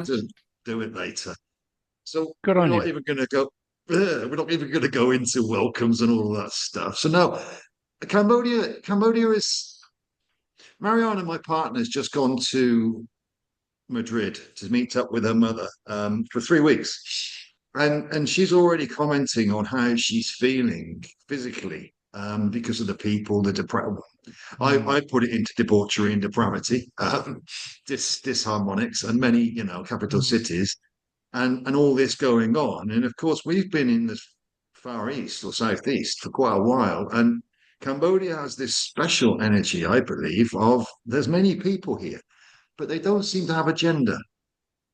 to do it later. So Good we're on not you. even going to go. We're not even going to go into welcomes and all that stuff. So no, Cambodia is Mariana, my partner, has just gone to Madrid to meet up with her mother for 3 weeks, and she's already commenting on how she's feeling physically because of the people, the depression. I put it into debauchery and depravity, disharmonics, and many capital cities, and all this going on. And of course, we've been in the Far East or Southeast for quite a while, and Cambodia has this special energy, I believe, of there's many people here, but they don't seem to have agenda.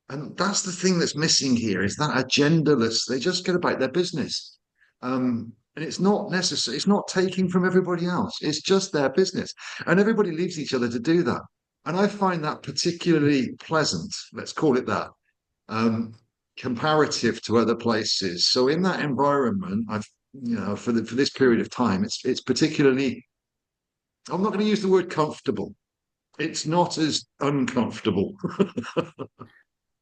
And that's the thing that's missing here is that agendaless. They just get about their business. And it's not necessary. It's not taking from everybody else. It's just their business. And everybody leaves each other to do that. And I find that particularly pleasant. Let's call it that. Um, Comparative to other places. So in that environment, I've for this period of time, it's particularly. I'm not going to use the word comfortable. It's not as uncomfortable,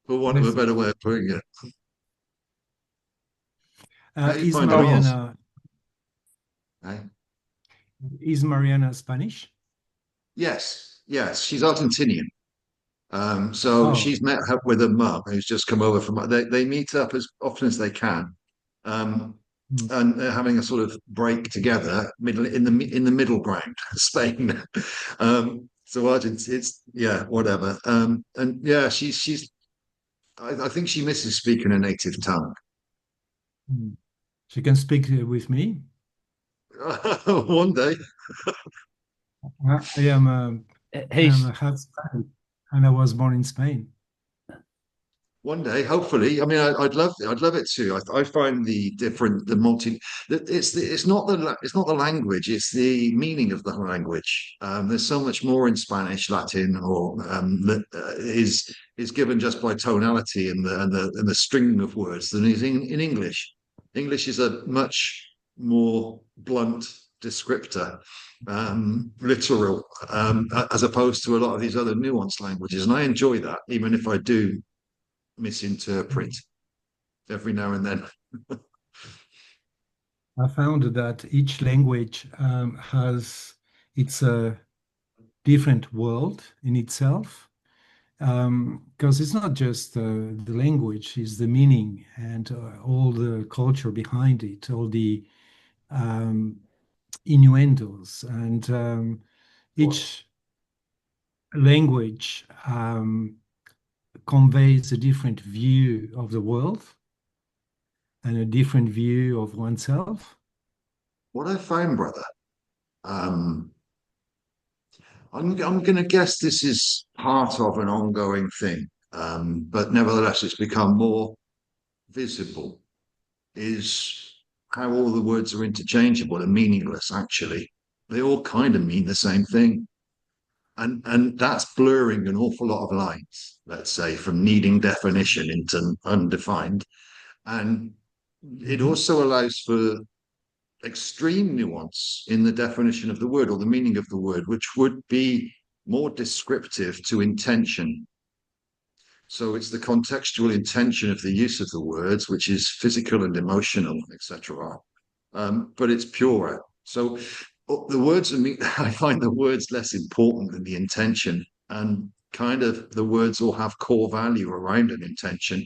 for want of a Miss, better way of putting it. How do you is find it, Oh, Ross? Mariana Eh? is Mariana Spanish? Yes, yes, she's Argentinian. So Oh, she's met up with her mum, who's just come over from. They meet up as often as they can, um, mm, and they're having a sort of break together, middle in the middle ground, Spain. So Argentina, it's yeah, whatever. And yeah, she's. I think she misses speaking her native tongue. mm. She can speak with me. One day, I am I am he's a half Spanish, and I was born in Spain. one day, hopefully. I mean, I'd love it too. I find the different, the multi. It's not the language. It's the meaning of the language. There's so much more in Spanish, Latin, or that is given just by tonality and the string of words than is in English. English is a much more blunt descriptor, literal, as opposed to a lot of these other nuanced languages, and I enjoy that, even if I do misinterpret Mm. every now and then. I found that each language has its different world in itself, because it's not just the language, it's the meaning and all the culture behind it, all the um, innuendos, and each language conveys a different view of the world and a different view of oneself. What I found, brother, um, I'm going to guess this is part of an ongoing thing, but nevertheless, it's become more visible. Is how all the words are interchangeable and meaningless. Actually, they all kind of mean the same thing, and that's blurring an awful lot of lines. Let's say from needing definition into undefined, and it Mhm. also allows for extreme nuance in the definition of the word or the meaning of the word, which would be more descriptive to intention. So it's the contextual intention of the use of the words, which is physical and emotional, etc. But it's purer. So the words, I find the words less important than the intention, and kind of the words all have core value around an intention,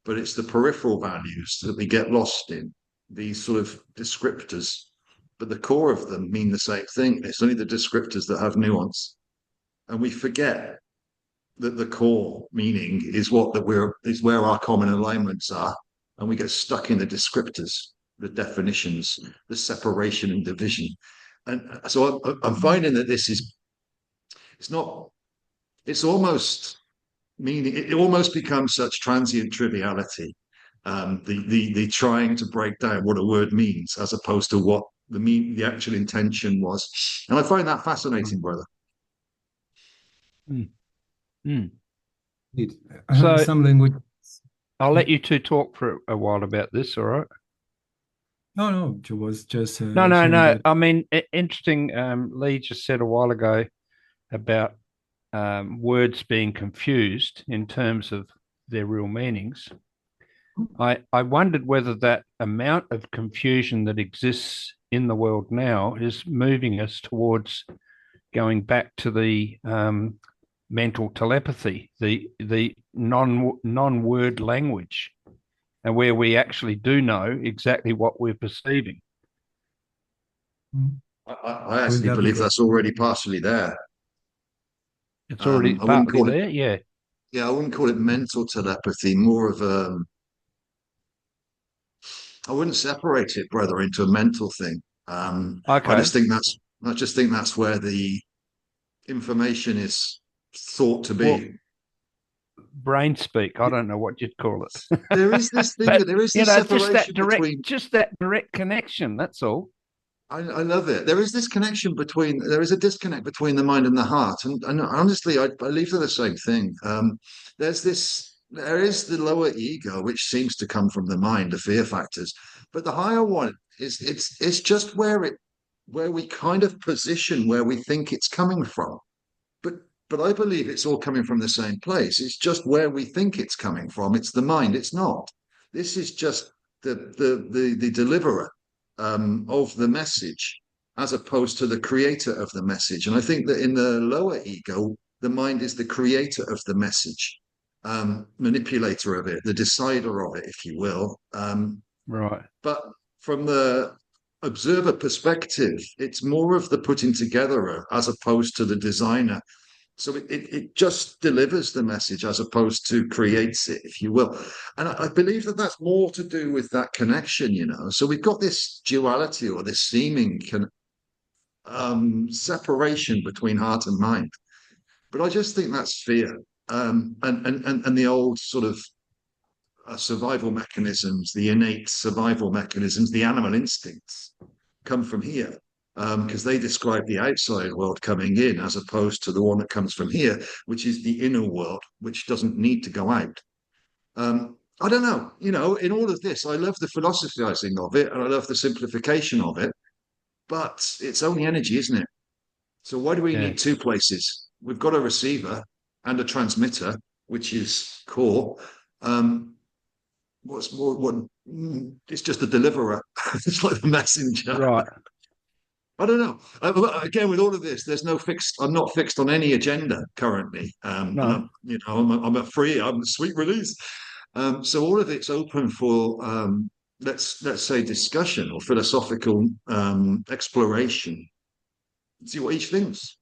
but it's the peripheral values that we get lost in, these sort of descriptors. But the core of them mean the same thing. It's only the descriptors that have nuance. And we forget that the core meaning is is where our common alignments are. And we get stuck in the descriptors, the definitions, the separation and division. And so I'm finding that this is it's not it's almost meaning it almost becomes such transient triviality. The trying to break down what a word means as opposed to what the actual intention was, and I find that fascinating, brother. mm, mm. It, So some language. I'll let you two talk for a while about this, all right? No, no, it was just No, no, saying no. that. I mean, interesting. Lee just said a while ago about words being confused in terms of their real meanings. I wondered whether that amount of confusion that exists in the world now is moving us towards going back to the mental telepathy, the non-word language, and where we actually do know exactly what we're perceiving. I Will actually that be believe the that's already partially there. It's already I wouldn't partly call it, there, yeah. yeah, I wouldn't call it mental telepathy, more of a, I wouldn't separate it, brother, into a mental thing. I Okay. just think I just think that's where the information is thought to Well, be. brain speak. I don't know what you'd call it. There is this thing, But there is you this know, just separation between. just that direct connection, that's all. I love it. There is this connection between, there is a disconnect between the mind and the heart. And honestly, I believe they're the same thing. There is the lower ego, which seems to come from the mind, the fear factors. But the higher one it's just where we kind of position where we think it's coming from. But, but I believe it's all coming from the same place. It's just where we think it's coming from. It's the mind. It's not. This is just the deliverer of the message as opposed to the creator of the message. And I think that in the lower ego, the mind is the creator of the message, manipulator of it, the decider of it, if you will. Right. But from the observer perspective, it's more of the putting together as opposed to the designer. So it just delivers the message as opposed to creates it, if you will. And I believe that that's more to do with that connection, you know. So we've got this duality or this seeming separation between heart and mind. But I just think that's fear, and the old sort of survival mechanisms, the innate survival mechanisms, the animal instincts come from here because they describe the outside world coming in as opposed to the one that comes from here, which is the inner world, which doesn't need to go out. I don't know, you know, in all of this, I love the philosophizing of it and I love the simplification of it, but it's only energy, isn't it? So why do we Yeah. need two places? We've got a receiver and a transmitter, which is core. Um, what's more, what it's just a deliverer. It's like the messenger. Right. I don't know. Again, with all of this, there's no fixed. I'm not fixed on any agenda currently, and No. I'm, you know, I'm a free. I'm a sweet release. So all of it's open for let's say discussion or philosophical exploration. See what each thinks.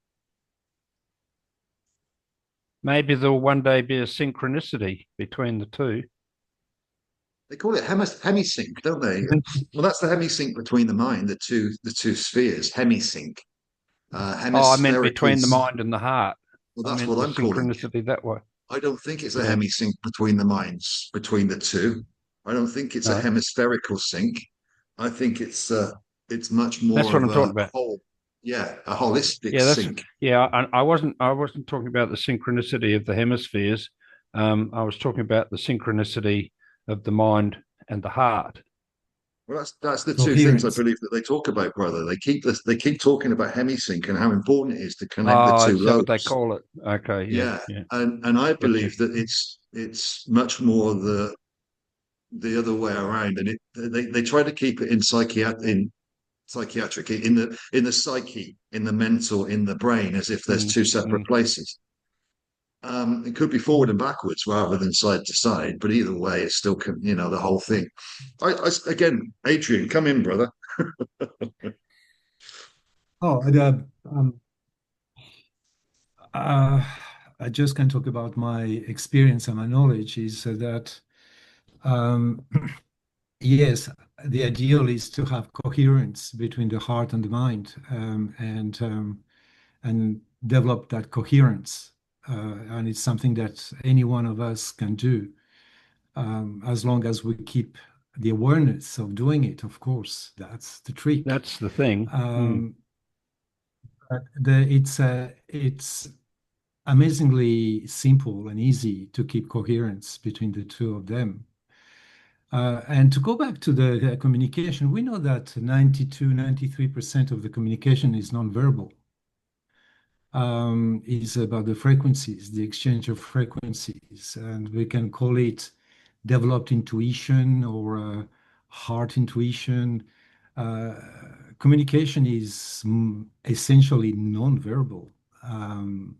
Maybe there'll one day be a synchronicity between the two. They call it hemisync, don't they? Well, that's the hemisync between the mind, the two spheres. Hemisync, Oh, I meant hemispherical. between the mind and the heart. Well, I that's meant what the I'm calling it. synchronicity that way. I don't think it's a Yeah. hemisync between the minds, between the two. I don't think it's a No. hemispherical sync. I think it's much That's more what of I'm talking a about. whole, yeah, a holistic Yeah, that's sync. yeah. I wasn't talking about the synchronicity of the hemispheres. I was talking about the synchronicity of the mind and the heart. Well, that's the two things I coherence. believe that they talk about, brother. They keep talking about hemisync and how important it is to connect the Oh, two is that what they lobes. call it? Okay, yeah, Yeah, yeah. and I Gotcha. believe that it's much more the other way around, and they try to keep it in psychiatric in the psyche, in the mental, in the brain, as if there's Mm, two separate mm. places. It could be forward and backwards rather than side to side, but either way, it's still you know the whole thing. Again, Adrian, come in, brother. Oh, and, uh, I just can talk about my experience and my knowledge is that um, yes, the ideal is to have coherence between the heart and the mind, and develop that coherence. And it's something that any one of us can do, as long as we keep the awareness of doing it. Of course, that's the trick. That's the thing. Mm. Um, but it's amazingly simple and easy to keep coherence between the two of them. And to go back to the communication, we know that 92, 93% of the communication is nonverbal. is about the frequencies, the exchange of frequencies, and we can call it developed intuition or heart intuition. Uh, Communication is essentially non-verbal, um,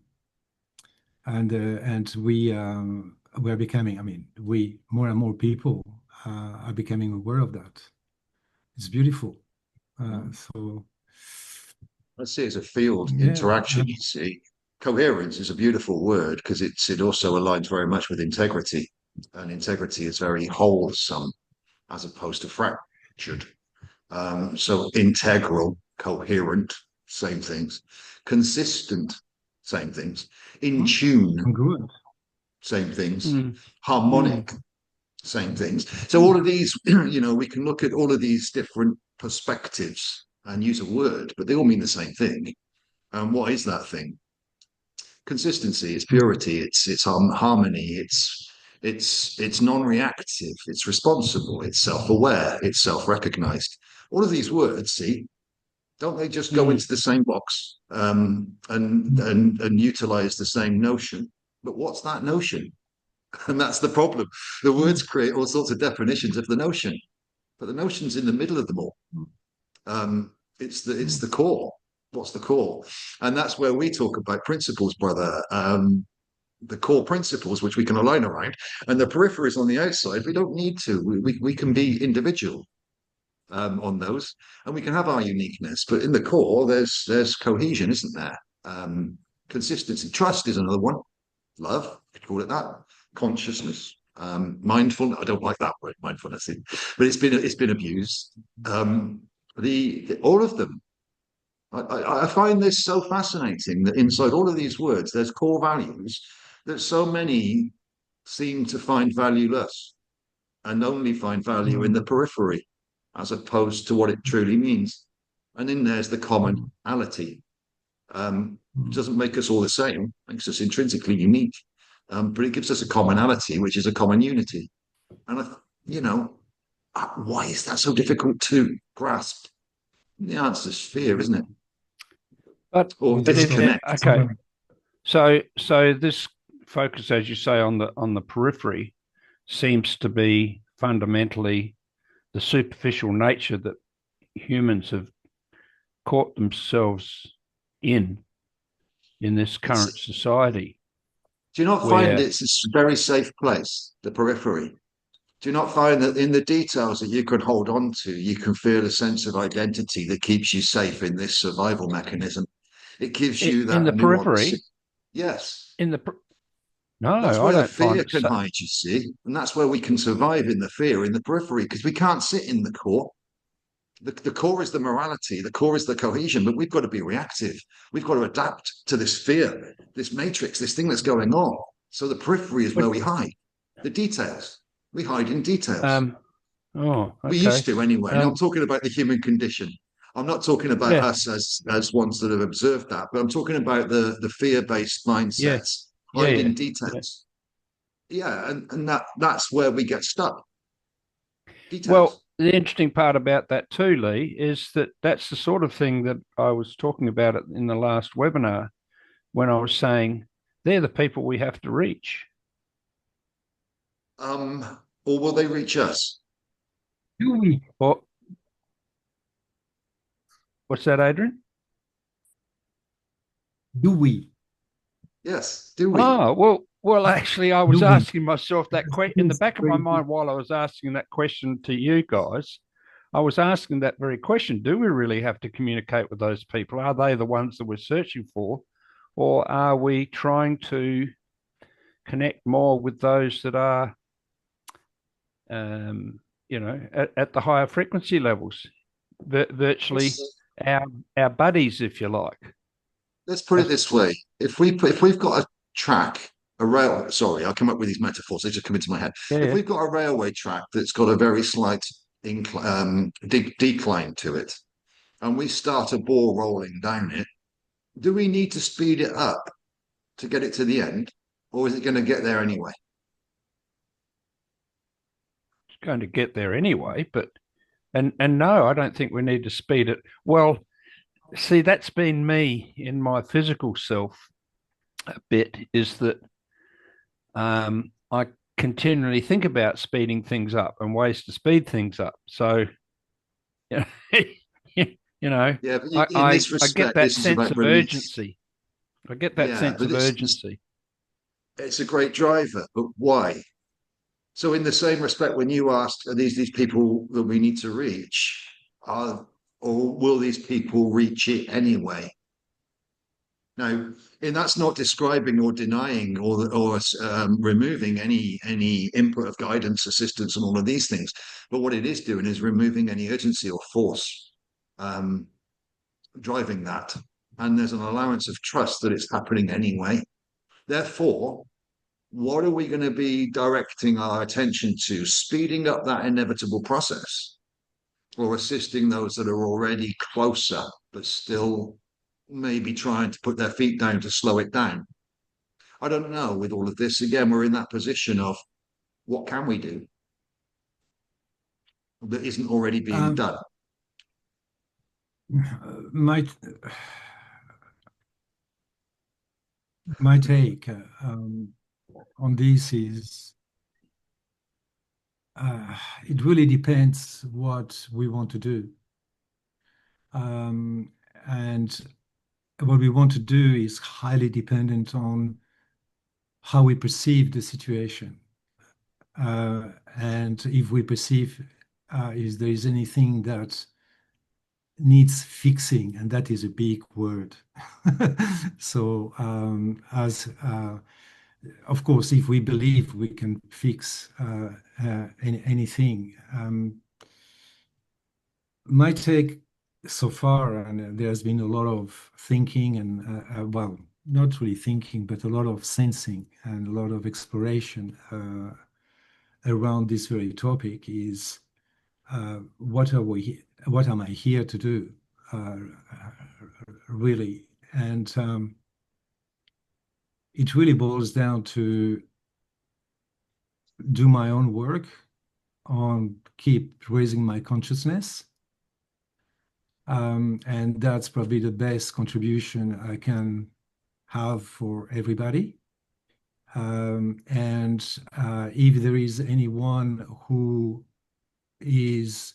and we are becoming. I mean, we more and more people are becoming aware of that. It's beautiful. So I see it as a field yeah, interaction, you see. Coherence is a beautiful word because it also aligns very much with integrity. And integrity is very wholesome as opposed to fractured. So integral, coherent, same things. Consistent, same things. In tune, congruent. same things. Mm. Harmonic, same things. So all of these, we can look at all of these different perspectives and use a word, but they all mean the same thing. And what is that thing? Consistency, it's purity, it's harmony, it's non-reactive, it's responsible, it's self-aware, it's self-recognized. All of these words, see, don't they just go into the same box and utilize the same notion? But what's that notion? And that's the problem. The words create all sorts of definitions of the notion, but the notion's in the middle of them all. It's the core. What's the core? And that's where we talk about principles, brother. The core principles which we can align around, and the peripheries on the outside. We don't need to. We can be individual on those, and we can have our uniqueness. But in the core, there's cohesion, isn't there? Consistency, trust is another one. Love, you could call it that. Consciousness, mindfulness. I don't like that word, mindfulness, but it's been abused. The all of them. I find this so fascinating that inside all of these words, there's core values that so many seem to find valueless and only find value in the periphery as opposed to what it truly means. And then there's the commonality. It doesn't make us all the same, makes us intrinsically unique, but it gives us a commonality, which is a common unity. And, why is that so difficult to grasp? The answer is fear, isn't it? Or But if disconnect. okay, so this focus, as you say, on the periphery, seems to be fundamentally the superficial nature that humans have caught themselves in this current society. Do you not find it's a very safe place, the periphery? Do you not find that in the details that you can hold on to, you can feel a sense of identity that keeps you safe in this survival mechanism? It gives you in the that nuance. periphery? Yes. In the no, That's I where the don't find fear it can so. hide, you see. And that's where we can survive in the fear, in the periphery, because we can't sit in the core. The core is the morality, the core is the cohesion, but we've got to be reactive. We've got to adapt to this fear, this matrix, this thing that's going on. So the periphery is where we hide. The details. We hide in details. Oh, We okay. used to anyway. I'm talking about the human condition. I'm not talking about Yeah, us as ones that have observed that, but I'm talking about the fear-based yeah, mindsets, yeah, hide yeah, in yeah. details. Yeah, and that's where we get stuck. Well, Details. the interesting part about that too, Lee, is that that's the sort of thing that I was talking about it in the last webinar when I was saying they're the people we have to reach. Or will they reach us? Do we? Or what's that, Adrian? Do we? Yes, do we? Oh, well, actually, I was Do we? asking myself that question in the back of my mind while I was asking that question to you guys. I was asking that very question. Do we really have to communicate with those people? Are they the ones that we're searching for? Or are we trying to connect more with those that are, at the higher frequency levels, virtually Let's, our buddies, if you like? let's put it this way: if we've got a track, a rail. Sorry, I come up with these metaphors. They just come into my head. Yeah, If yeah. we've got a railway track that's got a very slight decline to it, and we start a ball rolling down it, do we need to speed it up to get it to the end, or is it going to get there anyway? It's going to get there anyway, but and no, I don't think we need to speed it. Well, See, that's been me in my physical self a bit, is that I continually think about speeding things up and ways to speed things up. So, you know, you know, Yeah, but I, in I, this I get respect, that this is sense about of release. urgency. I get that Yeah, sense but of urgency. it's a great driver. But why? So, in the same respect, when you asked, are these people that we need to reach, are or will these people reach it anyway? Now, and that's not describing or denying or removing any input of guidance, assistance, and all of these things. But what it is doing is removing any urgency or force um, driving that, and there's an allowance of trust that it's happening anyway. Therefore, what are we going to be directing our attention to? Speeding up that inevitable process, or assisting those that are already closer but still maybe trying to put their feet down to slow it down? I don't know. With all of this, again, we're in that position of what can we do that isn't already being Um, done? my my take on this is it really depends what we want to do. Um, and what we want to do is highly dependent on how we perceive the situation. And if we perceive if there is anything that needs fixing, and that is a big word. So, as of course, if we believe we can fix anything, my take so far, and there's been a lot of thinking and, well, not really thinking, but a lot of sensing and a lot of exploration around this very topic is what am I here to do, uh, really? And it really boils down to do my own work on keep raising my consciousness. And that's probably the best contribution I can have for everybody. And if there is anyone who is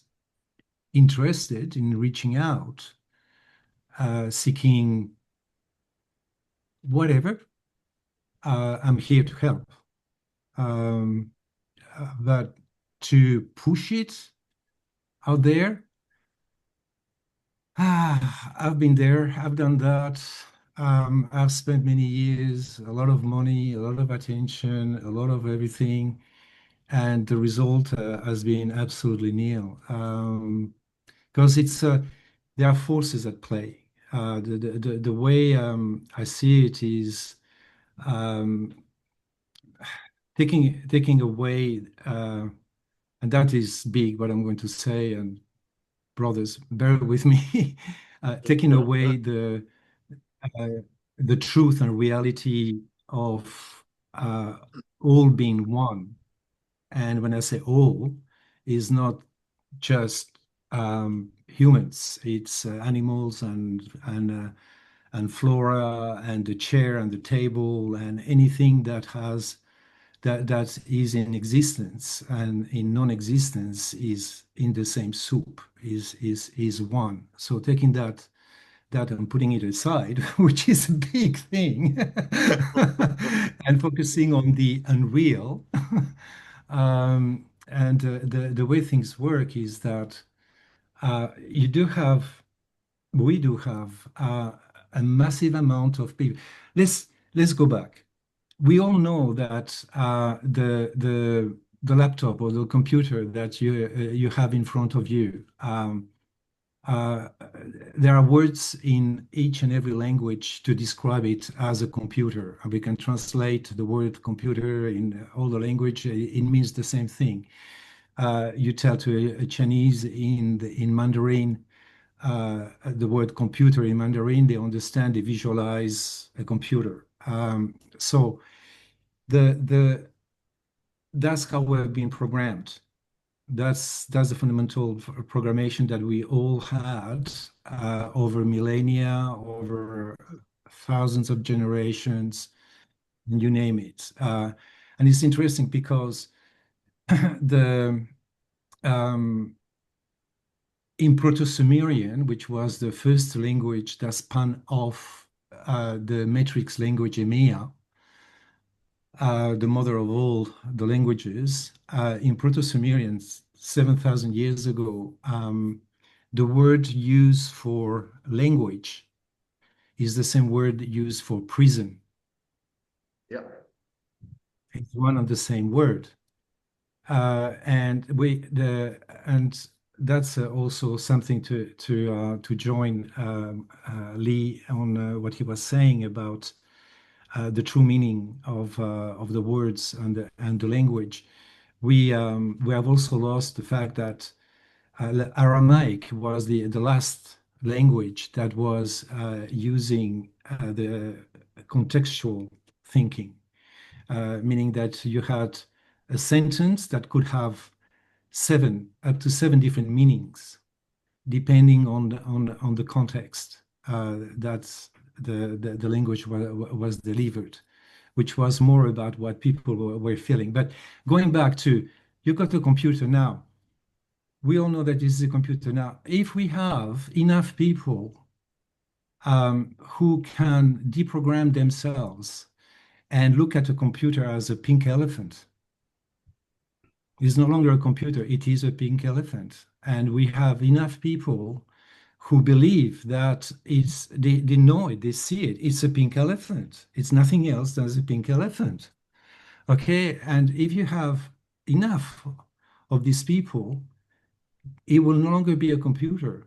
interested in reaching out, seeking whatever, I'm here to help. Um, but to push it out there, I've been there, I've done that. I've spent many years, a lot of money, a lot of attention, a lot of everything, and the result has been absolutely nil. Because there are forces at play. The way I see it is um, taking away, and that is big, what I'm going to say, and brothers, bear with me, taking away uh, the truth and reality of all being one. And when I say all, is not just humans; it's animals and flora and the chair and the table and anything that is in existence and in non-existence is in the same soup, is one. So taking that and putting it aside, which is a big thing, and focusing on the unreal. And the way things work is that you do have, we do have a massive amount of people. Let's go back. We all know that the laptop or the computer that you have in front of you. Uh, there are words in each and every language to describe it as a computer. And we can translate the word computer in all the language. It means the same thing. You tell to a Chinese in Mandarin the word computer in Mandarin, they understand, they visualize a computer. So the that's how we've been programmed. That's the fundamental programmation that we all had over millennia, over thousands of generations, you name it. And it's interesting because the um, in Proto-Sumerian, which was the first language that spun off the matrix language EMEA, the mother of all the languages, in Proto-Sumerian 7,000 years ago, the word used for language is the same word used for prison. Yeah. It's one and the same word. And that's also something to join Lee on what he was saying about the true meaning of the words and the language. We have also lost the fact that Aramaic was the last language that was using the contextual thinking, meaning that you had a sentence that could have up to seven different meanings, depending on the context that the language was delivered, which was more about what people were feeling. But going back to, you got a computer now. We all know that this is a computer now. If we have enough people who can deprogram themselves and look at a computer as a pink elephant, it's no longer a computer, it is a pink elephant. And we have enough people who believe that they know it, they see it, it's a pink elephant. It's nothing else than a pink elephant. Okay, and if you have enough of these people, it will no longer be a computer.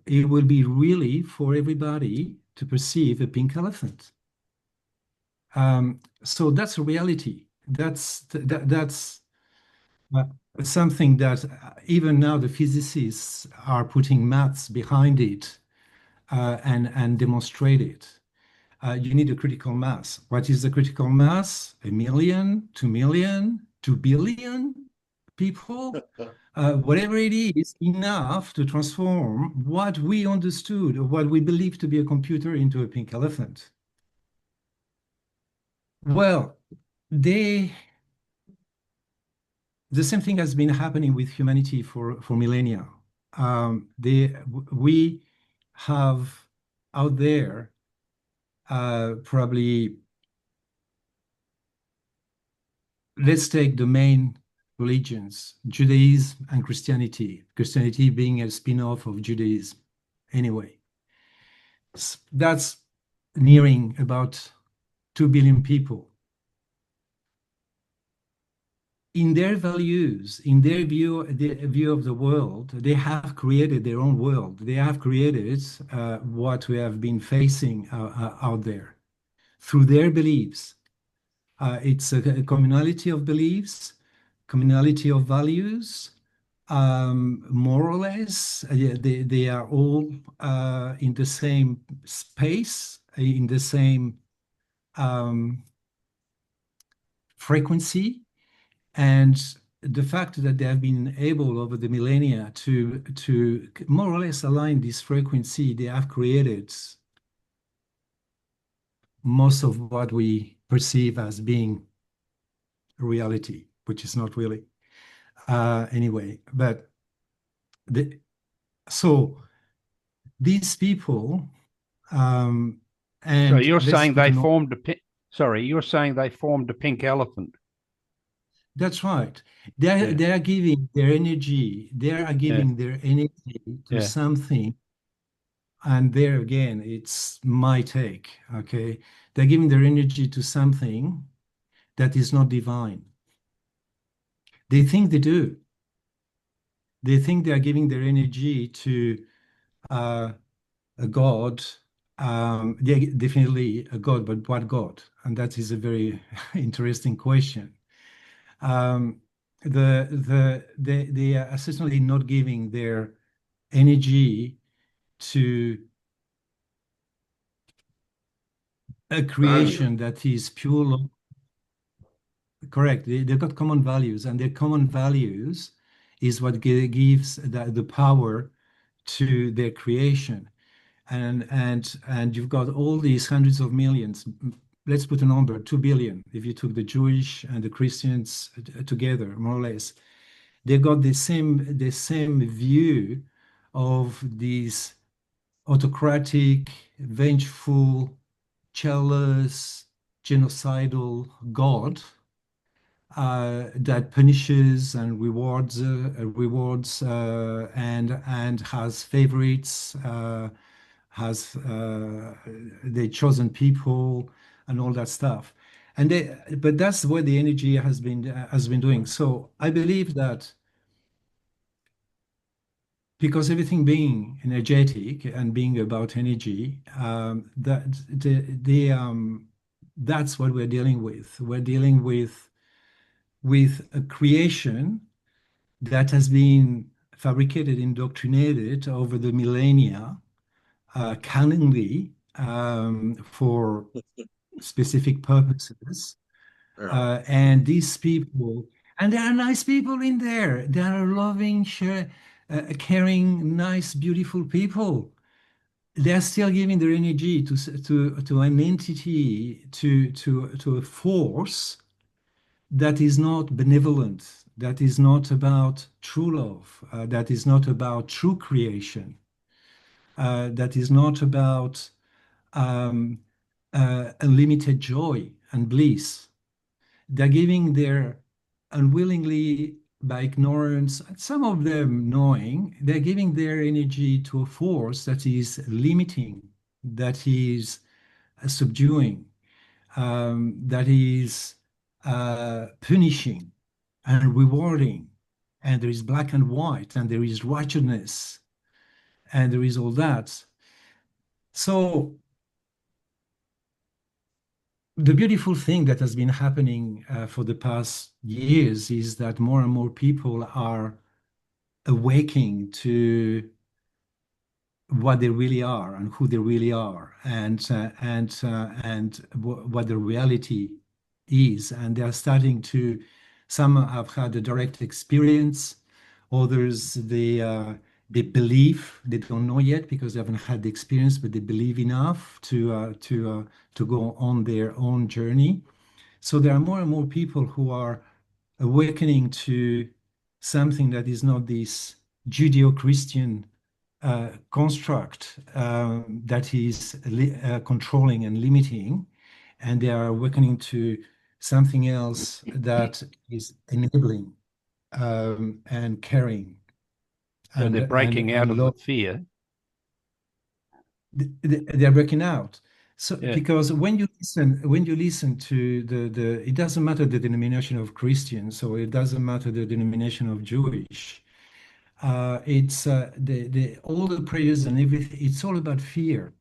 It will be really for everybody to perceive a pink elephant. So that's a reality. That's uh, something that even now the physicists are putting maths behind it and demonstrate it. You need a critical mass. What is the critical mass? 1 million, 2 million, 2 billion people? Whatever it is, enough to transform what we understood or what we believe to be a computer into a pink elephant. Well, the same thing has been happening with humanity for millennia. We have out there probably, let's take the main religions, Judaism and Christianity, Christianity being a spin-off of Judaism. Anyway, that's nearing about 2 billion people. In their values, in their view, the view of the world, they have created their own world. They have created what we have been facing out there through their beliefs. It's a communality of beliefs, communality of values, more or less. They are all in the same space, in the same frequency. And the fact that they have been able over the millennia to more or less align this frequency, they have created most of what we perceive as being reality, which is not really. Anyway, but so these people, So and you're let's saying put they an, formed a you're saying they formed a pink elephant. that's right. Yeah, They are giving their energy. They are yeah, giving their energy to yeah. something. And there again, it's my take. Okay, they're giving their energy to something that is not divine. They think they do. They think they are giving their energy to uh, a god. Yeah, definitely a god, but what god? And that is a very interesting question. Um, they are certainly not giving their energy to a Value. creation that is pure. correct. They've got common values, and their common values is what gives the power to their creation. And you've got all these hundreds of millions. Let's put a number, 2 billion. If you took the Jewish and the Christians together, more or less, they've got the same view of these autocratic, vengeful, jealous, genocidal God that punishes and rewards and has favorites, has the chosen people and all that stuff. But that's what the energy has been doing. So I believe that because everything being energetic and being about energy, that's what we're dealing with. We're dealing with a creation that has been fabricated, indoctrinated over the millennia, cunningly, for specific purposes. Yeah. And these people, and there are nice people in there. There are loving, caring, nice, beautiful people. They are still giving their energy to an entity, to a force that is not benevolent, that is not about true love, that is not about true creation, that is not about um, unlimited joy and bliss. They're giving their unwillingly, by ignorance, some of them knowing, they're giving their energy to a force that is limiting, that is subduing, that is punishing and rewarding. And there is black and white, and there is righteousness, and there is all that. So the beautiful thing that has been happening for the past years is that more and more people are awaking to what they really are and who they really are, and what the reality is. And they are starting to. Some have had a direct experience. Others they believe. They don't know yet because they haven't had the experience, but they believe enough to go on their own journey. So there are more and more people who are awakening to something that is not this Judeo-Christian construct that is controlling and limiting, and they are awakening to something else that is enabling and caring So they're breaking out and of the love. fear. They're breaking out. So Yeah. because when you listen to the it doesn't matter the denomination of Christians, or it doesn't matter the denomination of Jewish. It's the all the prayers and everything. It's all about fear.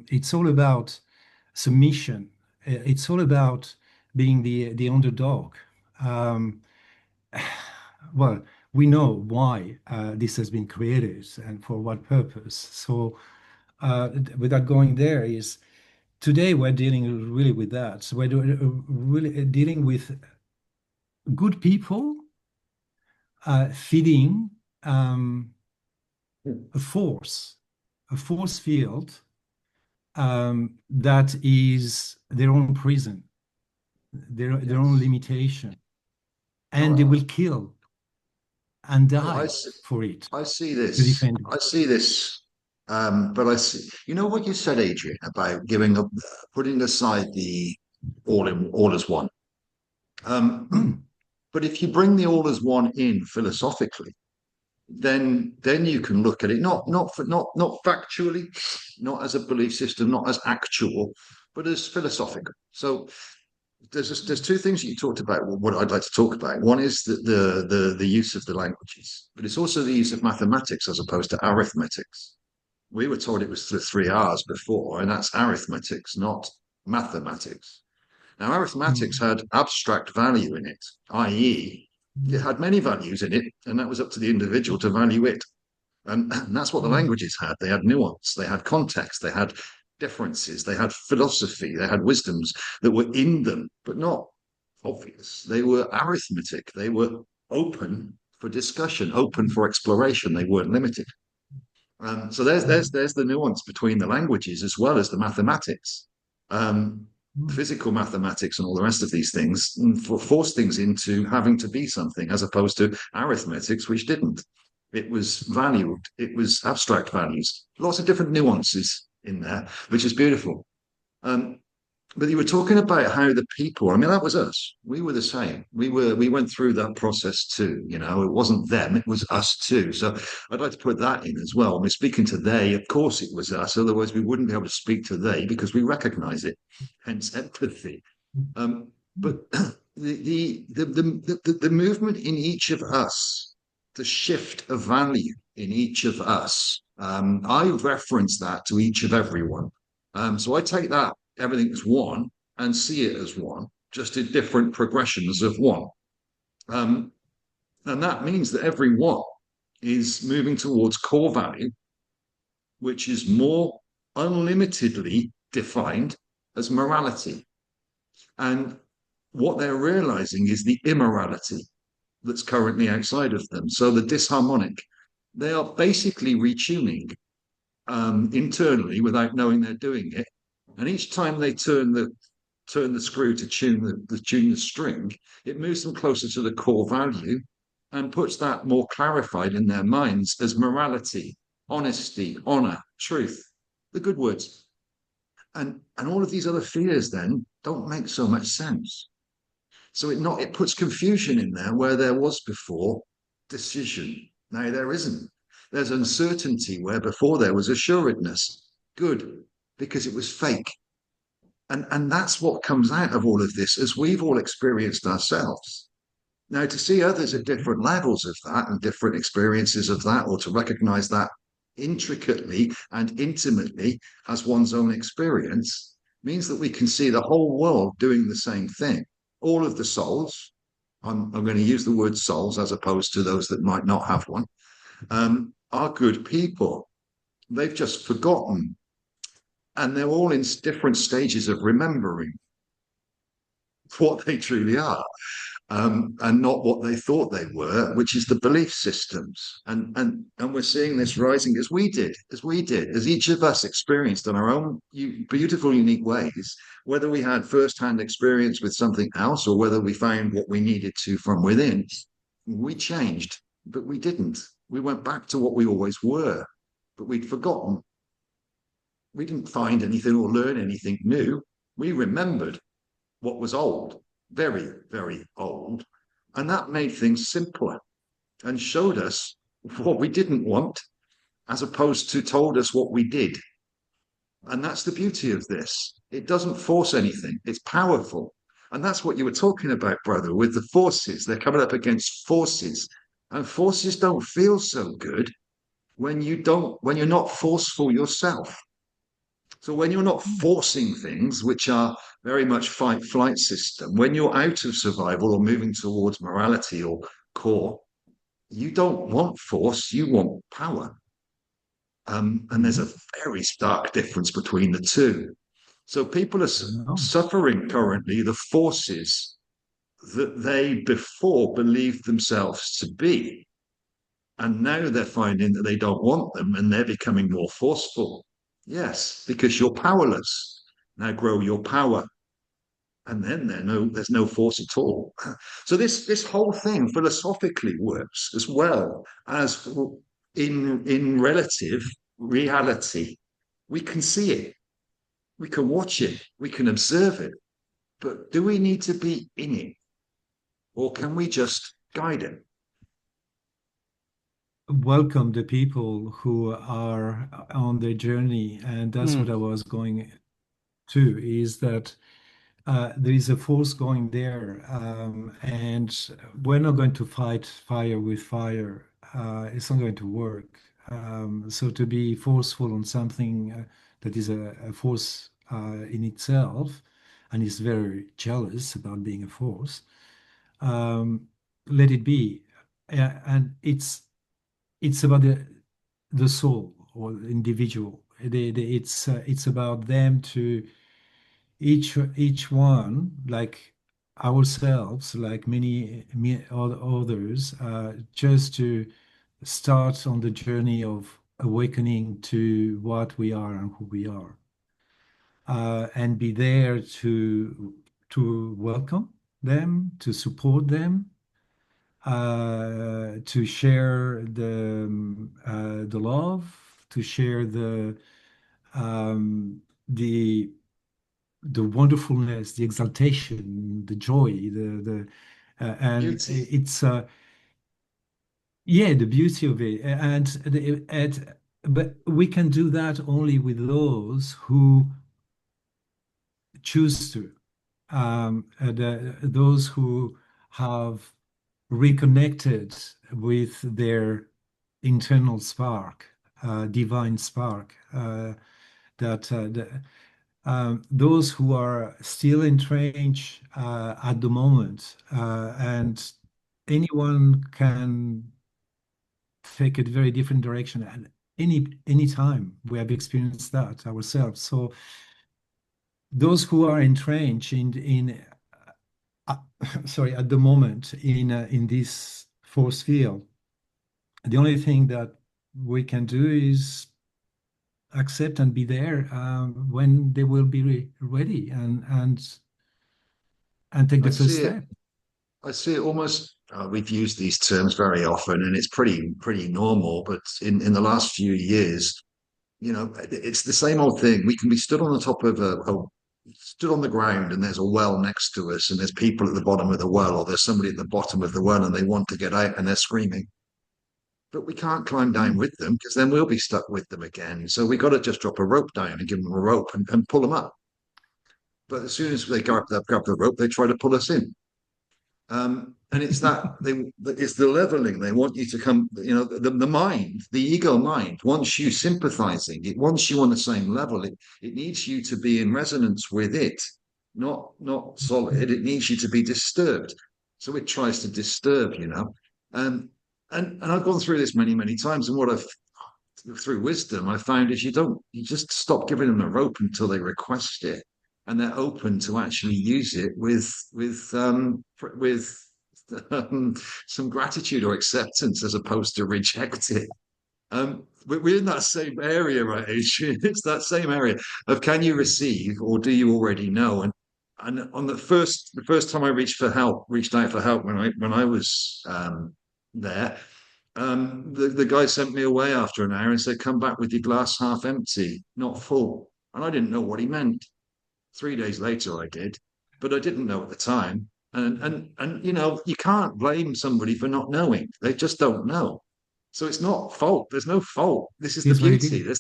It's all about submission. It's all about being the underdog. Um, well, we know why this has been created and for what purpose. So, without going there, is today we're dealing really with that. So really dealing with good people feeding um, a force, a force field that is their own prison, their own Yes. limitation, and they No, will kill and no, die for it I see to this. defend I it. see this. But I see, you know what you said, Adrian, about giving up, putting aside the all as one. Mm. But if you bring the all as one in philosophically, then you can look at it not factually, not as a belief system, not as actual, but as philosophical. So there's two things that you talked about. What I'd like to talk about. One is the use of the languages, but it's also the use of mathematics as opposed to arithmetics. We were told it was the 3 R's before, and that's arithmetics, not mathematics. Now, arithmetics Mm. had abstract value in it, i.e., it had many values in it, and that was up to the individual to value it. And that's what the Mm. languages had. They had nuance, they had context, they had differences, they had philosophy, they had wisdoms that were in them, but not obvious. They were arithmetic. They were open for discussion, open for exploration. They weren't limited. So there's the nuance between the languages as well as the mathematics. Physical mathematics and all the rest of these things force things into having to be something as opposed to arithmetics, which didn't. It was valued, it was abstract values, lots of different nuances in there, which is beautiful. Um, but you were talking about how the people, I mean, that was us. We were the same. We went through that process too. You know, it wasn't them, it was us too. So I'd like to put that in as well. I mean, speaking to they, of course it was us. Otherwise, we wouldn't be able to speak to they because we recognize it, hence empathy. But the movement in each of us, the shift of value in each of us, I reference that to each of everyone. So I take that everything as one and see it as one, just in different progressions of one. And that means that every one is moving towards core value, which is more unlimitedly defined as morality. And what they're realizing is the immorality that's currently outside of them. So the disharmonic, they are basically retuning internally without knowing they're doing it. And each time they turn the screw to tune the string, it moves them closer to the core value and puts that more clarified in their minds as morality, honesty, honor, truth, the good words. And all of these other fears then don't make so much sense. So it puts confusion in there where there was before decision. Now there isn't. There's uncertainty where before there was assuredness. Good, because it was fake. And that's what comes out of all of this, as we've all experienced ourselves. Now, to see others at different levels of that and different experiences of that, or to recognize that intricately and intimately as one's own experience, means that we can see the whole world doing the same thing. All of the souls, I'm going to use the word souls as opposed to those that might not have one, are good people. They've just forgotten. And they're all in different stages of remembering what they truly are, and not what they thought they were, which is the belief systems. And we're seeing this rising as we did, as each of us experienced in our own beautiful, unique ways, whether we had first-hand experience with something else or whether we found what we needed to from within. We changed, but we didn't. We went back to what we always were, but we'd forgotten. We didn't find anything or learn anything new. We remembered what was old, very, very old. And that made things simpler and showed us what we didn't want, as opposed to told us what we did. And that's the beauty of this. It doesn't force anything, it's powerful. And that's what you were talking about, brother, with the forces. They're coming up against forces. And forces don't feel so good when you're not forceful yourself. So when you're not forcing things, which are very much fight-flight system, when you're out of survival or moving towards morality or core, you don't want force, you want power. And there's a very stark difference between the two. So people are suffering currently the forces that they before believed themselves to be. And now they're finding that they don't want them and they're becoming more forceful. Yes, because you're powerless. Now grow your power. And then there's no force at all. So this whole thing philosophically works as well as in relative reality. We can see it, we can watch it, we can observe it. But do we need to be in it? Or can we just guide it? Welcome the people who are on their journey, and that's what I was going to, is that there is a force going there, and we're not going to fight fire with fire. It's not going to work. So to be forceful on something that is a force in itself and is very jealous about being a force, let it be. And it's about the soul or the individual. It's about them to each one, like ourselves, like many others, just to start on the journey of awakening to what we are and who we are, and be there to welcome them, to support them, to share the love, to share the the wonderfulness, the exaltation, the joy, and Beauty. it's yeah, the beauty of it, and but we can do that only with those who choose to, those who have reconnected with their internal spark, divine spark, those who are still entrenched at the moment, and anyone can take a very different direction at any time. We have experienced that ourselves. So those who are entrenched in uh, sorry, at the moment in this force field, the only thing that we can do is accept and be there when they will be ready and take I the first see it. step. I see it almost. We've used these terms very often, and it's pretty normal. But in the last few years, it's the same old thing. We can be stood on the top of stood on the ground, and there's a well next to us, and there's people at the bottom of the well, or there's somebody at the bottom of the well, and they want to get out, and they're screaming. But we can't climb down with them because then we'll be stuck with them again. So we got to just drop a rope down and give them a rope and pull them up. But as soon as they grab the rope, they try to pull us in. And it's the leveling. They want you to come, the mind, the ego mind wants you sympathizing. It wants you on the same level. It needs you to be in resonance with it, not solid. It needs you to be disturbed. So it tries to disturb. Um, and I've gone through this many times. And what I've through wisdom I found is you just stop giving them a rope until they request it, and they're open to actually use it with some gratitude or acceptance as opposed to reject it. We're in that same area, right, Adrian? It's that same area of can you receive or do you already know? And on the first time I reached out for help when I was there, the guy sent me away after an hour and said, "Come back with your glass half empty, not full." And I didn't know what he meant. 3 days later, I did, but I didn't know at the time. And you can't blame somebody for not knowing. They just don't know. So it's not fault. There's no fault. This is the Yes, very beauty. good.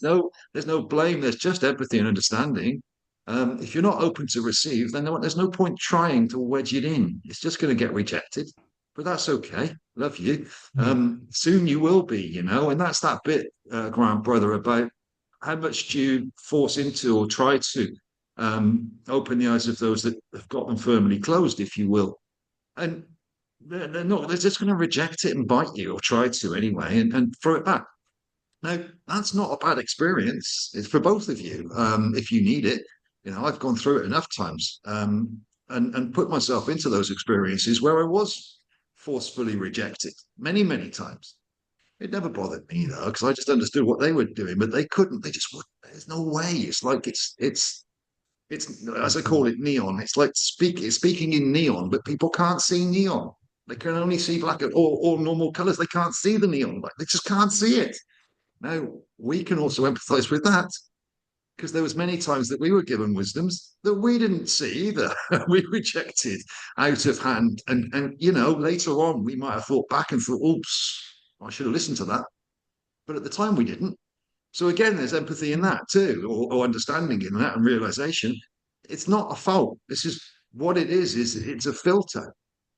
There's no blame. There's just empathy and understanding. If you're not open to receive, then there's no point trying to wedge it in. It's just going to get rejected. But that's okay. Love you. Yeah. Soon you will be, and that's that bit, Grant Brother, about how much do you force into or try to open the eyes of those that have got them firmly closed, if you will. And they're not, they're just going to reject it and bite you or try to anyway and throw it back. Now, that's not a bad experience. It's for both of you if you need it. I've gone through it enough times and put myself into those experiences where I was forcefully rejected many times. It never bothered me though, because I just understood what they were doing, but they couldn't. They just wouldn't. There's no way. It's like it's as I call it neon. It's like speaking in neon, but people can't see neon. They can only see black or normal colors. They can't see the neon light. They just can't see it. Now we can also empathize with that because there was many times that we were given wisdoms that we didn't see either. We rejected out of hand, and later on we might have thought back and thought, "Oops, I should have listened to that." But at the time we didn't. So again, there's empathy in that too, or understanding in that and realization. It's not a fault. This is what it is it's a filter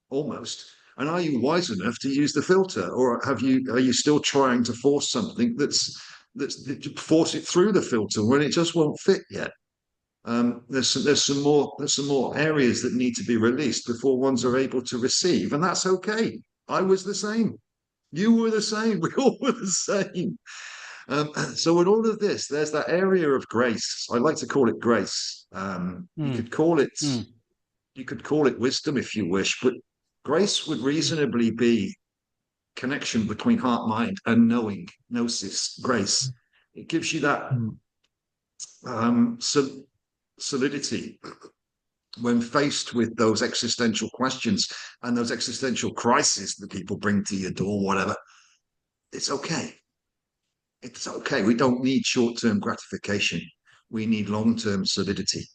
almost. And are you wise enough to use the filter? Or are you still trying to force something that force it through the filter when it just won't fit yet? There's some more areas that need to be released before ones are able to receive, and that's okay. I was the same. You were the same. We all were the same. So in all of this, there's that area of grace. I like to call it grace. You Mm, could call it mm. You could call it wisdom if you wish, but grace would reasonably be connection between heart, mind, and knowing, gnosis, grace. It gives you that solidity when faced with those existential questions and those existential crises that people bring to your door, whatever. It's okay. It's okay. We don't need short-term gratification. We need long-term solidity.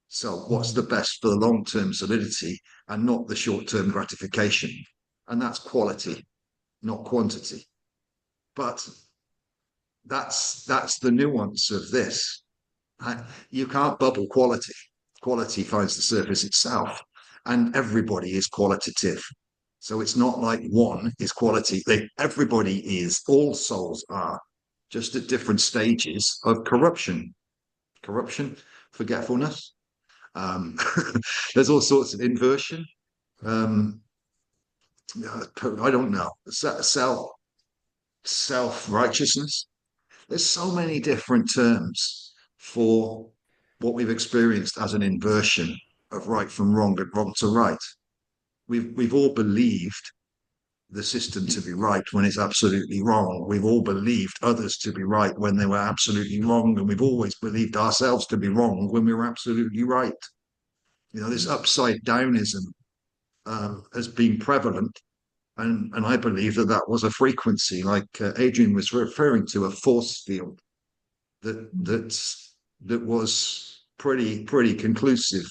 So what's the best for the long-term solidity and not the short-term gratification? And that's quality, not quantity. But that's the nuance of this. You can't bubble quality. Quality finds the surface itself, and everybody is qualitative. So it's not like one is quality. Everybody is, all souls are, just at different stages of corruption. Corruption, forgetfulness. There's all sorts of inversion. I don't know. Self-righteousness. There's so many different terms for what we've experienced as an inversion of right from wrong and wrong to right. We've all believed the system to be right when it's absolutely wrong. We've all believed others to be right when they were absolutely wrong, and we've always believed ourselves to be wrong when we were absolutely right. You know, this upside downism has been prevalent, and I believe that was a frequency, like Adrian was referring to, a force field that was pretty conclusive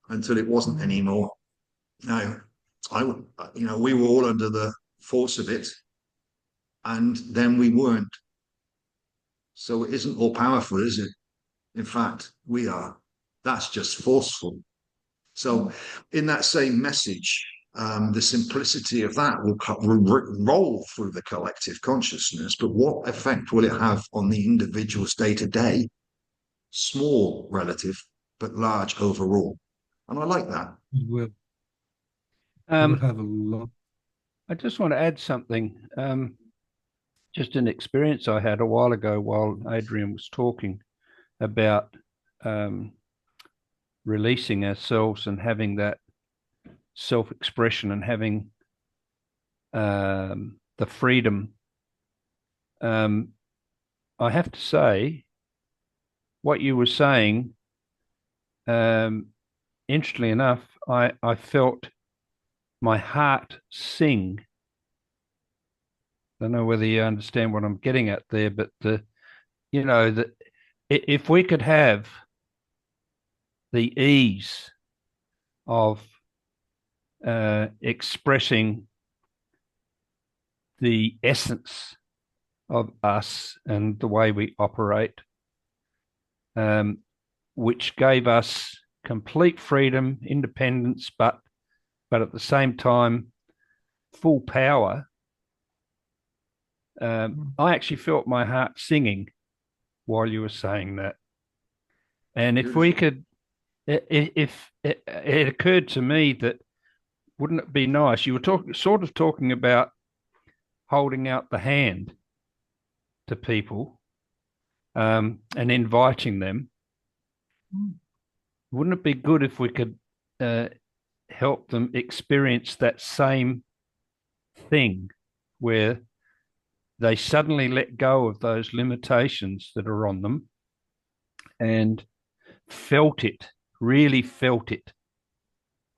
until it wasn't anymore. Now, we were all under the force of it, and then we weren't. So it isn't all powerful, is it? In fact, we are. That's just forceful. So, in that same message, the simplicity of that will roll through the collective consciousness, but what effect will it have on the individual's day to day? Small relative, but large overall. And I like that. It will have a lot. I just want to add something. Just an experience I had a while ago while Adrian was talking about releasing ourselves and having that self-expression and having the freedom. I have to say, what you were saying, interestingly enough, I felt my heart sing. I don't know whether you understand what I'm getting at there, but if we could have the ease of expressing the essence of us and the way we operate, which gave us complete freedom, independence, but at the same time, full power. I actually felt my heart singing while you were saying that. And if we could, if it occurred to me that, wouldn't it be nice? You were talking about holding out the hand to people and inviting them. Wouldn't it be good if we could help them experience that same thing where they suddenly let go of those limitations that are on them and really felt it?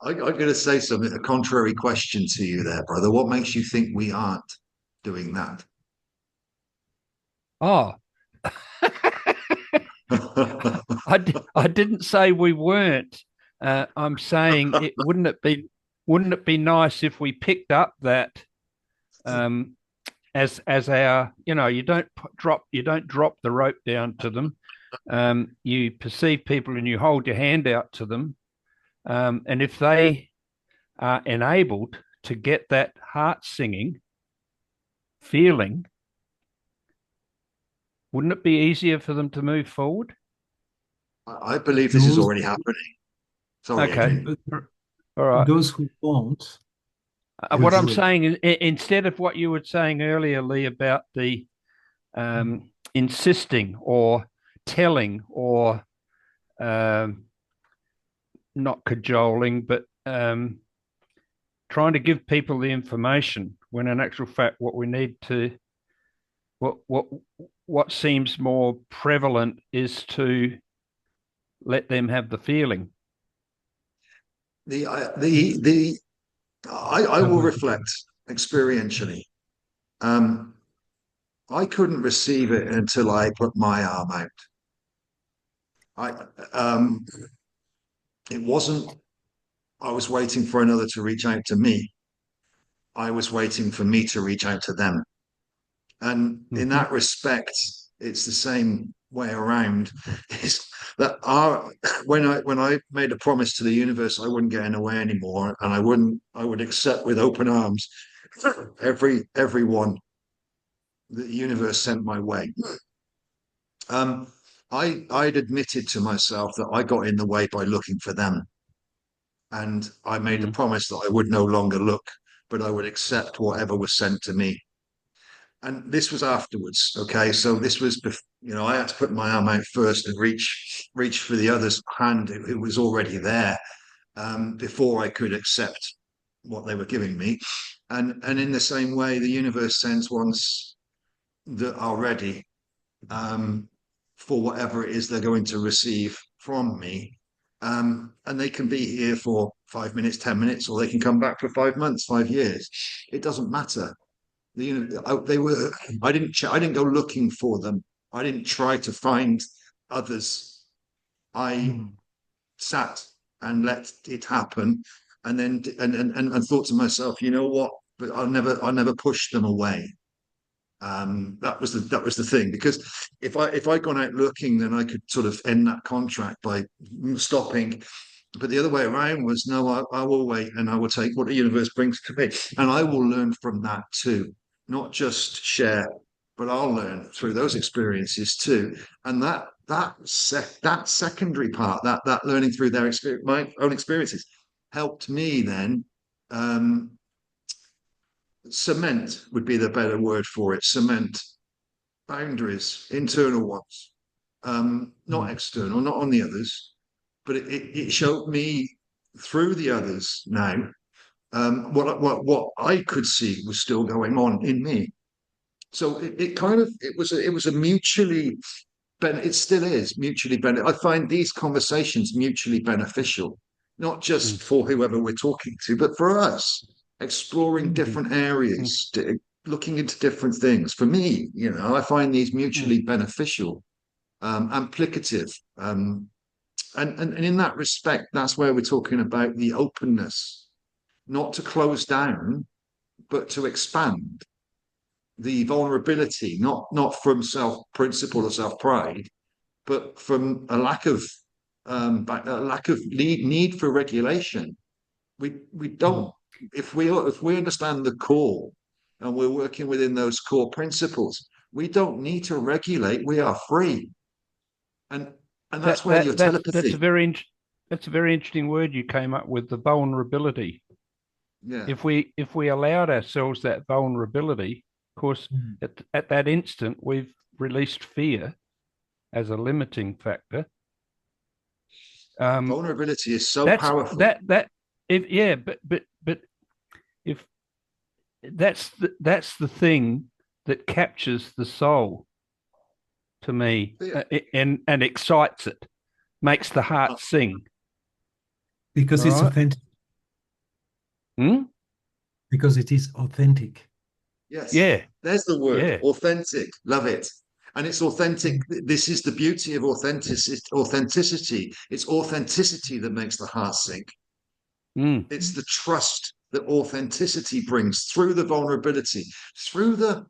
I'm going to say something, a contrary question to you there, brother. What makes you think we aren't doing that? Oh, I didn't say we weren't. I'm saying wouldn't it be nice if we picked up that as our, you don't drop the rope down to them. You perceive people and you hold your hand out to them. And if they are enabled to get that heart singing feeling, wouldn't it be easier for them to move forward? I believe this is already happening. Sorry, okay. All right. Those who won't. What I'm saying is, instead of what you were saying earlier, Lee, about the insisting or telling or not cajoling, but trying to give people the information when in actual fact what we need to what seems more prevalent is to let them have the feeling. I will reflect experientially. I couldn't receive it until I put my arm out. It wasn't. I was waiting for another to reach out to me. I was waiting for me to reach out to them. And in that respect, it's the same way around. Is that when I made a promise to the universe, I wouldn't get in the way anymore, and I would accept with open arms everyone that the universe sent my way. I'd admitted to myself that I got in the way by looking for them, and I made a promise that I would no longer look, but I would accept whatever was sent to me. And this was afterwards. Okay, so this was, I had to put my arm out first and reach for the other's hand. It was already there before I could accept what they were giving me. And in the same way, the universe sends ones that are ready for whatever it is they're going to receive from me. And they can be here for 5 minutes, 10 minutes, or they can come back for 5 months, 5 years. It doesn't matter. They were. I didn't go looking for them. I didn't try to find others. I sat and let it happen, and then and thought to myself, you know what? But I'll never push them away. That was the thing, because if I'd gone out looking, then I could sort of end that contract by stopping. But the other way around was, no, I will wait, and I will take what the universe brings to me, and I will learn from that too. Not just share, but I'll learn through those experiences too. And that secondary part, that learning through their experience, my own experiences, helped me then. Cement would be the better word for it. Cement boundaries, internal ones, not external, not on the others, but it showed me through the others now. What I could see was still going on in me. So it was a mutually, it still is mutually beneficial. I find these conversations mutually beneficial, not just for whoever we're talking to, but for us, exploring different areas, looking into different things. For me, I find these mutually beneficial, amplicative. And in that respect, that's where we're talking about the openness, not to close down, but to expand. The vulnerability, not from self-principle or self-pride, but from a lack of need for regulation. We don't. If we understand the core and we're working within those core principles, we don't need to regulate. We are free, and that's where your telepathy. That's a very interesting word you came up with, the vulnerability. Yeah. If we allowed ourselves that vulnerability, of course, at that instant, we've released fear as a limiting factor. Vulnerability is so powerful. But if that's the thing that captures the soul to me, and excites it, makes the heart sing. Because it's authentic. Because it is authentic. Yes. Yeah. There's the word. Yeah. Authentic. Love it. And it's authentic. This is the beauty of authenticity. It's authenticity that makes the heart sink. It's the trust that authenticity brings through the vulnerability, through the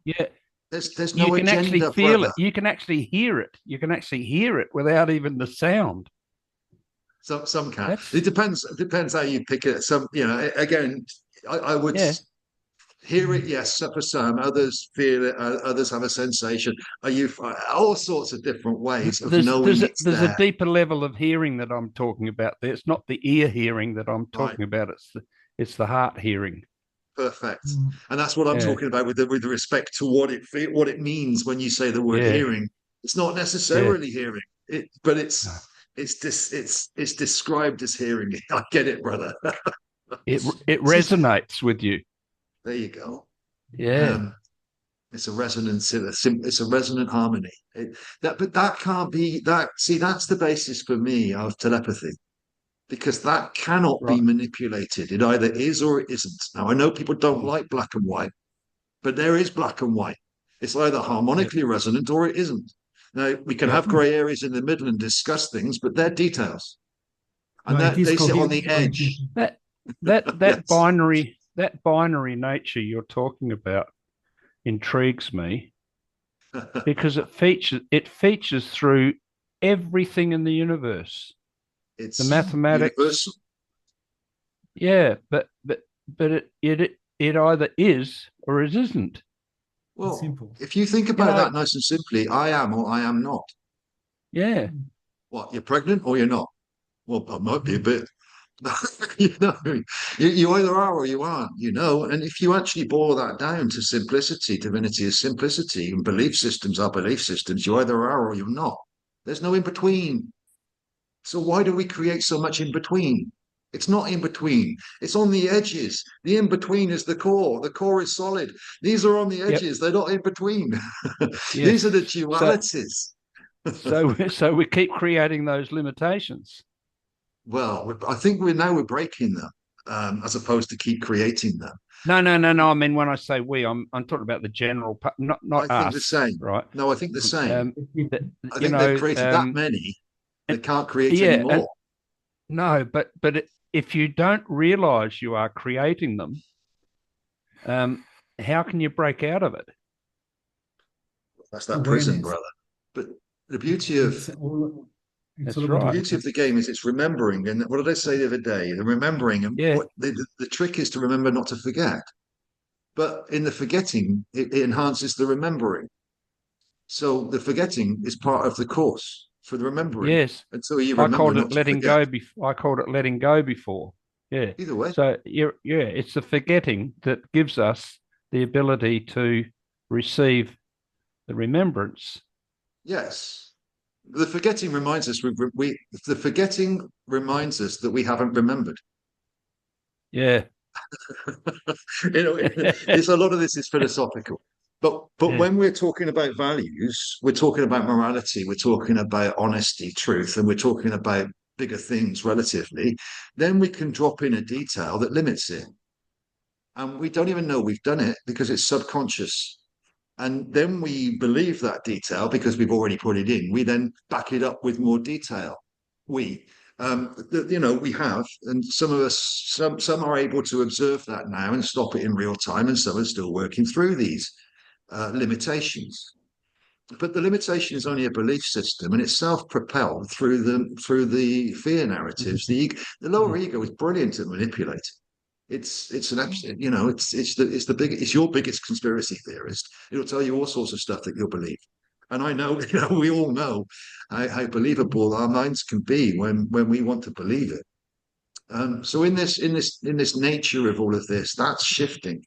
There's no agenda. You can actually feel it. You can actually hear it. You can actually hear it without even the sound. Some can. It depends how you pick it. Some, again, I would hear it. Yes, for some. Others feel it. Others have a sensation. All sorts of different ways of knowing it's there. There's a deeper level of hearing that I'm talking about there. It's not the ear hearing that I'm talking about. It's the heart hearing. Perfect. And that's what I'm talking about with respect to what it means when you say the word hearing. It's not necessarily hearing, but it's it's described as hearing. I get it, brother. It resonates with you. There you go. Yeah. Um, it's a resonance. It's a resonant harmony. But that can't be that. See, that's the basis for me of telepathy, because that cannot be Right. manipulated. It either is or it isn't. Now, I know people don't like black and white, but there is black and white. It's either Yep. harmonically resonant or it isn't. Now, we can have Yep. grey areas in the middle and discuss things, but they're details, and It that is they sit on coherent the or edge. intuition. That Yes. binary nature you're talking about intrigues me because it features through everything in the universe. The It's mathematics, universal. yeah, but it either is or it isn't. It's Well, simple. if you think You about know, that nice and simply, I am or I am not. yeah, What, you're pregnant or you're not? Well, I might be a bit. you know, you either are or you aren't, and if you actually boil that down to simplicity, divinity is simplicity, and belief systems are belief systems, you either are or you're not. There's no in between. So why do we create so much in between? It's not in between. It's on the edges. The in between is the core. The core is solid. These are on the yep, edges. They're not in between. These are the yes. So dualities. so we keep creating those limitations. Well, I think we're breaking them, as opposed to keep creating them. No. I mean, when I say we, I'm talking about the general, not I think the us, same. right? No, I think the same. That, I you think they've know, created that many. They and can't create any yeah, and more. no, if you don't realize you are creating them, um, how can you break out of it? That's that prison, Awareness. brother. But the beauty of It's all That's about the right. beauty of awareness. the game is it's remembering. And what did I say the other day? The remembering, and Yeah, what the trick is to remember not to forget. But in the forgetting, it enhances the remembering. So the forgetting is part of the course for the remembering. yes. Until you remember not to forget. I called it letting go before. Yeah. Either way, So it's the forgetting that gives us the ability to receive the remembrance. yes. The forgetting reminds us the forgetting reminds us that we haven't remembered. Yeah. It's a lot of this is philosophical. But Yeah. when we're talking about values, we're talking about morality, we're talking about honesty, truth, and we're talking about bigger things relatively, then we can drop in a detail that limits it. And we don't even know we've done it because it's subconscious. And then we believe that detail because we've already put it in. We then back it up with more detail. We, we have, and some of us, some are able to observe that now and stop it in real time, and some are still working through these limitations. But the limitation is only a belief system, and it's self-propelled through the fear narratives. The lower ego is brilliant at manipulating. It's an absolute, it's your biggest conspiracy theorist. It'll tell you all sorts of stuff that you'll believe. And I know, we all know how believable our minds can be when we want to believe it. So in this nature of all of this, that's shifting.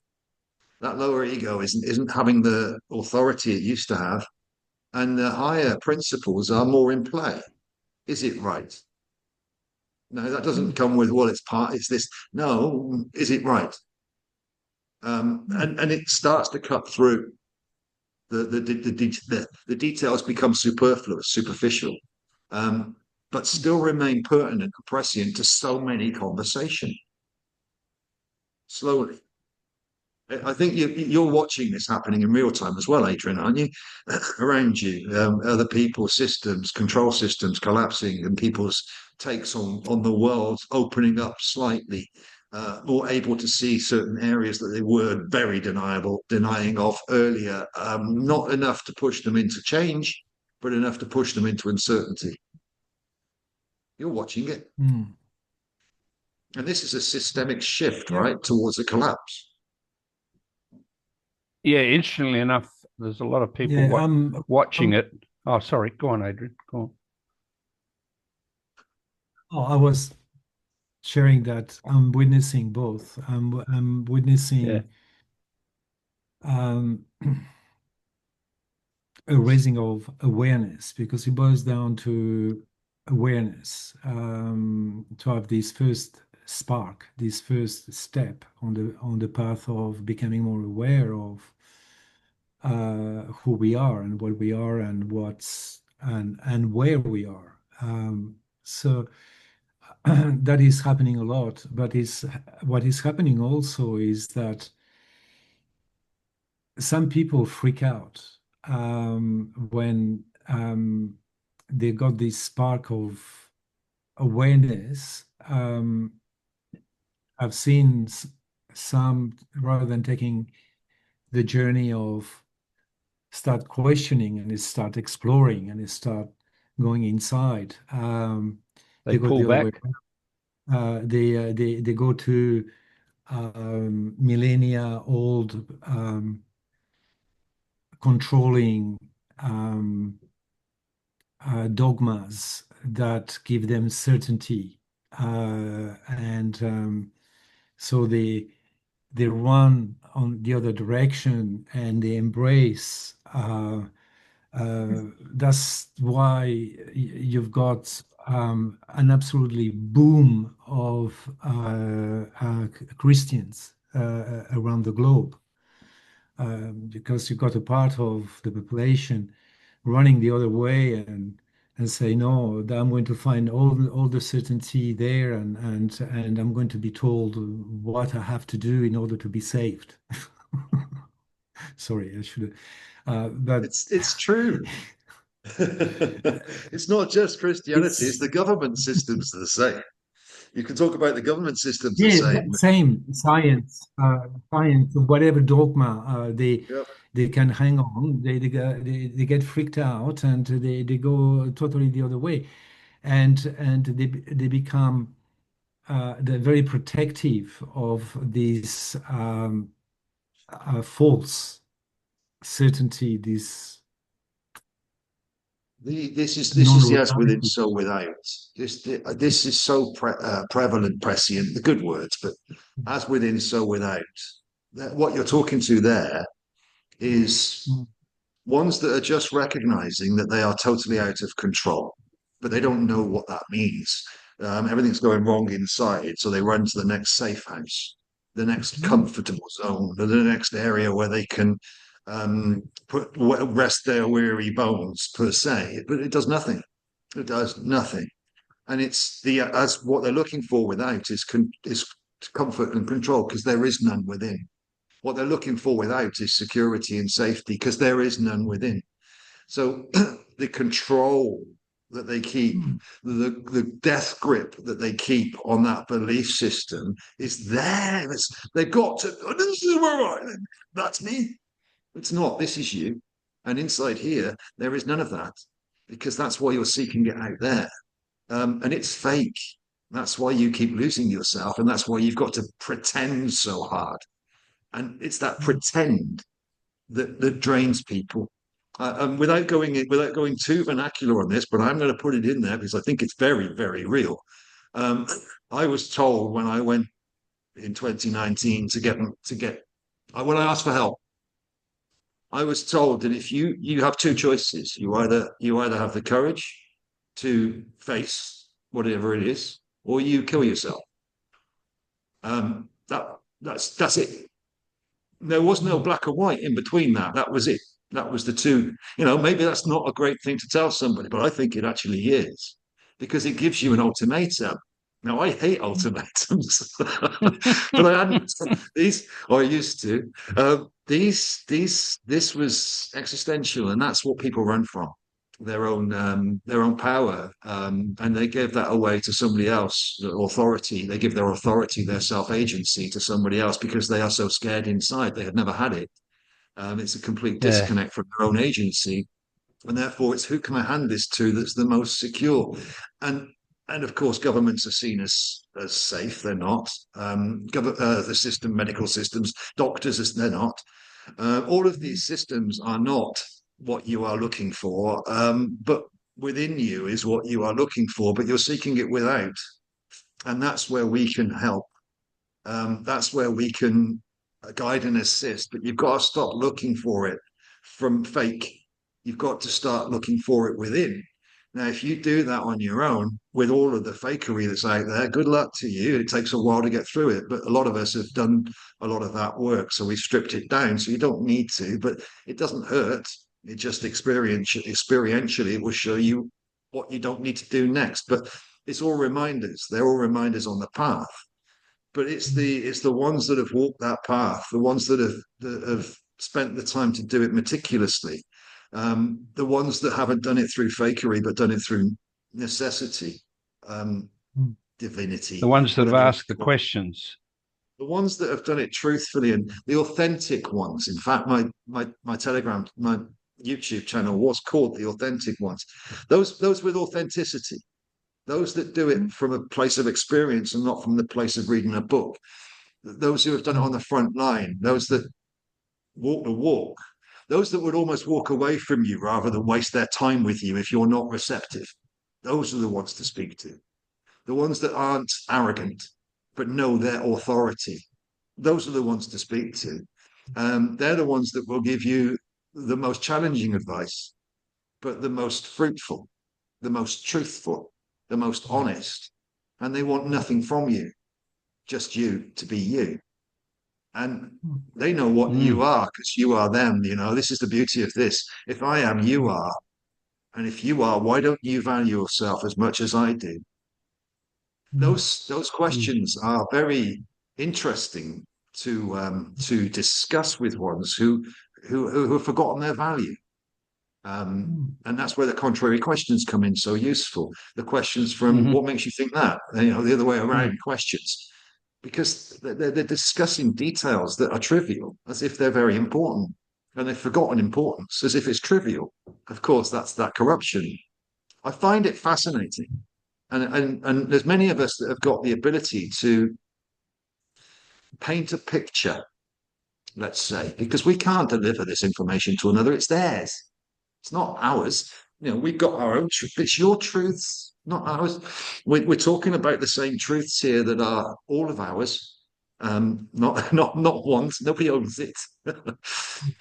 That lower ego isn't having the authority it used to have, and the higher principles are more in play. Is it right? No, that doesn't come with, well, it's this. No, is it right? And it starts to cut through. The details become superfluous, superficial, but still remain pertinent and prescient to so many conversation. Slowly, I think you're watching this happening in real time as well, Adrian, aren't you? Around you, other people's systems, control systems collapsing, and people's takes on the world opening up slightly, more able to see certain areas that they were very denying of earlier. Not enough to push them into change, but enough to push them into uncertainty. You're watching it, Mm. and this is a systemic shift, Yeah. right, towards a collapse. Yeah. Interestingly enough, there's a lot of people Yeah. watching it. Oh, sorry. Go on, Adrian. Go on. I was sharing that I'm witnessing both. I'm Yeah. witnessing a raising of awareness because it boils down to awareness, to have this first spark, this first step on the path of becoming more aware of who we are and what we are and and where we are. So that is happening a lot, but is what is happening also is that some people freak out when they got this spark of awareness. I've seen some, rather than taking the journey of start questioning and start exploring and start going inside, They go pull the other way. back. They go to millennia old controlling dogmas that give them certainty, and so they run on the other direction and they embrace. That's why you've got an absolutely boom of Christians around the globe, because you've got a part of the population running the other way and say, no, I'm going to find all the certainty there, and I'm going to be told what I have to do in order to be saved. Sorry, I should. But It's true. It's not just Christianity, it's it's the government systems are the same. You can talk about the government systems the yeah, same. same science, whatever dogma Yep. they can hang on. They get freaked out and they go totally the other way, and they become they're very protective of these false certainty, this This is the as within, non-reality. so without. This is so prevalent, prescient, the good words, but as within, so without. What you're talking to there is Mm. ones that are just recognizing that they are totally out of control, but they don't know what that means. Everything's going wrong inside, so they run to the next safe house, the next Mm. comfortable zone, or the next area where they can rest their weary bones, per se. But it does nothing. It does nothing, and it's the as what they're looking for without is comfort and control because there is none within. What they're looking for without is security and safety because there is none within. So the control that they keep, Mm. the death grip that they keep on that belief system is there. They've got to, oh, this is where that's me. It's not, this is you. And inside here, there is none of that because that's why you're seeking it out there. And it's fake. That's why you keep losing yourself. And that's why you've got to pretend so hard. And it's that Mm. pretend that drains people. Without going too vernacular on this, but I'm going to put it in there because I think it's very, very real. Um, I was told when I went in 2019 when I asked for help, I was told that if you have two choices, you either have the courage to face whatever it is, or you kill yourself. That's it. There was no Mm. black or white in between that. That was it. That was the two. Maybe that's not a great thing to tell somebody, but I think it actually is because it gives you an ultimatum. Now, I hate ultimatums, but I hadn't these, or I used to. This was existential, and that's what people run from their own power, and they give that away to somebody else. The authority, they give their authority, their self agency to somebody else because they are so scared inside. They had never had it. It's a complete Yeah. disconnect from their own agency, and therefore it's who can I hand this to that's the most secure. And and of course, governments are seen as safe. They're not. The system, medical systems, doctors, they're not. All of these systems are not what you are looking for, but within you is what you are looking for, but you're seeking it without. And that's where we can help. That's where we can guide and assist, but you've got to stop looking for it from fake. You've got to start looking for it within. Now, if you do that on your own with all of the fakery that's out there, good luck to you. It takes a while to get through it. But a lot of us have done a lot of that work. So we've stripped it down. So you don't need to, but it doesn't hurt. It just experientially, it will show you what you don't need to do next. But it's all reminders. They're all reminders on the path. But it's the ones that have walked that path, the ones that have spent the time to do it meticulously, the ones that haven't done it through fakery but done it through necessity, divinity. The ones that have whatever asked the questions. the ones that have done it truthfully, and the authentic ones. In fact, my Telegram, my YouTube channel was called The Authentic Ones. Those with authenticity, those that do it from a place of experience and not from the place of reading a book. Those who have done it on the front line, those that walk the walk, those that would almost walk away from you rather than waste their time with you if you're not receptive. Those are the ones to speak to. The ones that aren't arrogant, but know their authority. Those are the ones to speak to. They're the ones that will give you the most challenging advice, but the most fruitful, the most truthful, the most honest. And they want nothing from you, just you to be you. And they know what you are because you are them. This is the beauty of this. If I am, you are. And if you are, why don't you value yourself as much as I do? Those questions are very interesting to discuss with ones who have forgotten their value. And that's where the contrary questions come in so useful. The questions from what makes you think that, the other way around questions, because they're discussing details that are trivial as if they're very important, and they've forgotten importance as if it's trivial. Of course, that's that corruption. I find it fascinating. And there's many of us that have got the ability to paint a picture, let's say, because we can't deliver this information to another. It's theirs. It's not ours. We've got our own truth. It's your truths, not ours. We're talking about the same truths here that are all of ours. Not one's. Nobody owns it.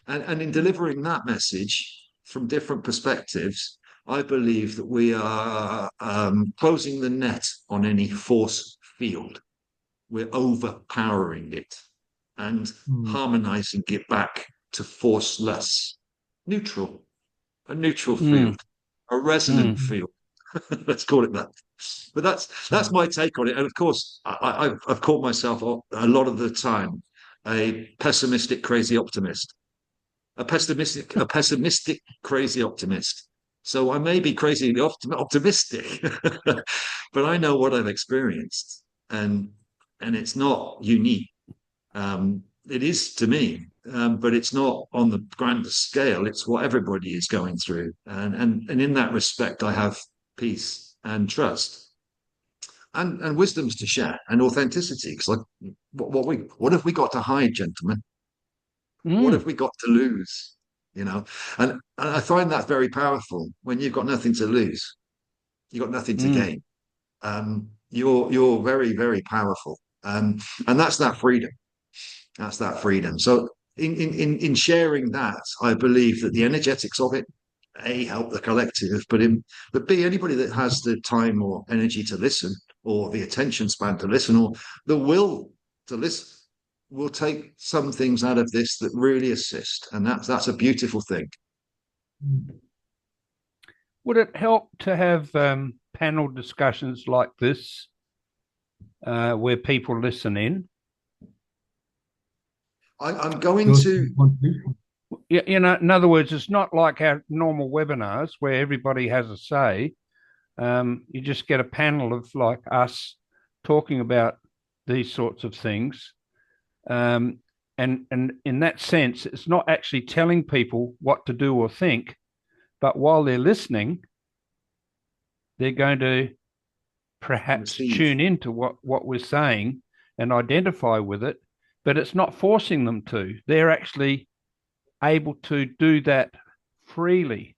and in delivering that message from different perspectives, I believe that we are closing the net on any force field. We're overpowering it and harmonizing it back to forceless, neutral, a neutral field, a resonant field. Let's call it that. But that's my take on it. And of course, I've called myself a lot of the time a pessimistic, crazy optimist. A pessimistic, crazy optimist. So I may be crazy optimistic, but I know what I've experienced, and it's not unique. It is to me, but it's not on the grandest scale. It's what everybody is going through, and in that respect, I have peace and trust, and wisdoms to share, and authenticity. Because what have we got to hide, gentlemen? What have we got to lose? And I find that very powerful. When you've got nothing to lose, you've got nothing to gain. You're very, very powerful, and that's that freedom. That's that freedom. So in sharing that, I believe that the energetics of it, A, help the collective, but B, anybody that has the time or energy to listen, or the attention span to listen, or the will to listen, will take some things out of this that really assist. And that's a beautiful thing. Would it help to have panel discussions like this where people listen in? I'm going to... Yeah, in other words, it's not like our normal webinars where everybody has a say. You just get a panel of like us talking about these sorts of things. And in that sense, it's not actually telling people what to do or think, but while they're listening, they're going to perhaps tune into what we're saying and identify with it, but it's not forcing them to. They're actually able to do that freely.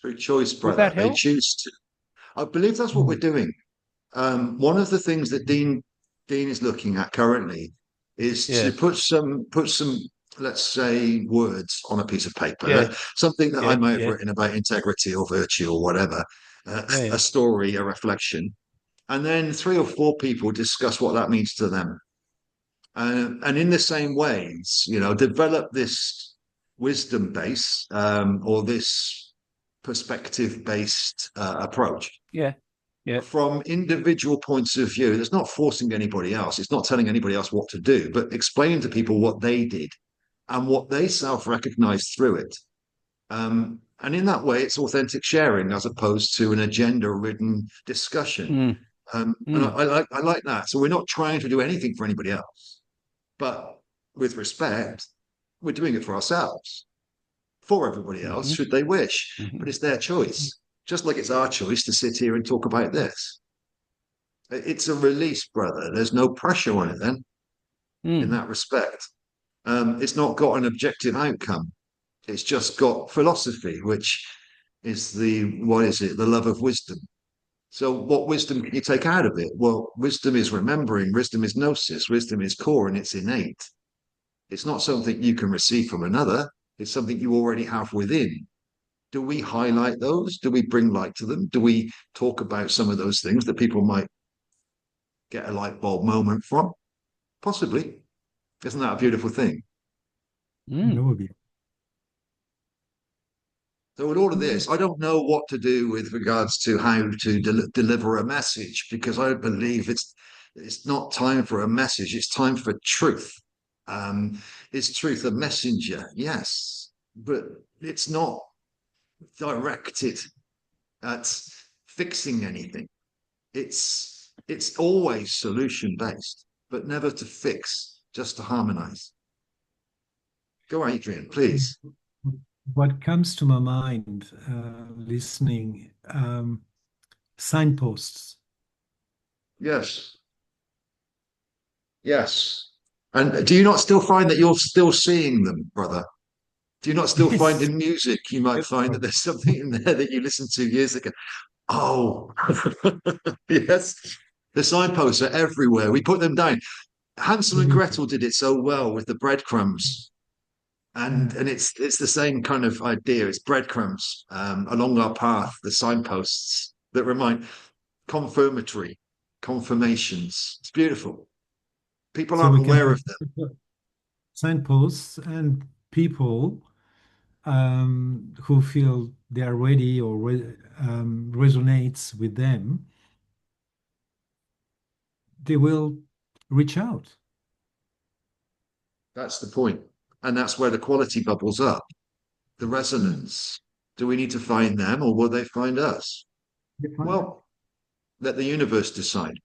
Through choice, brother. They choose to. I believe that's what we're doing. One of the things that Dean is looking at currently is to put some, let's say, words on a piece of paper. Something that I may have written about integrity or virtue or whatever. a story, a reflection, and then 3 or 4 people discuss what that means to them. And in the same ways, develop this wisdom base or this perspective based approach. Yeah. From individual points of view, that's not forcing anybody else. It's not telling anybody else what to do, but explaining to people what they did and what they self-recognize through it. And in that way, it's authentic sharing as opposed to an agenda-ridden discussion. And I like that. So we're not trying to do anything for anybody else, but with respect, we're doing it for ourselves, for everybody else, should they wish. But it's their choice, just like it's our choice to sit here and talk about this. It's a release, brother. There's no pressure on it then, in that respect. It's not got an objective outcome. It's just got philosophy, which is the love of wisdom. So what wisdom can you take out of it? Well, wisdom is remembering, wisdom is gnosis, wisdom is core, and it's innate. It's not something you can receive from another. It's something you already have within. Do we highlight those? Do we bring light to them? Do we talk about some of those things that people might get a light bulb moment from? Possibly. Isn't that a beautiful thing? That would be. So with all of this, I don't know what to do with regards to how to deliver a message, because I believe it's not time for a message. It's time for truth. Is truth a messenger? Yes, but it's not directed at fixing anything. It's always solution based, but never to fix, just to harmonize. Go, Adrian, please. What comes to my mind listening, signposts. Yes. Yes. And do you not still find that you're still seeing them, brother? Do you not still find in music, you might find that there's something in there that you listened to years ago? Oh, yes. The signposts are everywhere. We put them down. Hansel and Gretel did it so well with the breadcrumbs. And it's the same kind of idea. It's breadcrumbs along our path, the signposts that remind, confirmatory, confirmations. It's beautiful. People aren't aware of them. Signposts and people who feel they are ready or resonates with them, they will reach out. That's the point. And that's where the quality bubbles up. The resonance. Do we need to find them or will they find us? Well, let the universe decide.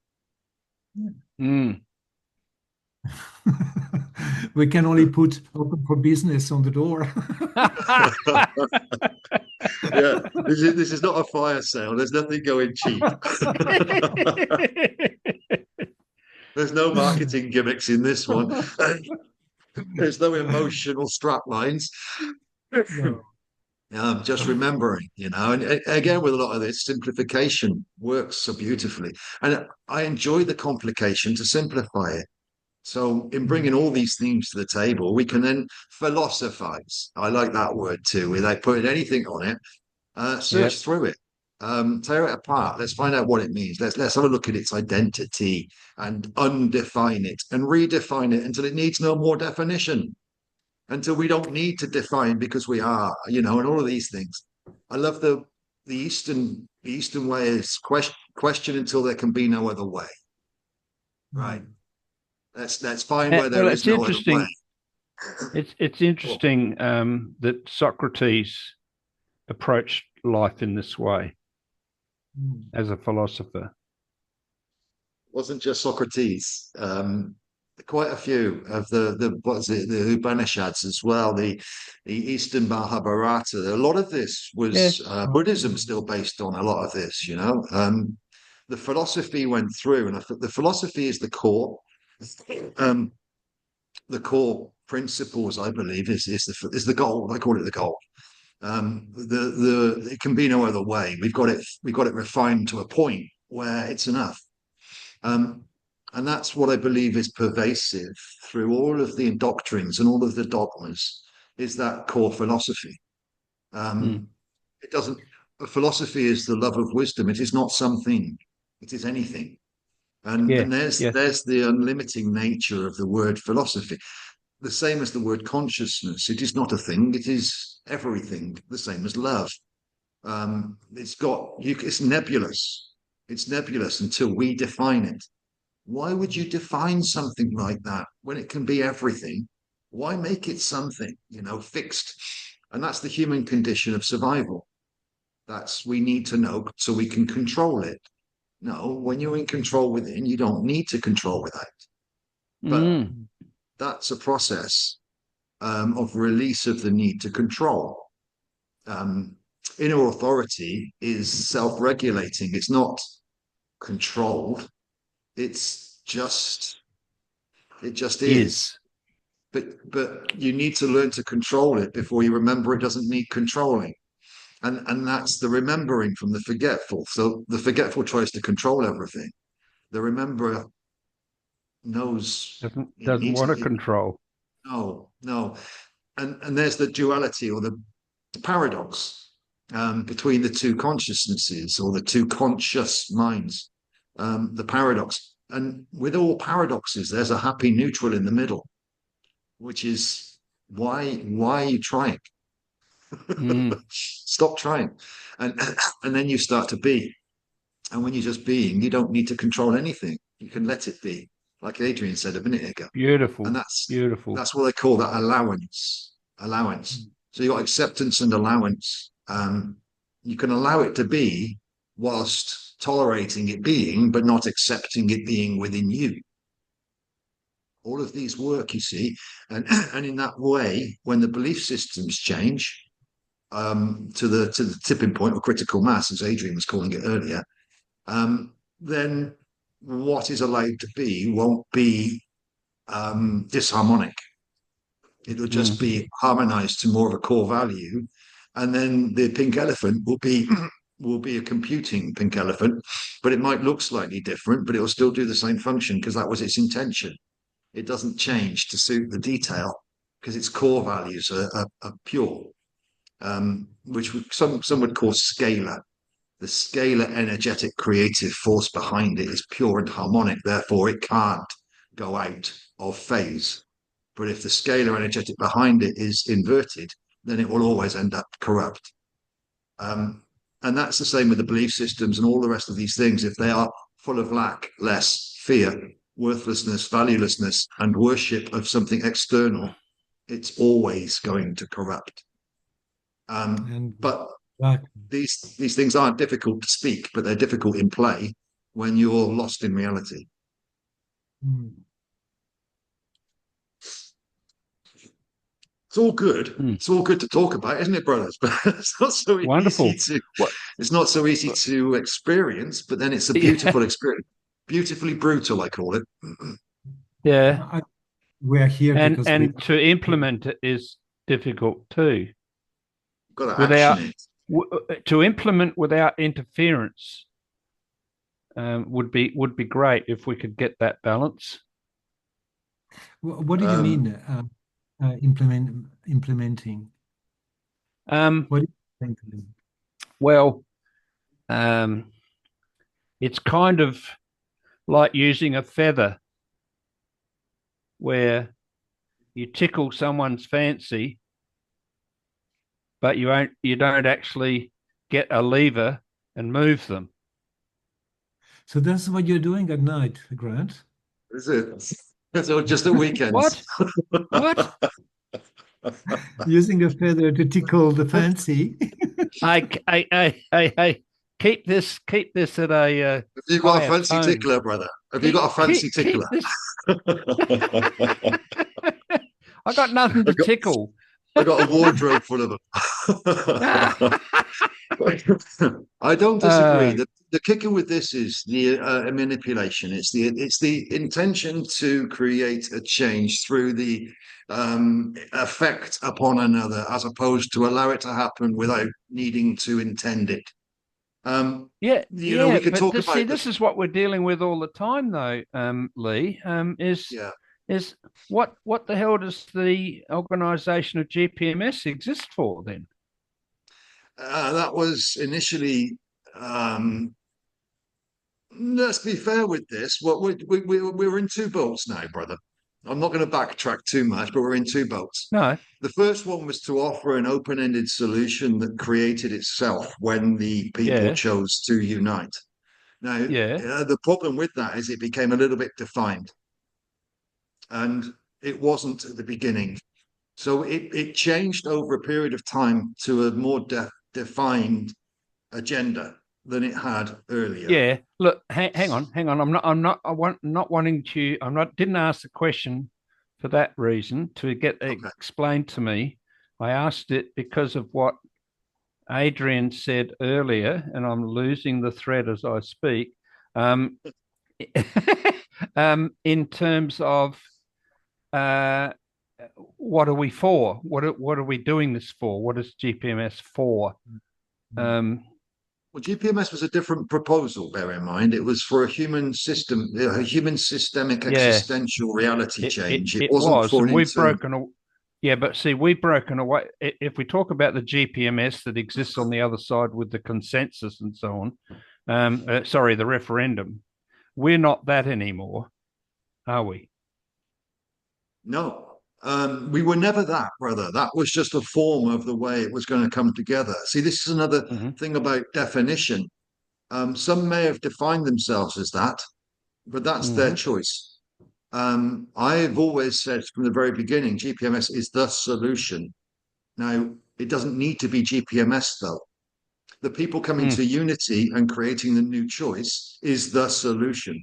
We can only put open for business on the door. Yeah, this is not a fire sale. There's nothing going cheap. There's no marketing gimmicks in this one. There's no emotional strap lines. No. Just remembering, and again, with a lot of this, simplification works so beautifully. And I enjoy the complication to simplify it. So in bringing all these themes to the table, we can then philosophize. I like that word too, without putting anything on it. Search through it. Tear it apart. Let's find out what it means. Let's have a look at its identity and undefine it and redefine it until it needs no more definition, until we don't need to define because we are, and all of these things. I love the Eastern way is question until there can be no other way. Right. Let's find where there is no other way. It's interesting that Socrates approached life in this way as a philosopher. It wasn't just Socrates. Quite a few of the Upanishads as well, the Eastern Mahabharata. A lot of this was Buddhism still based on a lot of this, the philosophy went through, and the philosophy is the core. The core principles, I believe, is the goal. I call it the goal. It can be no other way. We've got it refined to a point where it's enough. And that's what I believe is pervasive through all of the doctrines and all of the dogmas, is that core philosophy. It doesn't. philosophy is the love of wisdom. It is not something, it is anything. Yeah, And yeah. there's the unlimiting nature of the word philosophy. The same as the word consciousness. It is not a thing, it is everything, the same as love. It's nebulous. It's nebulous until we define it. Why would you define something like that when it can be everything? Why make it something, fixed? And that's the human condition of survival. That's we need to know so we can control it. No, when you're in control within, you don't need to control without. But Mm. that's a process of release of the need to control. Um, Inner authority is self-regulating. It's not controlled. It's just it just is. But you need to learn to control it before you remember it doesn't need controlling. And that's the remembering from the forgetful. So the forgetful tries to control everything. The rememberer knows it Doesn't needs want to it. control. No. And there's the duality or the paradox between the two consciousnesses or the two conscious minds. The paradox. And with all paradoxes, there's a happy neutral in the middle, which is why are you trying? Mm. Stop trying. And and then you start to be. And when you're just being, you don't need to control anything. You can let it be, like Adrian said a minute ago. And Beautiful, beautiful. that's what they call that allowance. Allowance. So you got acceptance and allowance. You can allow it to be whilst tolerating it being, but not accepting it being within you. All of these work, you see, and and in that way, when the belief systems change to the tipping point or critical mass, as Adrian was calling it earlier, then what is allowed to be won't be disharmonic. It'll just Mm. be harmonized to more of a core value, and then the pink elephant will be will be a computing pink elephant, but it might look slightly different, but it will still do the same function because that was its intention. It doesn't change to suit the detail because its core values are pure, which some would call scalar. The scalar energetic creative force behind it is pure and harmonic, therefore it can't go out of phase. But if the scalar energetic behind it is inverted, then it will always end up corrupt. Um, and that's the same with the belief systems and all the rest of these things. If they are full of lack, less, fear, worthlessness, valuelessness, and worship of something external, it's always going to corrupt. And But that, these things aren't difficult to speak, but they're difficult in play when you're lost in reality. mm, It's all good. Mm. It's all good to talk about, isn't it, brothers? But it's not so easy Wonderful. to. What? It's not so easy to experience. But then it's a Yeah, beautiful experience, beautifully brutal, I call it. yeah. I, we are here And because we to implement it is difficult too. Got to action Without it. to implement without interference would be great if we could get that balance. What do you Um, mean implementing? Um, What do you think? well, um, it's kind of like using a feather where you tickle someone's fancy, but you don't actually get a lever and move them. So that's what you're doing at night, Grant. is it? So just at weekends. What? What? Using a feather to tickle the fancy. I keep this at a Have you got a higher fancy tone. tickler, brother? Have you got a fancy tickler? Keep this. I got nothing to I got tickle. I got a wardrobe full of them. I don't disagree. uh, The kicker with this is the manipulation. It's the intention to create a change through the effect upon another, as opposed to allow it to happen without needing to intend it. yeah, We yeah, could but talk about this is what we're dealing with all the time, though, Lee. yeah. Is what the hell does the organisation of GPMS exist for then? That was initially. Let's be fair with this. Well, we're in two boats now, brother. I'm not going to backtrack too much, but we're in two boats. No. The first one was to offer an open-ended solution that created itself when the people Yeah. chose to unite. Now, Yeah. the problem with that is it became a little bit defined, and it wasn't at the beginning. So it changed over a period of time to a more defined agenda than it had earlier. Yeah. Look, hang on, hang on. Not wanting to. Didn't ask the question for that reason to get Okay. explained to me. I asked it because of what Adrian said earlier, and I'm losing the thread as I speak. Um, in terms of uh, what are we for? What are we doing this for? What is GPMS for? Um, Well, GPMS was a different proposal, bear in mind. It was for a human system, a human systemic yeah, existential reality change. It it wasn't was, for and an we've internal. broken. Yeah, but see, we've broken away. If we talk about the GPMS that exists on the other side with the consensus and so on, sorry, the referendum, we're not that anymore, are we? No, we were never that, brother. That was just a form of the way it was going to come together. See, this is another Mm-hmm. thing about definition. Some may have defined themselves as that, but that's their Mm-hmm. choice. I've always said from the very beginning, GPMS is the solution. Now, it doesn't need to be GPMS, though. The people coming Mm, to unity and creating the new choice is the solution.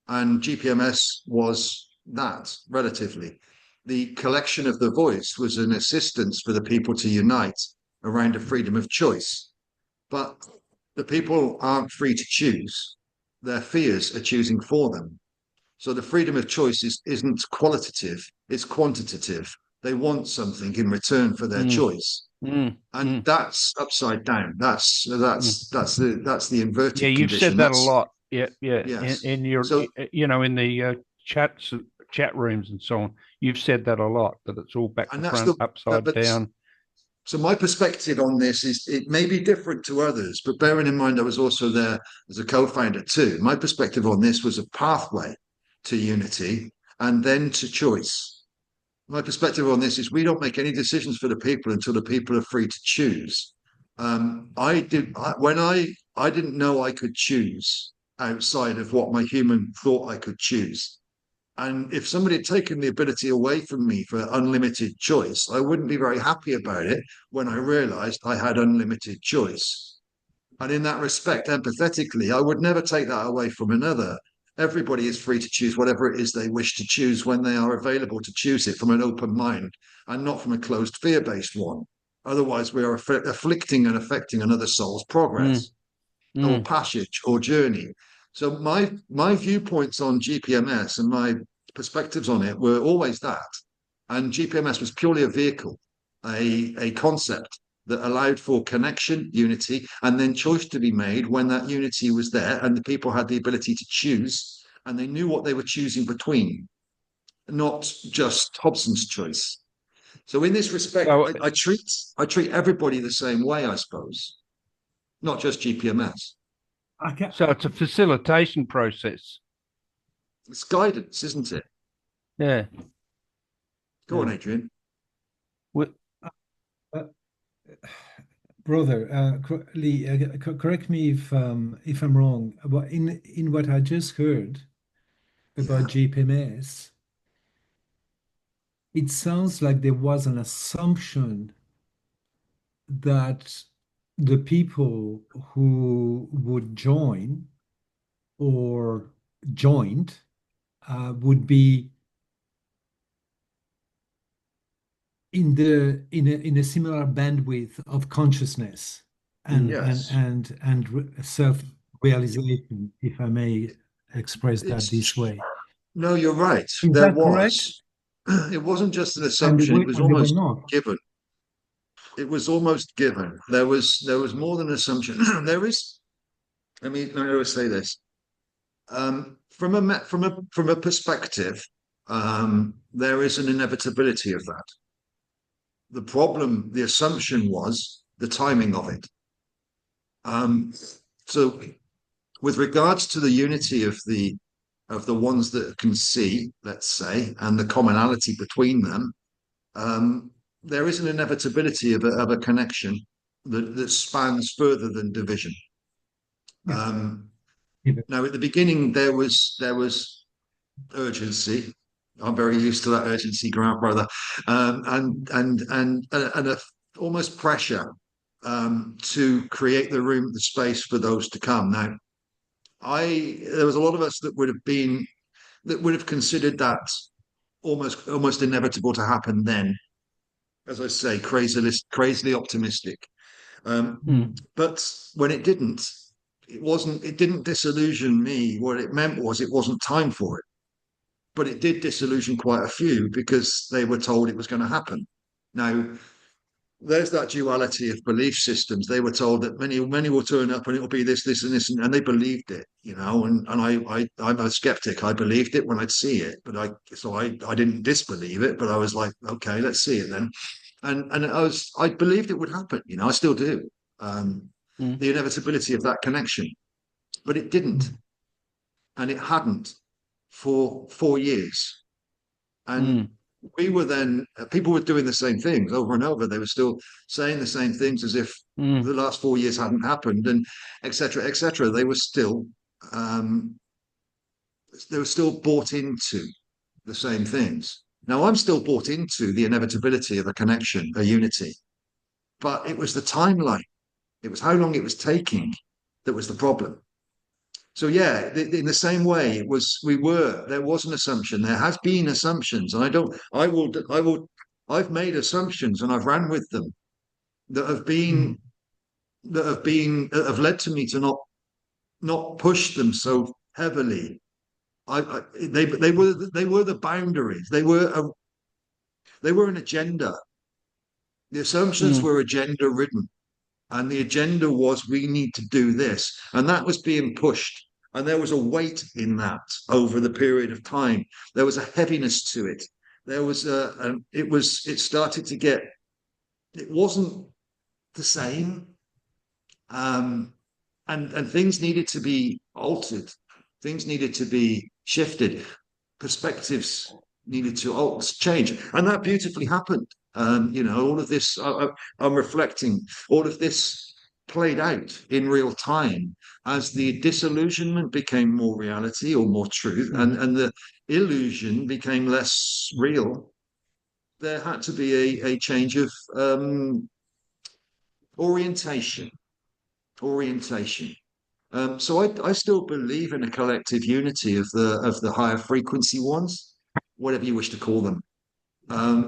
And GPMS was that relatively. The collection of the voice was an assistance for the people to unite around a freedom of choice. But the people aren't free to choose, their fears are choosing for them. So the freedom of choice isn't qualitative, it's quantitative. They want something in return for their mm, choice. mm, And mm, that's upside down. That's mm. that's that's the that's the Yeah, inverted you've condition. said that a That's lot. Yeah, yeah. yes. In your, So in the chats, chat rooms and so on, you've said that a lot. That it's all back to and that's front, the upside but down. so my perspective on this is it may be different to others, but bearing in mind I was also there as a co-founder too. My perspective on this was a pathway to unity and then to choice. My perspective on this is we don't make any decisions for the people until the people are free to choose. I didn't know I could choose outside of what my human thought I could choose. And if somebody had taken the ability away from me for unlimited choice, I wouldn't be very happy about it when I realized I had unlimited choice. And in that respect, empathetically, I would never take that away from another. Everybody is free to choose whatever it is they wish to choose when they are available to choose it from an open mind and not from a closed fear based one. Otherwise, we are afflicting and affecting another soul's Mm, progress or mm, passage or journey. So my viewpoints on GPMS and my perspectives on it were always that. And GPMS was purely a vehicle, a concept that allowed for connection, unity, and then choice to be made when that unity was there and the people had the ability to choose and they knew what they were choosing between, not just Hobson's choice. So in this respect, so, I treat everybody the same way, I suppose, not just GPMS. I can, so it's a facilitation process. It's guidance, isn't it? Yeah. Go Yeah. on, Adrian. We- uh, brother, Lee, correct me if I'm wrong. But in what I just heard about Yeah. GPMS, it sounds like there was an assumption that the people who would join or joined would be in a similar bandwidth of consciousness and and Yes. and and self-realization, if I may express that this It's way. no, you're right. Is There that correct? was. It wasn't just an And assumption, it was they were almost not. given. It was almost given. There was more than an assumption. There is, let me always say this. From a perspective, there is an inevitability of that. The problem, the assumption was the timing of it. So with regards to the unity of the ones that can see, let's say, and the commonality between them, there is an inevitability of a connection that spans further than division. Yeah. Um, Even. Now, at the beginning, there was urgency. I'm very used to that urgency, Grant brother, and almost pressure to create the room, the space for those to come. Now, I there was a lot of us that would have considered that almost inevitable to happen then. As I say, crazily optimistic. Mm. But when it didn't, it didn't disillusion me. What it meant was it wasn't time for it. But it did disillusion quite a few because they were told it was going to happen. Now, there's that duality of belief systems. They were told that many will turn up and it'll be this, and this, and they believed it, you know. And I'm a skeptic. I believed it when I'd see it, but I didn't disbelieve it, but I was like, okay, let's see it then. And I believed it would happen, you know. I still do. Um, Mm. the inevitability of that connection, but it didn't, Mm. and it hadn't for 4 years. And Mm. we were then, people were doing the same things over and over. They were still saying the same things as if Mm. the last 4 years hadn't happened, and etc. etc. Um, they were still bought into the same things. Now I'm still bought into the inevitability of a connection, a unity, but it was the timeline. It was how long it was taking that was the problem. So yeah, in the same way, there was an assumption. There has been assumptions, and I've made assumptions and I've ran with them that have Mm. been that have led to me to not push them so heavily. They were the boundaries. They were an agenda. The assumptions Mm. were agenda ridden. And the agenda was we need to do this, and that was being pushed, and there was a weight in that over the period of time. There was a heaviness to it. There was it started to get, it wasn't the same, um and things needed to be altered, things needed to be shifted, perspectives needed to change, and that beautifully happened. You know, all of this, I'm reflecting, all of this played out in real time as the disillusionment became more reality or more truth, Mm. and the illusion became less real. There had to be a change of orientation. Orientation. So I still believe in a collective unity of the higher frequency ones, whatever you wish to call them.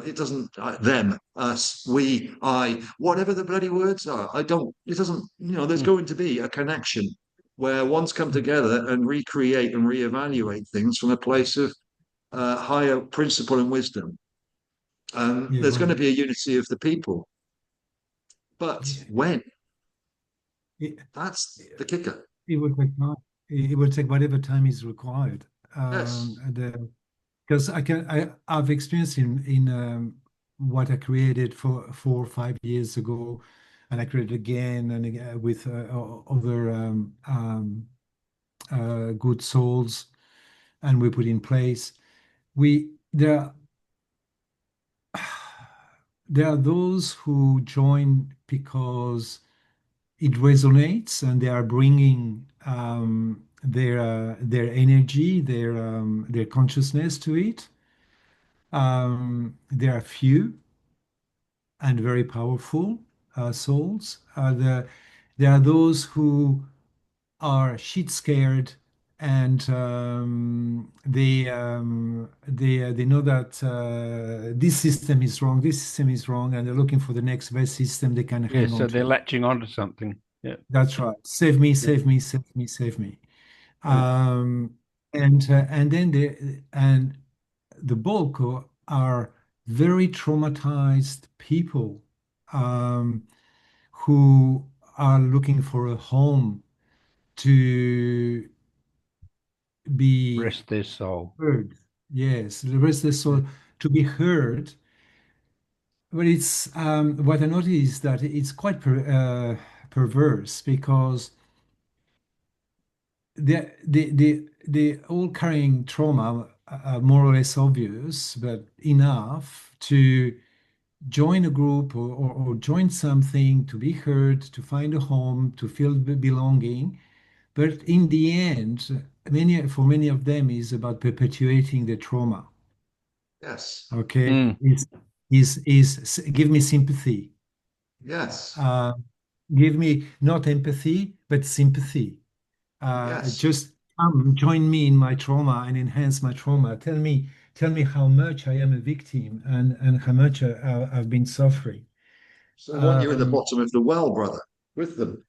It doesn't, them, us, we, I, whatever the bloody words are. I don't. It doesn't. You know, there's Mm. going to be a connection where ones come together and recreate and reevaluate things from a place of higher principle and wisdom. Yeah, There's going right. to be a unity of the people, but Yeah. when? It, That's the kicker. it will take time. It will take whatever time is required. Yes. Because I've experienced in what I created for 4 or 5 years ago, and I created again and again with other good souls, and we put in place. We there are those who join because it resonates and they are bringing their energy, their consciousness to it. There are few and very powerful souls. There are those who are shit scared and they know that this system is wrong, this system is wrong, and they're looking for the next best system they can Yeah, hang on so they're to. latching onto something. Yeah. That's right. Save me, Yeah. save me, save me, save me. Yeah. Um, and then the bulk are very traumatized people um, who are looking for a home to be Rest their soul. heard. Yes, the rest is Yeah. so to be heard Well, it's what I noticed is that it's quite perverse because the all carrying trauma are more or less obvious, but enough to join a group or join something to be heard, to find a home, to feel belonging. But in the end, for many of them is about perpetuating the trauma. Yes. Okay, Mm, give me sympathy. Yes. Uh, Give me not empathy, but sympathy. Yes. Just come, join me in my trauma and enhance my trauma. Tell me how much I am a victim and how much I've been suffering. So they want you at the Um, bottom of the well, brother, with them.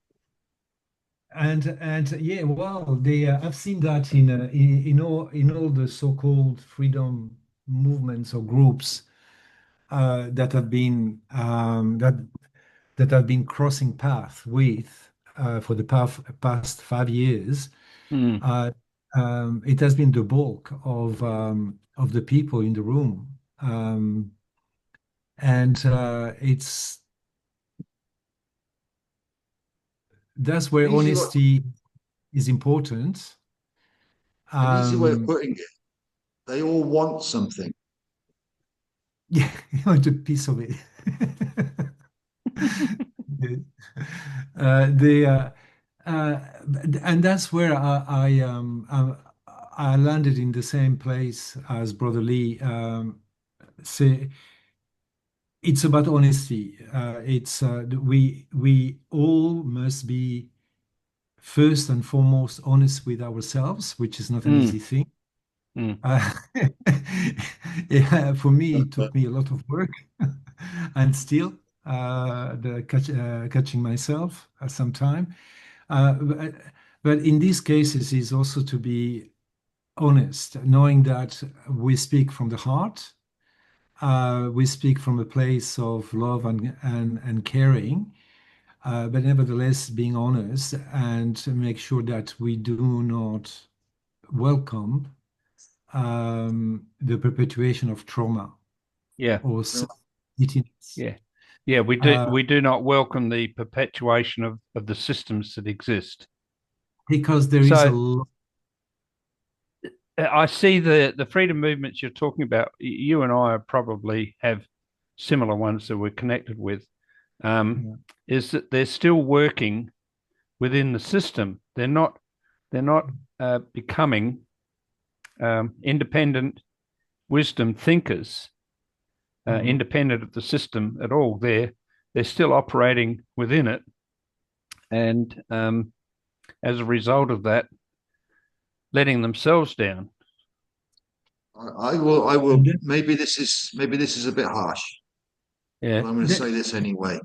and yeah, well, I've seen that in all the so-called freedom movements or groups that have been that I've been crossing path with for the past 5 years. mm. Uh, it has been the bulk of the people in the room, and it's that's where Easy, honesty is important. an easy way of Um, putting it. They all want something. yeah, you want a piece of it. The uh, and that's where I landed in the same place as Brother Lee. Say it's about honesty. It's we all must be first and foremost honest with ourselves, which is not an Mm, easy thing. mm. Uh, yeah, for me, it took me a lot of work, and still catching myself some time. But in these cases, is also to be honest, knowing that we speak from the heart. We speak from a place of love and caring, but nevertheless being honest and make sure that we do not welcome the perpetuation of trauma Yeah, or No, self-pitiness. yeah, yeah. Uh, We do not welcome the perpetuation of the systems that exist. because there is a So lot. I see the freedom movements you're talking about. You and I probably have similar ones that we're connected with. Um, Yeah. is that they're still working within the system. They're not becoming independent wisdom thinkers, Mhm. independent of the system at all. They're still operating within it, and as a result of that, letting themselves down. I will. And then, Maybe this is a bit harsh, but Yeah, I'm going to say this anyway.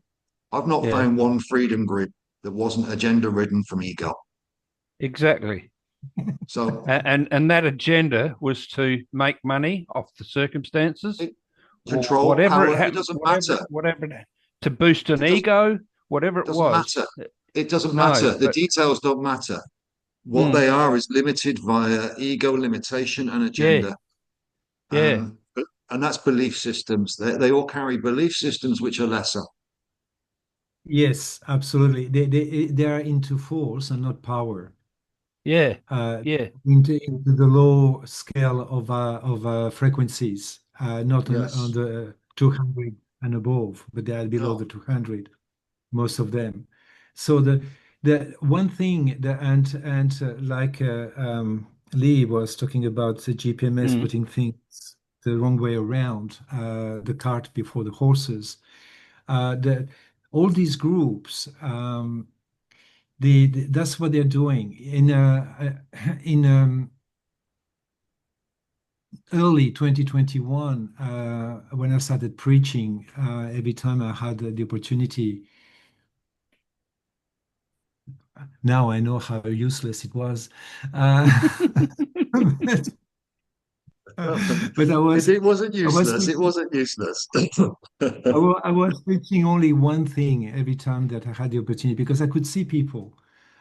I've not yeah, found one freedom group that wasn't agenda ridden from ego. exactly. So And that agenda was to make money off the circumstances, it, or control, whatever it power, it happened, doesn't matter. to boost an It doesn't ego, whatever it doesn't was. matter. It doesn't No, matter. The but details don't matter. What mm, they are is limited via ego limitation and yeah, agenda. yeah, And that's belief systems. They all carry belief systems which are lesser. yes, absolutely. They are into force and not power. yeah, uh, yeah, into the low scale of frequencies, not on Yes. the 200 and above, but they are below the No. 200, most of them. So the one thing that like Lee was talking about the GPMS mm, putting things the wrong way around, the cart before the horses. The all these groups. That's what they're doing in early 2021 when I started preaching. Every time I had the opportunity, now I know how useless it was. Uh, but, but It wasn't I was useless. It wasn't useless. I was preaching only one thing every time that I had the opportunity because I could see people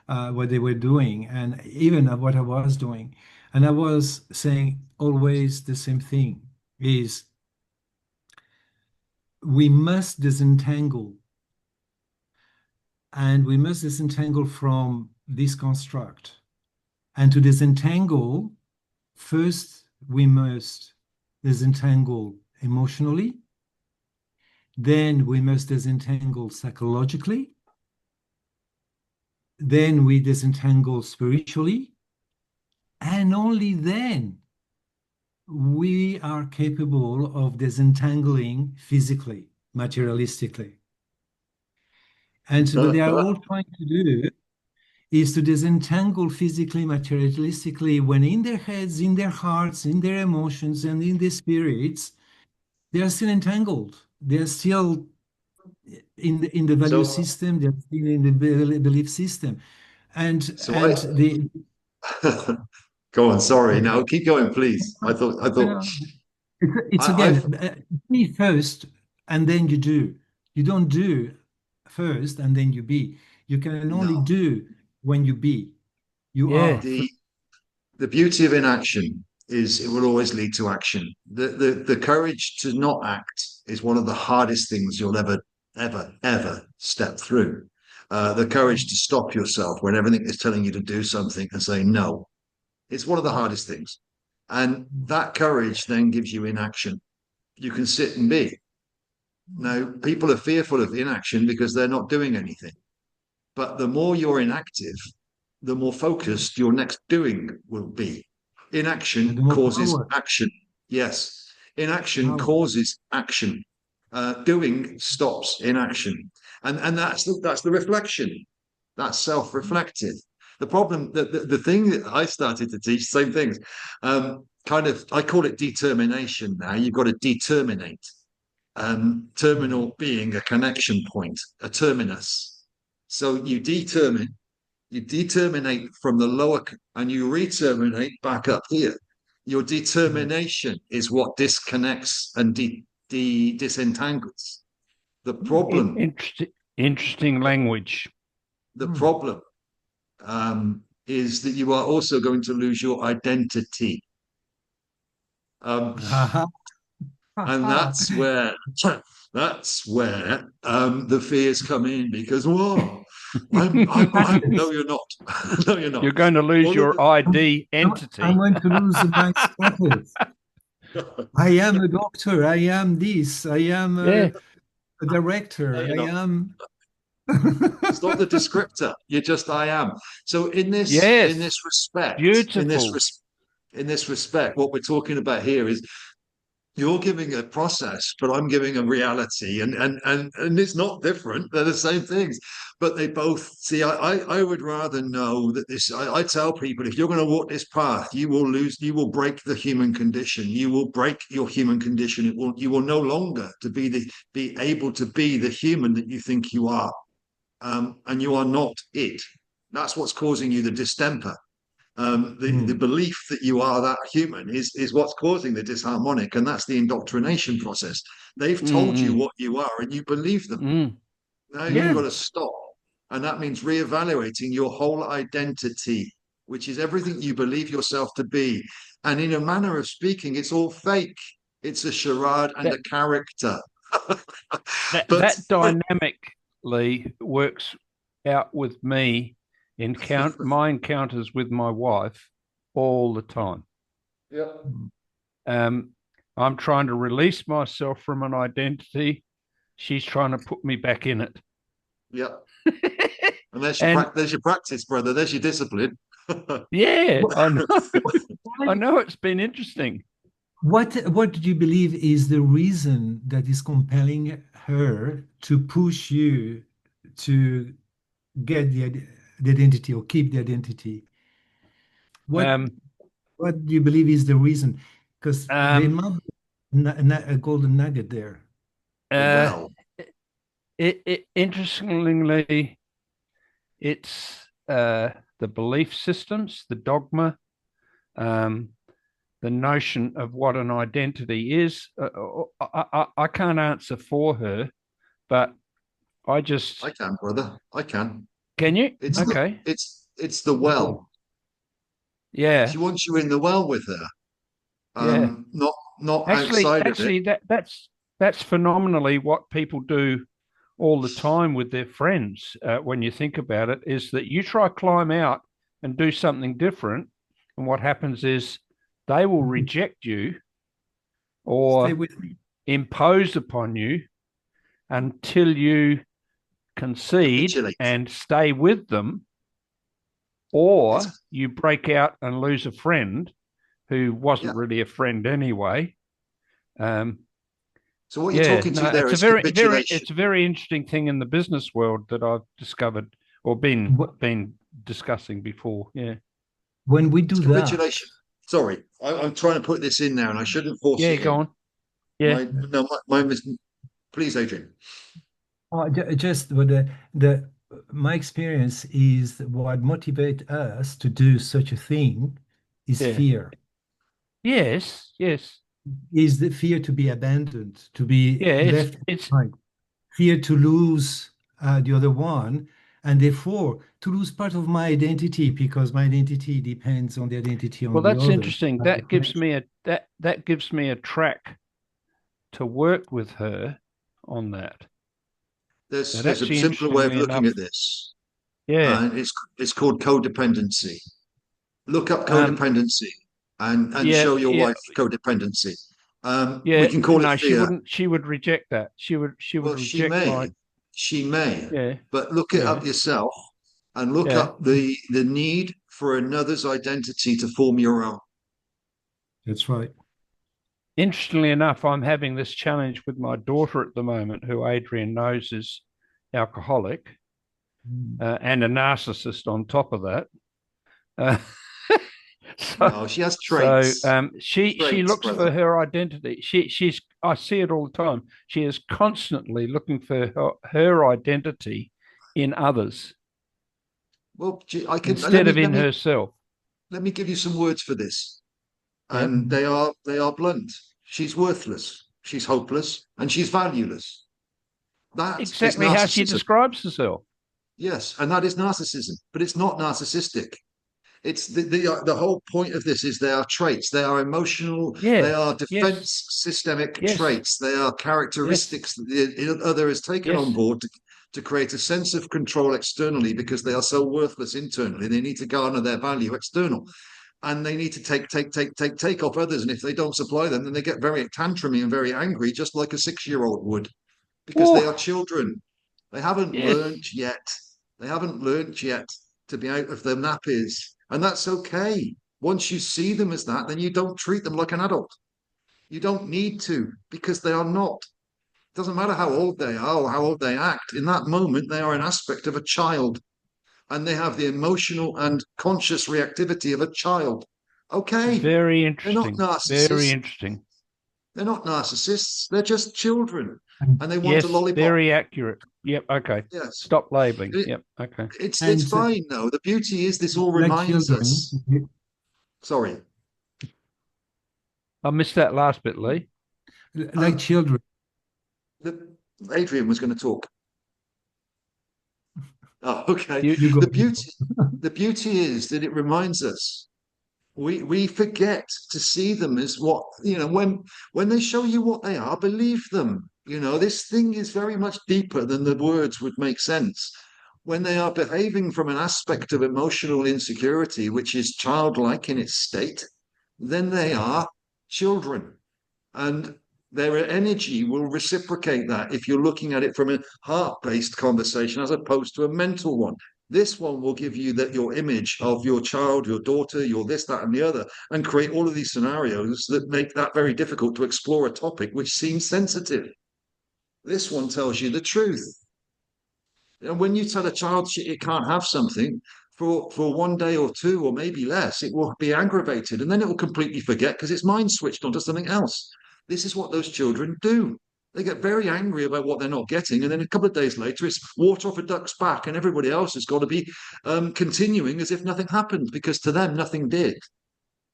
what they were doing and even what I was doing. And I was saying always the same thing is we must disentangle, and we must disentangle from this construct. And to disentangle, first we must disentangle emotionally, then we must disentangle psychologically, then we disentangle spiritually, and only then we are capable of disentangling physically, materialistically. And so what they are all trying to do is to disentangle physically, materialistically, when in their heads, in their hearts, in their emotions, and in their spirits, they are still entangled. They are still in the value system, they're still in the belief system. And the Go on, sorry. Now keep going, please. I thought it's again be first and then you do. You don't do first and then you be. You can only do when you be. You are. The beauty of inaction is it will always lead to action. The courage to not act is one of the hardest things you'll ever step through. The courage to stop yourself when everything is telling you to do something and say no. It's one of the hardest things. And that courage then gives you inaction. You can sit and be. Now, people are fearful of inaction because they're not doing anything. But the more you're inactive, the more focused your next doing will be. Inaction causes action. Yes. Inaction causes action. Doing stops inaction. And that's the reflection. That's self-reflective. The problem, the thing that I started to teach, same things, I call it determination now. You've got to determinate. Terminal being a connection point, a terminus. So you determinate from the lower and you reterminate back up here. Your determination is what disconnects and disentangles. The problem. Interesting language. The problem is that you are also going to lose your identity. And that's where the fears come in because no, you're not. No, you're not. You're going to lose your ID entity. I'm going to lose my status. I am a doctor. I am this. I am a director. I am. It's not the descriptor. You're just I am. So in this respect, beautiful. In this respect, what we're talking about here is you're giving a process, but I'm giving a reality, and it's not different. They're the same things, but they both see. I would rather know that this. I tell people if you're going to walk this path, you will break the human condition. You will break your human condition. You will no longer be able to be the human that you think you are, and you are not it. That's what's causing you the distemper. The belief that you are that human is what's causing the disharmonic, and that's the indoctrination process. They've told you what you are, and you believe them. Now you've got to stop, and that means reevaluating your whole identity, which is everything you believe yourself to be. And in a manner of speaking, it's all fake. It's a charade and a character. that dynamically works out with me in my encounters with my wife all the time. Yeah. I'm trying to release myself from an identity. She's trying to put me back in it. Yeah. And there's your practice, brother. There's your discipline. Yeah, I know. I know it's been interesting. What do you believe is the reason that is compelling her to push you to get the identity or keep the identity? What do you believe is the reason? Because there might be a golden nugget there. Interestingly, it's the belief systems, the dogma, the notion of what an identity is. I can't answer for her, but I can, brother. I can. Can you? It's okay. It's the well. Yeah. She wants you in the well with her. Yeah. Not outside of it. Actually, that's phenomenally what people do all the time with their friends. When you think about it, is that you try climb out and do something different, and what happens is they will reject you Stay or with me. impose upon you until you concede Capitulate. and stay with them, or It's, you break out and lose a friend who yeah. wasn't really a friend anyway. Um, So what you're yeah, talking no, to there it's a is very, capitulation. it's a very interesting thing in the business world that I've discovered or Wh- been discussing before. Yeah, When we It's do that, capitulation. Sorry, I'm trying to put this in now, and I shouldn't force yeah, it go in. on. Yeah, My no, my please, Adrian. just what the my experience is what motivate us to do such a thing is yeah, fear. yes, yes, Is the fear to be abandoned, to be yeah. left It's behind, fear to lose the other one, and therefore to lose part of my identity because my identity depends on the identity well, on the that's other. interesting. Like the That gives connection. me that gives me a track to work with her on that. That There's a actually, simpler way of interestingly looking at enough, this, yeah, and it's called codependency. Look up um, codependency and yeah, show your yeah, wife codependency. We yeah. can call it No, she fear. wouldn't. She would reject that. She would Well, reject my. she may, Yeah, but look it yeah, up yourself and look yeah. up the need for another's identity to form your own. That's right. Interestingly enough, I'm having this challenge with my daughter at the moment, who Adrian knows is alcoholic Mm. and a narcissist on top of that. Uh, so, No, she has so traits, she traits, looks brother. for her identity. She's I see it all the time. She is constantly looking for her identity in others Well, I can instead of in herself. let me give you some words for this, Yeah, and they are blunt. She's worthless, she's hopeless, and she's valueless. That is exactly how she narcissism. describes herself. Yes, and that is narcissism, but it's not narcissistic. It's the whole point of this is they are traits, they are emotional, they Yeah, are yes, defense systemic yes, traits, they are yes, characteristics that the other has taken on yes, board to create a sense of control externally because they are so worthless internally. They need to garner their value external. And they need to take off others. And if they don't supply them, then they get very tantrumy and very angry, just like a 6-year-old would, because they are oh, children. They haven't yes, learned yet. They haven't learned yet to be out of their nappies. And that's okay. Once you see them as that, then you don't treat them like an adult. You don't need to because they are not. It doesn't matter how old they are or how old they act. In that moment, they are an aspect of a child and they have the emotional and conscious reactivity of a child. Okay, very they're not interesting, very narcissists. interesting. They're not narcissists. They're just children And, and they want a Yes, lollipop. very accurate. Yep. Okay. Yes. Stop labeling. It, Yep. Okay. it's and fine though. The beauty is this all like reminds children, us. Sorry. I missed that last bit, Lee. like Uh, children, the, Adrian was going to talk. Oh, okay. You you go. The beauty, the beauty is that it reminds us. We forget to see them as what, when they show you what they are, believe them. This thing is very much deeper than the words would make sense. When they are behaving from an aspect of emotional insecurity, which is childlike in its state, then they are children. And their energy will reciprocate that if you're looking at it from a heart-based conversation as opposed to a mental one. This one will give you that your image of your child, your daughter, your this, that, and the other, and create all of these scenarios that make that very difficult to explore a topic which seems sensitive. This one tells you the truth. And when you tell a child it can't have something for one day or two or maybe less, it will be aggravated and then it will completely forget because its mind switched onto something else. This is what those children do. They get very angry about what they're not getting, and then a couple of days later, it's water off a duck's back, and everybody else has got to be continuing as if nothing happened because to them nothing did.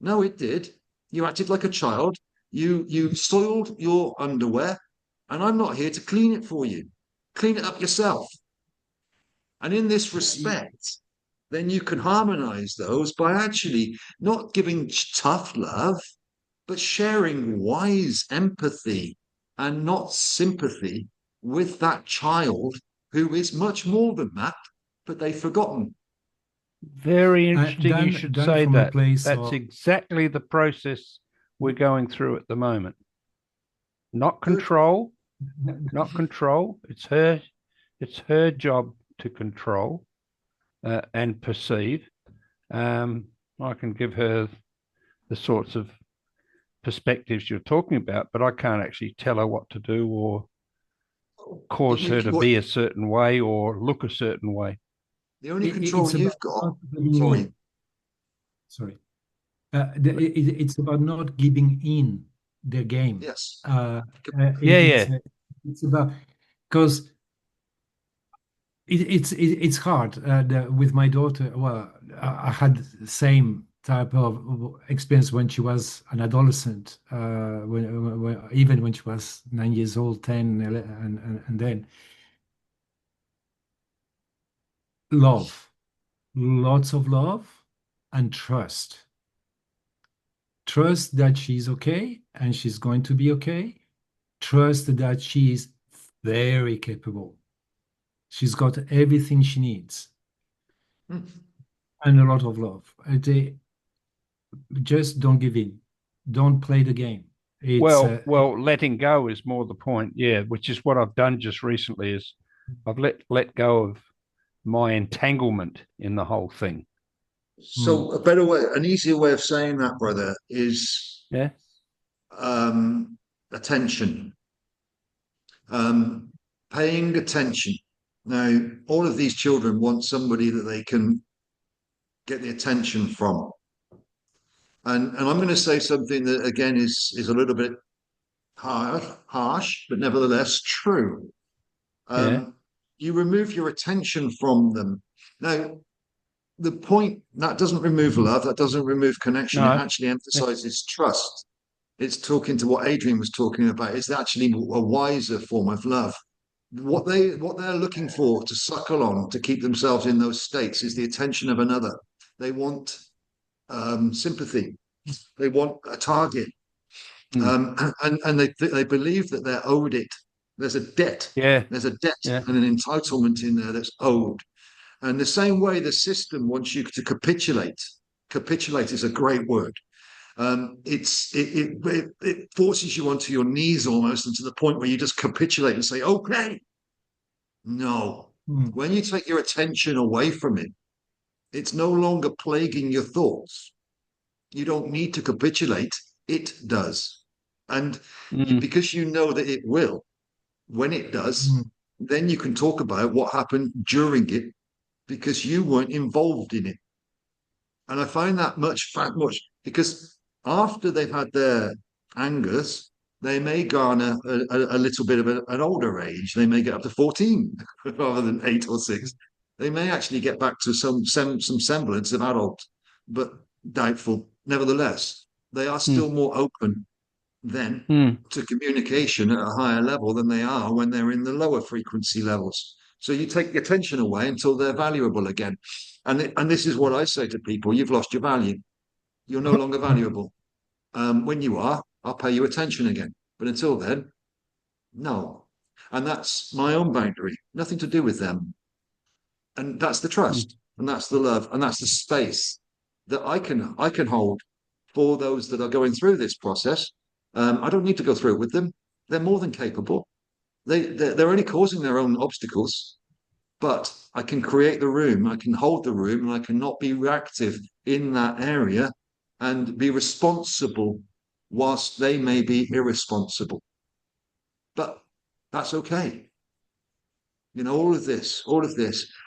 No, it did. You acted like a child. You soiled your underwear, and I'm not here to clean it for you. Clean it up yourself. And in this respect, then you can harmonize those by actually not giving tough love, but sharing wise empathy and not sympathy with that child who is much more than that, but they've forgotten. Very interesting you should Done say from a that. place That's of exactly the process we're going through at the moment. Not Good. control, not control. It's her job to control and perceive. I can give her the sorts of perspectives you're talking about, but I can't actually tell her what to do or cause her to What be a certain way or look a certain way. the only it's control about you've got. not giving Sorry. in. Sorry. It's about not giving in the game. Yes. Yeah, It's yeah, it's about because it's hard with my daughter. Well, I had the same type of experience when she was an adolescent, even when she was 9 years old, 10, 11, and then love, lots of love and trust. Trust that she's okay and she's going to be okay. Trust that she is very capable. She's got everything she needs Hmm. and a lot of love. Just don't give in. Don't play the game. It's well, letting go is more the point. Yeah, which is what I've done just recently. Is I've let go of my entanglement in the whole thing. mm, So a better way, an easier way of saying that, brother, is Yeah, attention. Um, paying attention. Now, all of these children want somebody that they can get the attention from. And I'm going to say something that again is a little bit harsh, but nevertheless true. yeah, Um, you remove your attention from them. Now, the point that doesn't remove love, that doesn't remove connection. It no, actually yeah, emphasizes trust. It's talking to what Adrian was talking about. It's actually a wiser form of love. What they're looking for to suckle on to keep themselves in those states is the attention of another. They want sympathy. They want a target, mm, and they believe that they're owed it. There's a debt. yeah, There's a debt yeah, and an entitlement in there that's owed. And the same way the system wants you to capitulate. Capitulate is a great word. It forces you onto your knees almost, and to the point where you just capitulate and say, "Okay." No, mm, when you take your attention away from it, it's no longer plaguing your thoughts. You don't need to capitulate. It does. And mm, because you know that it will, when it does, mm, then you can talk about what happened during it because you weren't involved in it. And I find that much because after they've had their angers, they may garner a little bit of an older age. They may get up to 14 rather than 8 or 6. They may actually get back to some semblance of adult, but doubtful. Nevertheless, they are mm, still more open then mm, to communication at a higher level than they are when they're in the lower frequency levels. So you take the attention away until they're valuable again. And this is what I say to people: you've lost your value. You're no longer mm, valuable. When you are, I'll pay you attention again. But until then, no. And that's my own boundary, nothing to do with them. And that's the mm, trust, and that's the love, and that's the space that I can hold for those that are going through this process. I don't need to go through it with them. They're more than capable. They're only causing their own obstacles, but I can create the room, I can hold the room, and I can not be reactive in that area and be responsible whilst they may be irresponsible. But that's okay. All of this,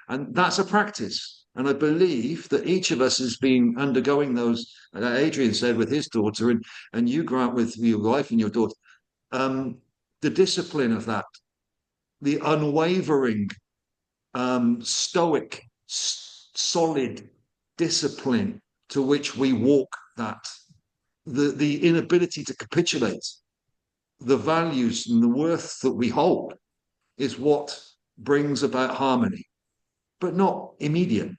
and that's a practice. And I believe that each of us has been undergoing those. Adrian said with his daughter, and you, Grant, with your wife and your daughter, um, the discipline of that, the unwavering stoic, solid discipline to which we walk that, the inability to capitulate, the values and the worth that we hold is what brings about harmony, but not immediate.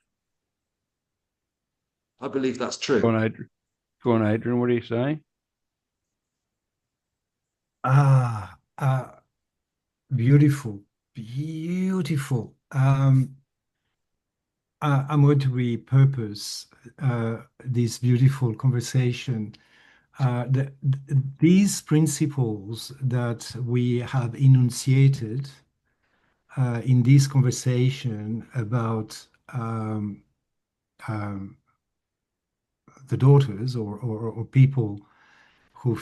I believe that's Go true. on, Adrian. Go on, Adrian. What are you saying? Uh, Beautiful, beautiful. I'm going to repurpose this beautiful conversation. These principles that we have enunciated in this conversation about um, the daughters or people who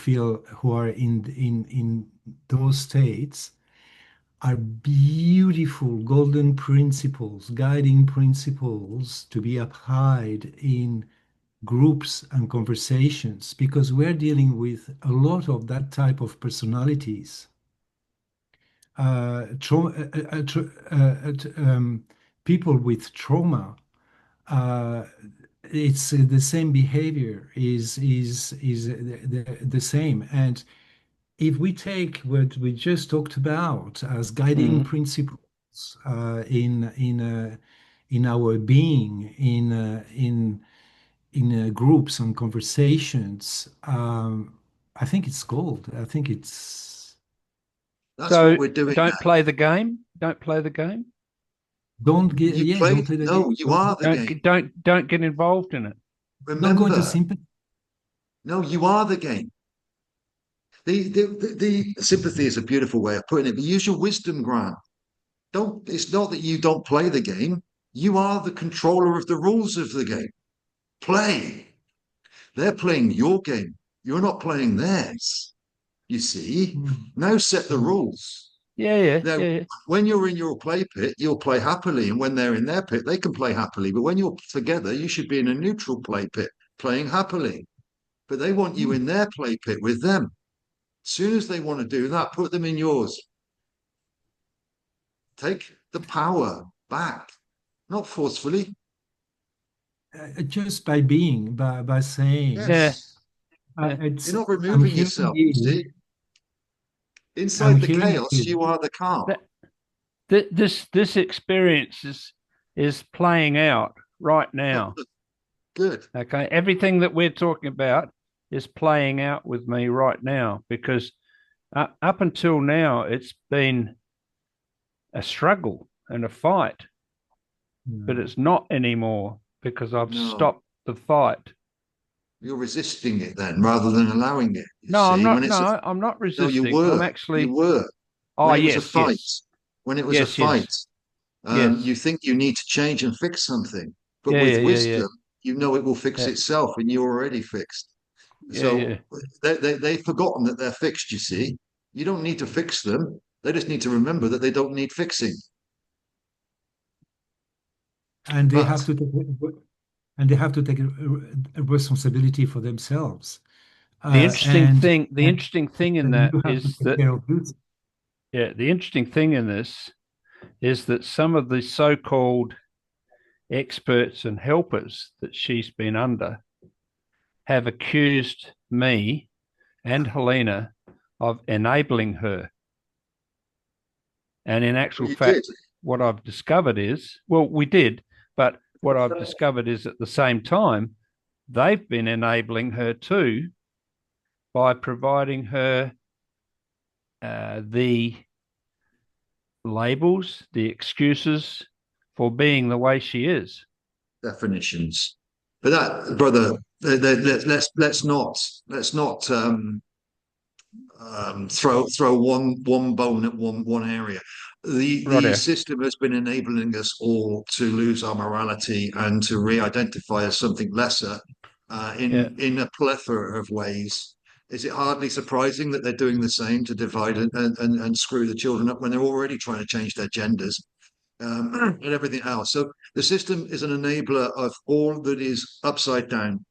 are in those states are beautiful golden principles, guiding principles to be applied in groups and conversations because we're dealing with a lot of that type of personalities. Trauma, people with trauma, uh, it's the same behavior is the same. And if we take what we just talked about as guiding Mm. principles in our being in groups and conversations, I think it's gold. I think it's That's So what we're doing now. don't play the game. Don't play the game. don't get You yeah play, don't play the game. no, you are the game. Don't get involved in it. Don't go into Remember, sympathy. no, you are the game. The sympathy is a beautiful way of putting it, but use your wisdom, Grant. Don't, it's not that you don't play the game. You are the controller of the rules of the game. Play. They're playing your game. You're not playing theirs. You see? Mm, Now set the mm. rules. Yeah, yeah, Now, yeah. when you're in your play pit, you'll play happily. And when they're in their pit, they can play happily. But when you're together, you should be in a neutral play pit, playing happily. But they want you Mm. in their play pit with them. As soon as they want to do that, put them in yours. Take the power back, not forcefully. Just by being, by saying, Yeah, Yes. yeah. it's You're not I'm removing hearing yourself, you you. see. I'm Inside the hearing chaos, you. you are the calm. That, this experience is playing out right now. Good. Okay, everything that we're talking about is playing out with me right now because up until now it's been a struggle and a fight, but Mm. it's not anymore because I've No, stopped the fight. you're resisting it then rather than allowing it, you No, I'm see. When not. it's a, No, I'm not no, you resisting. I'm were, you actually. were. Oh, When it was a yes, fight, yes, when it was a yes, yes, fight, yes. you think you need to change and fix something. But Yeah, with yeah, yeah, yeah, wisdom, you know it will fix yeah, itself and you're already fixed. yeah, yeah. So they've forgotten that they're fixed, you see. You don't need to fix them. They just need to remember that they don't need fixing. And they have But to take and they have to take a responsibility for themselves. The interesting And thing, the interesting thing in and that you have to is take that, care of this. yeah, the interesting thing in this is that some of the so-called experts and helpers that she's been under have accused me and Helena of enabling her. And in actual well, you fact, did. what I've discovered is, well, we did, but what I've discovered is at the same time, they've been enabling her too by providing her the labels, the excuses for being the way she is. Definitions. But that, brother, let's not throw one bone at one area. The Right. system has been enabling us all to lose our morality and to re-identify as something lesser Yeah. in a plethora of ways. Is it hardly surprising that they're doing the same to divide and screw the children up when they're already trying to change their genders and everything else? So the system is an enabler of all that is upside down.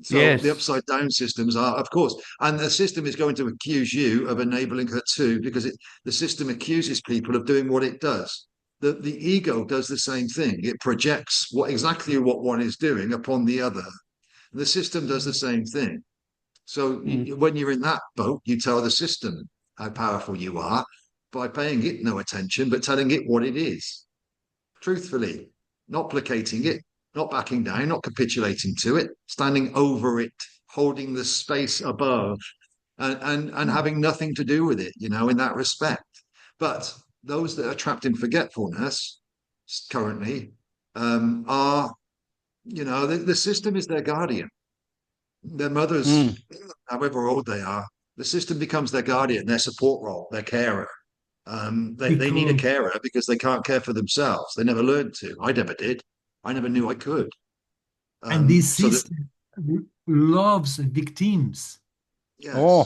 So the Yes. upside down systems are, of course, and the system is going to accuse you of enabling her too, because the system accuses people of doing what it does. The ego does the same thing. It projects exactly what one is doing upon the other. The system does the same thing. So Mm. when you're in that boat, you tell the system how powerful you are by paying it no attention, but telling it what it is truthfully, not placating it, not backing down, not capitulating to it, standing over it, holding the space above. and having nothing to do with it, in that respect. But those that are trapped in forgetfulness currently are, the system is their guardian. Their mothers, however old they are, the system becomes their guardian, their support role, their carer. They need a Because carer because they can't care for themselves. They never learned to. I never did. I never knew I could. and this So that, system loves victims. Oh,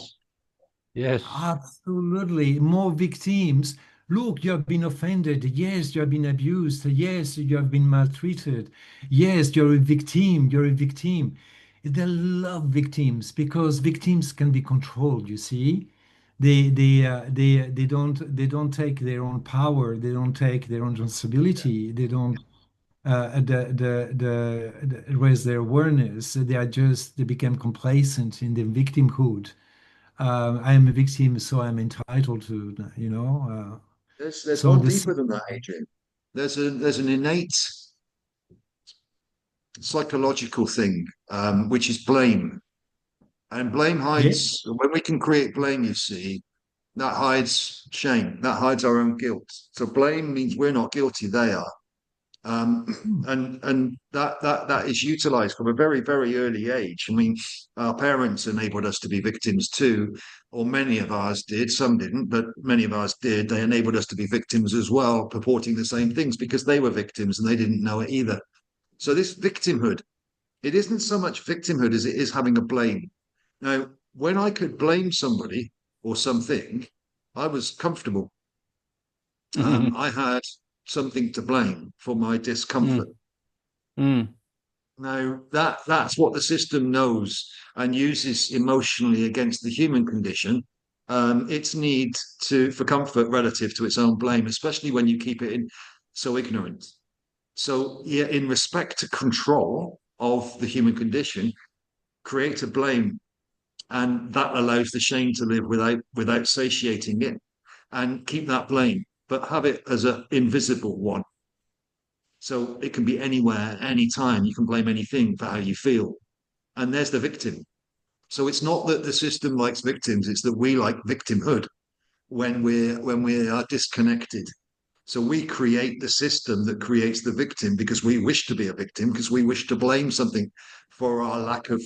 yes, yes. Absolutely. More victims. Look, you have been offended. Yes, you have been abused. Yes, you have been maltreated. Yes, you're a victim. You're a victim. They love victims because victims can be controlled, you see. They don't take their own power. They don't take their own responsibility. They don't raise their awareness. They become complacent in their victimhood. I am a victim, so I'm entitled to, there's so one this, deeper than that, Adrian. There's an innate psychological thing, which is blame. And blame yeah, hides, when we can create blame, you see, that hides shame, that hides our own guilt. So blame means we're not guilty, they are. And that is utilized from a very, very early age. I mean, our parents enabled us to be victims too, or many of ours did. Some didn't, but many of ours did. They enabled us to be victims as well, purporting the same things because they were victims and they didn't know it either. So this victimhood, it isn't so much victimhood as it is having a blame. Now, when I could blame somebody or something, I was comfortable. Mm, I had something to blame for my discomfort. mm, Now, that's what the system knows and uses emotionally against the human condition. Its need for comfort relative to its own blame, especially when you keep it in so ignorant. So, yeah, in respect to control of the human condition, create a blame, and that allows the shame to live without satiating it, and keep that blame, but have it as an invisible one. So it can be anywhere, anytime. You can blame anything for how you feel, and there's the victim. So it's not that the system likes victims; it's that we like victimhood when we are disconnected. So we create the system that creates the victim because we wish to be a victim, because we wish to blame something for our lack of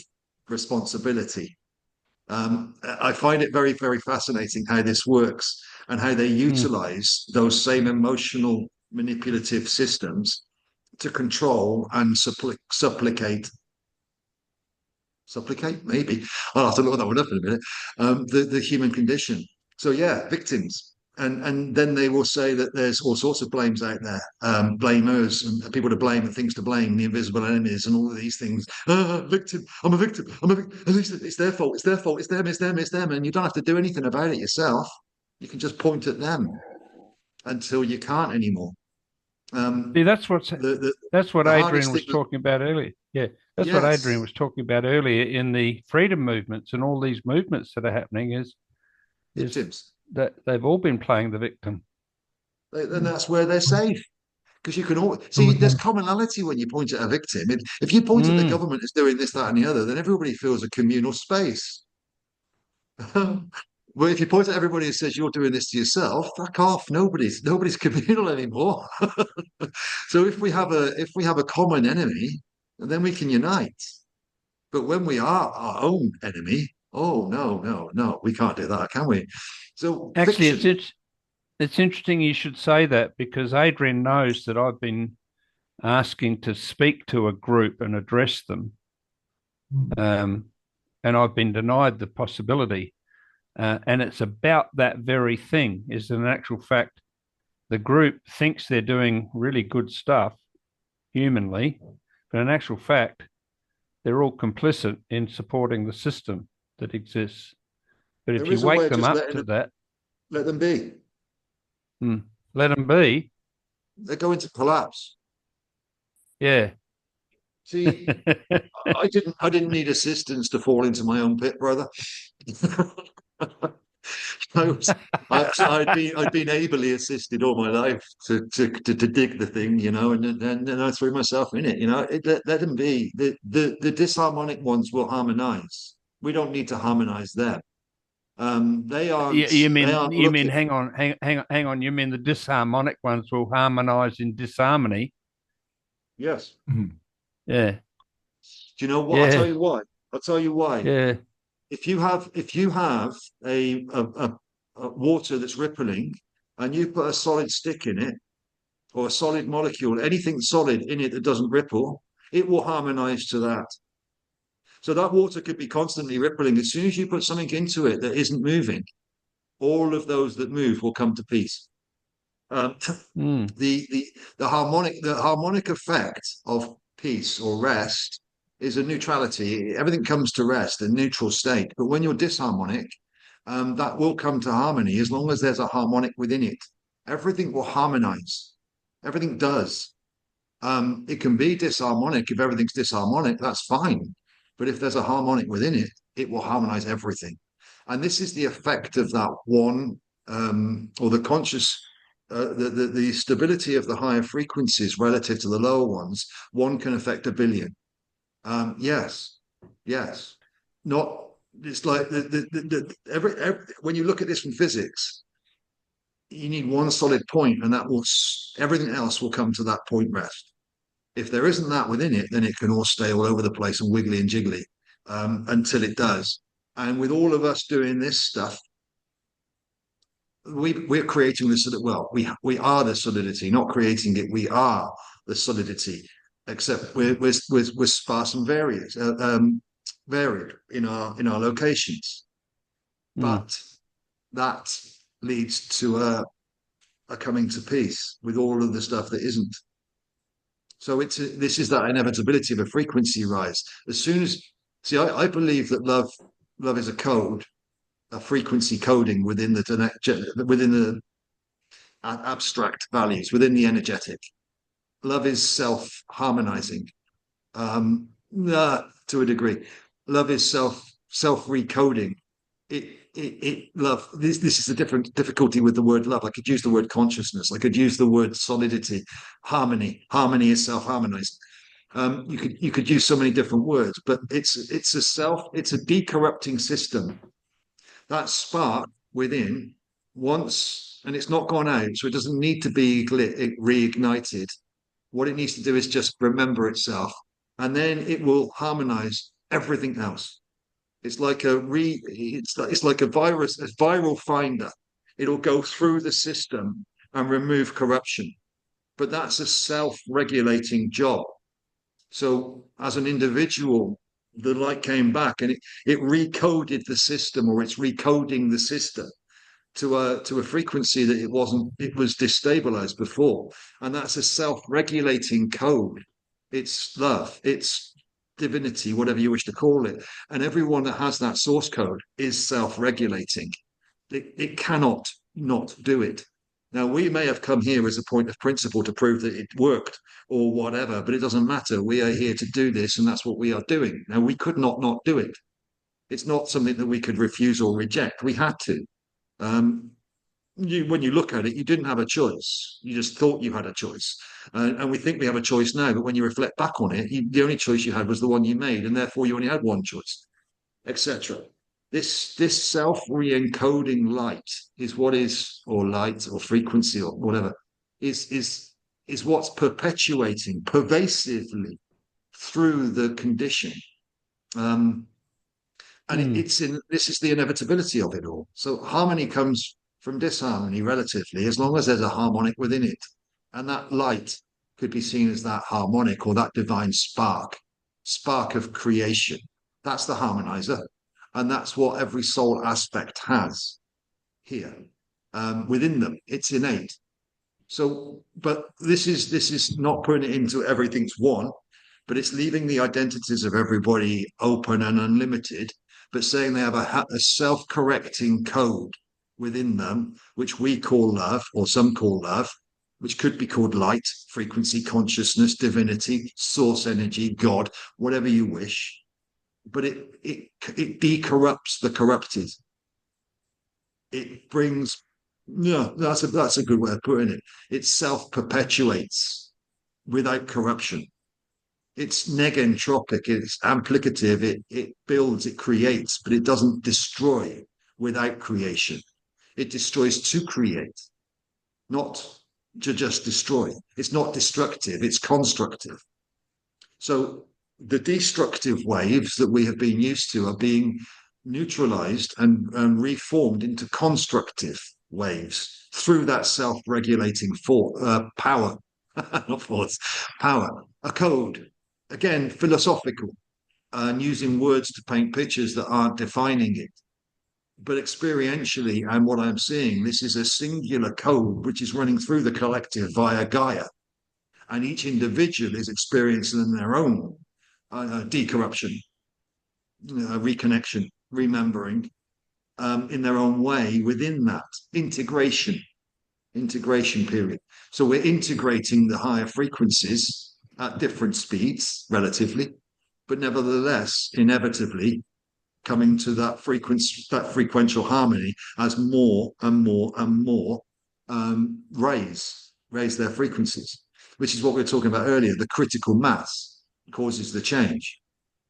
responsibility. I find it very, very fascinating how this works and how they mm. utilize those same emotional manipulative systems to control and supplicate, maybe. I'll have to look that one up in a minute. The human condition. So yeah, victims. And then they will say that there's all sorts of blames out there, blamers and people to blame and things to blame, the invisible enemies and all of these things. Victim, I'm a victim, I'm a victim. At least it's their fault, it's their fault, it's them, it's them, it's them. And you don't have to do anything about it yourself. You can just point at them until you can't anymore. See, Um, the that's what the hardest Adrian thing was that, talking about earlier. Yeah, that's what Adrian yes, was talking about earlier in the freedom movements and all these movements that are happening is victims. that they've all been playing the victim. And that's where they're safe. Because you can all see there's totally. commonality when you point at a victim. If you point at the Mm. government as doing this, that, and the other, then everybody feels a communal space. Well, if you point at everybody and says you're doing this to yourself, fuck off. Nobody's communal anymore. So if we have a common enemy, then we can unite. But when we are our own enemy, oh no, no, no, we can't do that, can we? So Actually, fiction. it's interesting you should say that because Adrian knows that I've been asking to speak to a group and address them, um, and I've been denied the possibility. And it's about that very thing. Is in actual fact, the group thinks they're doing really good stuff humanly, but in actual fact, they're all complicit in supporting the system that exists. But if There you is a way wake of them just up letting to them that, let them be. let them be. They're going to collapse. Yeah. See, I didn't need assistance to fall into my own pit, brother. I was, I'd been ably assisted all my life to dig the thing, and I threw myself in it. Let them be. The disharmonic ones will harmonize. We don't need to harmonize them. You they mean aren't looking. hang on. You mean the disharmonic ones will harmonize in disharmony? Yes. Mhm. Yeah, Do you know what? I'll tell yeah, you why. I'll tell you why. yeah. If you have a water that's rippling and you put a solid stick in it or a solid molecule, anything solid in it that doesn't ripple, it will harmonize to that. So that water could be constantly rippling. As soon as you put something into it that isn't moving, all of those that move will come to peace. Um, Mm, the the harmonic effect of peace or rest is a neutrality. Everything comes to rest, a neutral state. But when you're disharmonic, that will come to harmony as long as there's a harmonic within it. Everything will harmonize. Everything does. It can be disharmonic. If everything's disharmonic, that's fine. But if there's a harmonic within it, it will harmonize everything. And this is the effect of that one, or the conscious, the stability of the higher frequencies relative to the lower ones. One can affect a billion. Yes, yes. Not. It's like when you look at this from physics, you need one solid point, and that will everything else will come to that point rest. If there isn't that within it, then it can all stay all over the place and wiggly and jiggly until it does. And with all of us doing this stuff, we're creating the solid. Well, we are the solidity, not creating it. We are the solidity, except we're sparse and varied in our locations. mm, But that leads to a coming to peace with all of the stuff that isn't. So this is that inevitability of a frequency rise. As soon as see, I believe that love is a code, a frequency coding within the abstract values, within the energetic. Love is self-harmonizing, to a degree. Love is self-recoding. Love. This is the different difficulty with the word love. I could use the word consciousness. I could use the word solidity, harmony. Harmony is self-harmonizing. You could use so many different words, but it's a decorrupting system. That spark within once, and it's not gone out, so it doesn't need to be reignited. What it needs to do is just remember itself, and then it will harmonize everything else. It's like a virus, a viral finder. It'll go through the system and remove corruption. But that's a self-regulating job. So as an individual, the light came back and it recoded the system, or it's recoding the system to a frequency that it was destabilized before. And that's a self-regulating code. It's love, it's divinity, whatever you wish to call it. And everyone that has that source code is self-regulating. It cannot not do it. Now, we may have come here as a point of principle to prove that it worked or whatever, but it doesn't matter. We are here to do this, and that's what we are doing. Now, we could not do it. It's not something that we could refuse or reject. We had to. Um, when you look at it, you didn't have a choice. You just thought you had a choice. And we think we have a choice now, but when you reflect back on it, the only choice you had was the one you made, and therefore you only had one choice, etc. This self-re-encoding light is what is, or light or frequency or whatever, is what's perpetuating pervasively through the condition. And mm, this is the inevitability of it all. So harmony comes from disharmony relatively, as long as there's a harmonic within it. And that light could be seen as that harmonic or that divine spark of creation. That's the harmonizer. And that's what every soul aspect has here within them. It's innate. So, but this is not putting it into everything's one, but it's leaving the identities of everybody open and unlimited, but saying they have a self-correcting code within them, which we call love, or some call love, which could be called light, frequency, consciousness, divinity, source energy, God, whatever you wish. But it decorrupts the corrupted. It brings, yeah, that's a good way of putting it. It self-perpetuates without corruption. It's negentropic, it's amplicative, it builds, it creates, but it doesn't destroy. without creation. It destroys to create, not to just destroy. It's not destructive, it's constructive. So the destructive waves that we have been used to are being neutralized and reformed into constructive waves through that self-regulating power, not force, power, a code, again, philosophical, and using words to paint pictures that aren't defining it. But experientially, and what I'm seeing, this is a singular code which is running through the collective via Gaia. And each individual is experiencing their own decorruption, reconnection, remembering in their own way within that integration period. So we're integrating the higher frequencies at different speeds relatively, but nevertheless, inevitably coming to that frequential harmony as more and more and more raise their frequencies, which is what we were talking about earlier. The critical mass causes the change,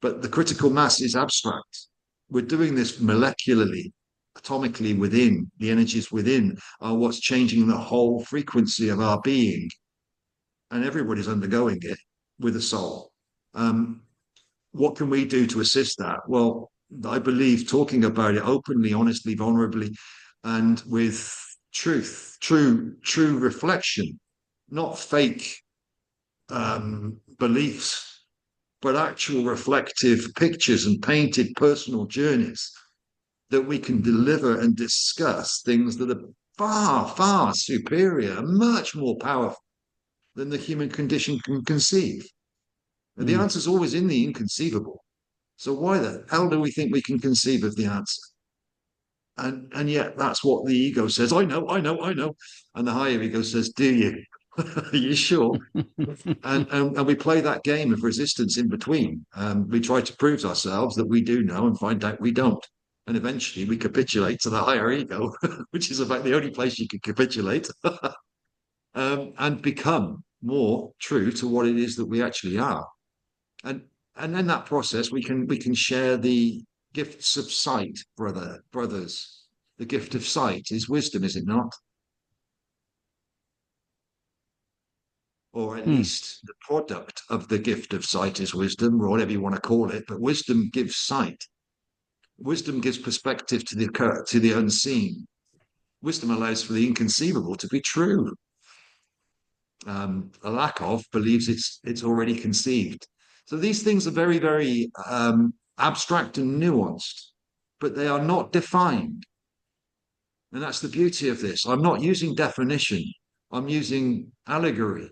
but the critical mass is abstract. We're doing this molecularly, atomically within. The energies within are what's changing the whole frequency of our being, and everybody's undergoing it with a soul. What can we do to assist that? Well, I believe talking about it openly, honestly, vulnerably, and with truth, true reflection, not fake beliefs, but actual reflective pictures and painted personal journeys that we can deliver and discuss things that are far, far superior, much more powerful than the human condition can conceive. And the answer is always in the inconceivable. So why the hell do we think we can conceive of the answer? And yet that's what the ego says. I know. And the higher ego says, do you? Are you sure? and we play that game of resistance in between. We try to prove to ourselves that we do know and find out we don't. And eventually we capitulate to the higher ego, which is about the only place you can capitulate, and become more true to what it is that we actually are. And in that process, we can share the gifts of sight, brothers. The gift of sight is wisdom, is it not? Or at least the product of the gift of sight is wisdom, or whatever you want to call it. But wisdom gives sight. Wisdom gives perspective to the unseen. Wisdom allows for the inconceivable to be true. A lack of believes it's already conceived. So these things are very, very abstract and nuanced, but they are not defined. And that's the beauty of this. I'm not using definition. I'm using allegory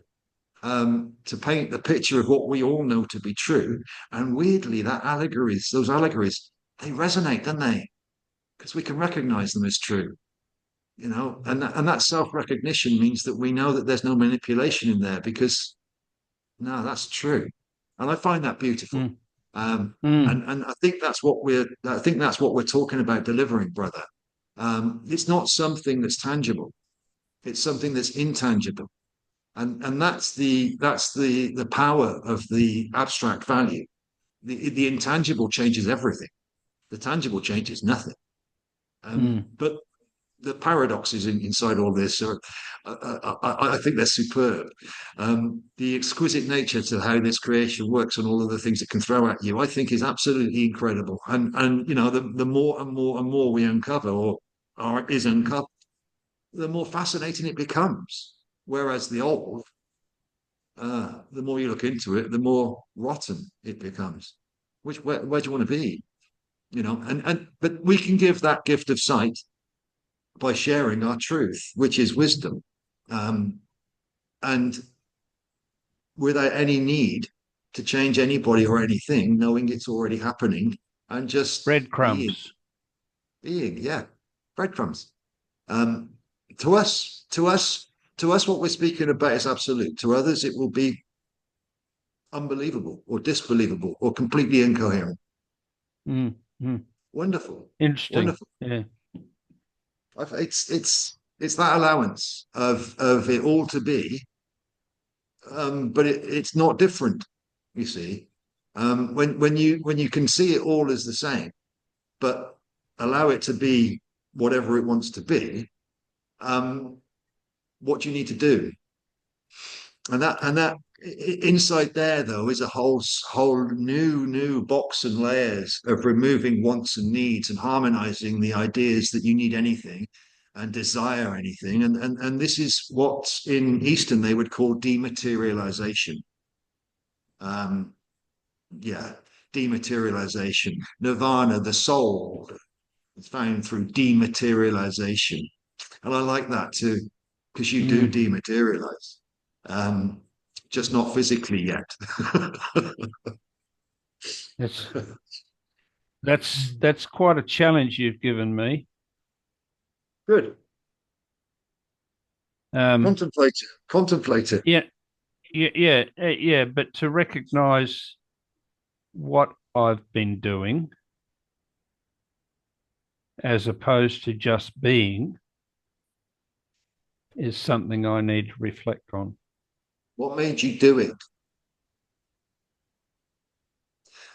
to paint the picture of what we all know to be true. And weirdly, those allegories, they resonate, don't they? Because we can recognize them as true. And that self-recognition means that we know that there's no manipulation in there because no, that's true. And I find that beautiful. And I think that's what we're talking about delivering, brother. It's not something that's tangible. It's something that's intangible. And that's the power of the abstract value. The intangible changes everything. The tangible changes nothing. But the paradoxes inside all this are, I think they're superb. The exquisite nature to how this creation works and all of the things it can throw at you, I think, is absolutely incredible. And the more and more and more we uncover or is uncovered, the more fascinating it becomes. Whereas the old, the more you look into it, the more rotten it becomes. Where do you want to be? But we can give that gift of sight by sharing our truth, which is wisdom, and without any need to change anybody or anything, knowing it's already happening, and just breadcrumbs. Yeah, breadcrumbs. To us, what we're speaking about is absolute. To others, it will be unbelievable or disbelievable or completely incoherent. Wonderful, interesting. Wonderful. Yeah. It's that allowance of it all to be, but it's not different. You see, when you can see it all as the same, but allow it to be whatever it wants to be, what do you need to do? And that inside there though is a whole new box and layers of removing wants and needs and harmonizing the ideas that you need anything and desire anything. And this is what in Eastern they would call dematerialization. um yeah, dematerialization. Nirvana, the soul, is found through dematerialization. And I like that too, because you do dematerialize, um, just not physically yet. That's that's quite a challenge you've given me. Good. Um, Contemplate it. yeah, yeah. But to recognise what I've been doing as opposed to just being is something I need to reflect on. What made you do it?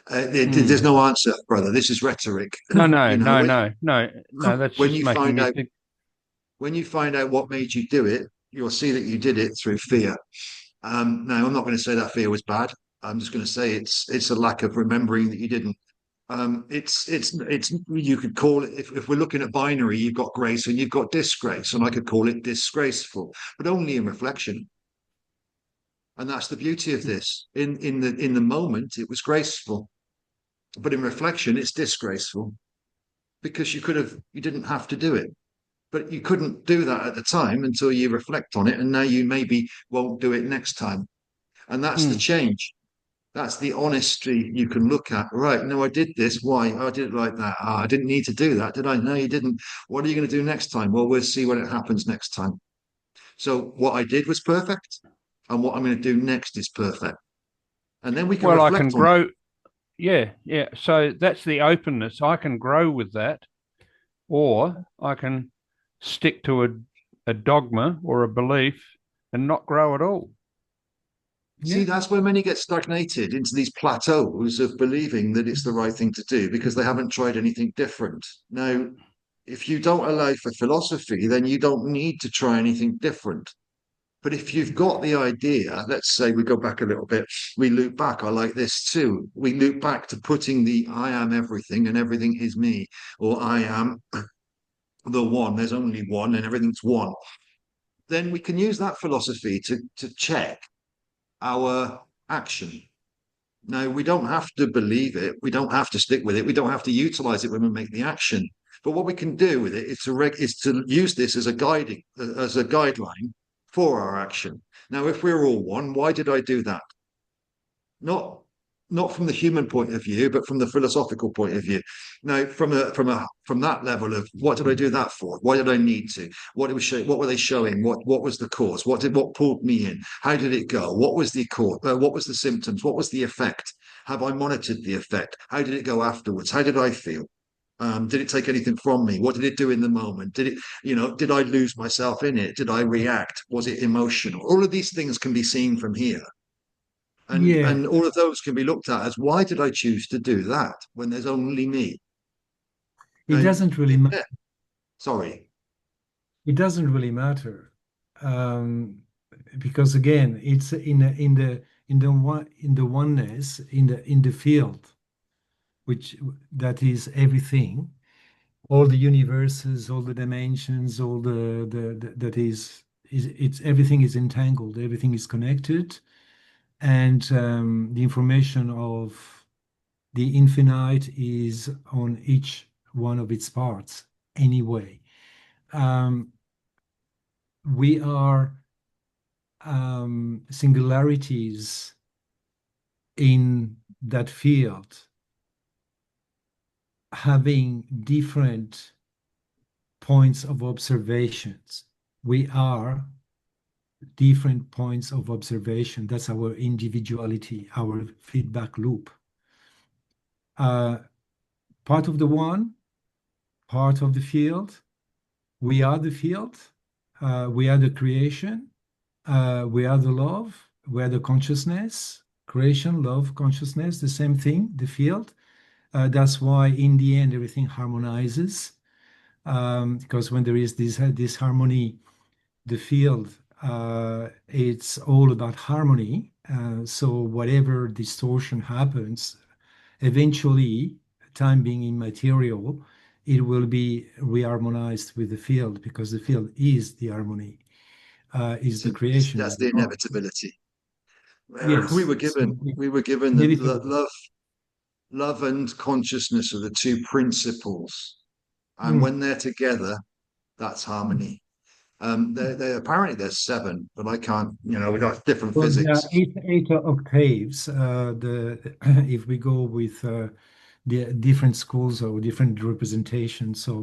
There's no answer, brother. This is rhetoric. No, no, You know, no, no, no, no. That's when just you making find me out think. when you find out what made you do it, you'll see that you did it through fear. Now, I'm not going to say that fear was bad. I'm just going to say it's a lack of remembering that you didn't. It's you could call it, if we're looking at binary, you've got grace and you've got disgrace, and I could call it disgraceful, but only in reflection. And that's the beauty of this. In the moment, it was graceful, but in reflection, it's disgraceful because you didn't have to do it, but you couldn't do that at the time until you reflect on it, and now you maybe won't do it next time. And that's the change. That's the honesty you can look at. Right. No, I did this. Why? Oh, I did it like that. Oh, I didn't need to do that, did I? No, you didn't. What are you going to do next time? Well, we'll see when it happens next time. So what I did was perfect, and what I'm going to do next is perfect. And then we can Well, I can reflect on it. grow. Yeah, yeah. So that's the openness. I can grow with that, or I can stick to a dogma or a belief and not grow at all. See, that's where many get stagnated into these plateaus of believing that it's the right thing to do because they haven't tried anything different. Now, if you don't allow for philosophy, then you don't need to try anything different. But if you've got the idea, let's say we go back a little bit, we loop back. I like this too. We loop back to putting the I am everything and everything is me, or I am the one, there's only one and everything's one. Then we can use that philosophy to check our action. Now, we don't have to believe it. We don't have to stick with it. We don't have to utilize it when we make the action. But what we can do with it is to use this as a guideline for our action. Now, if we're all one, why did I do that? Not not from the human point of view, but from the philosophical point of view. Now, from that level of what did I do that for? Why did I need to? What were they showing? What was the cause? What pulled me in? How did it go? What was the cause? What was the symptoms? What was the effect? Have I monitored the effect? How did it go afterwards? How did I feel? Did it take anything from me? What did it do in the moment? Did I lose myself in it? Did I react? Was it emotional? All of these things can be seen from here. Yeah, And all of those can be looked at as why did I choose to do that when there's only me? it Now, doesn't really matter. yeah, sorry. It doesn't really matter, um, because again, it's in the oneness in the field, which that is everything, all the universes, all the dimensions, all that is it's everything is entangled, everything is connected, and the information of the infinite is on each one of its parts anyway. Um, we are singularities in that field, having different points of observations. We are different points of observation. That's our individuality, our feedback loop. Uh, Part of the one, part of the field. We are the field. We are the creation. We are the love. We are the consciousness. Creation, love, consciousness, the same thing, the field. That's why in the end everything harmonizes. because when there is this harmony, the field, it's all about harmony. So whatever distortion happens, eventually, time being immaterial, it will be reharmonized with the field because the field is the harmony, is the creation of That's the the God. inevitability. We Yes, were so given we were given that inevitable. love and consciousness are the two principles, and Mm. when they're together, that's harmony. They apparently there's seven, but I can't. We got different Well, there are physics. eight octaves. The if we go with the different schools or different representations These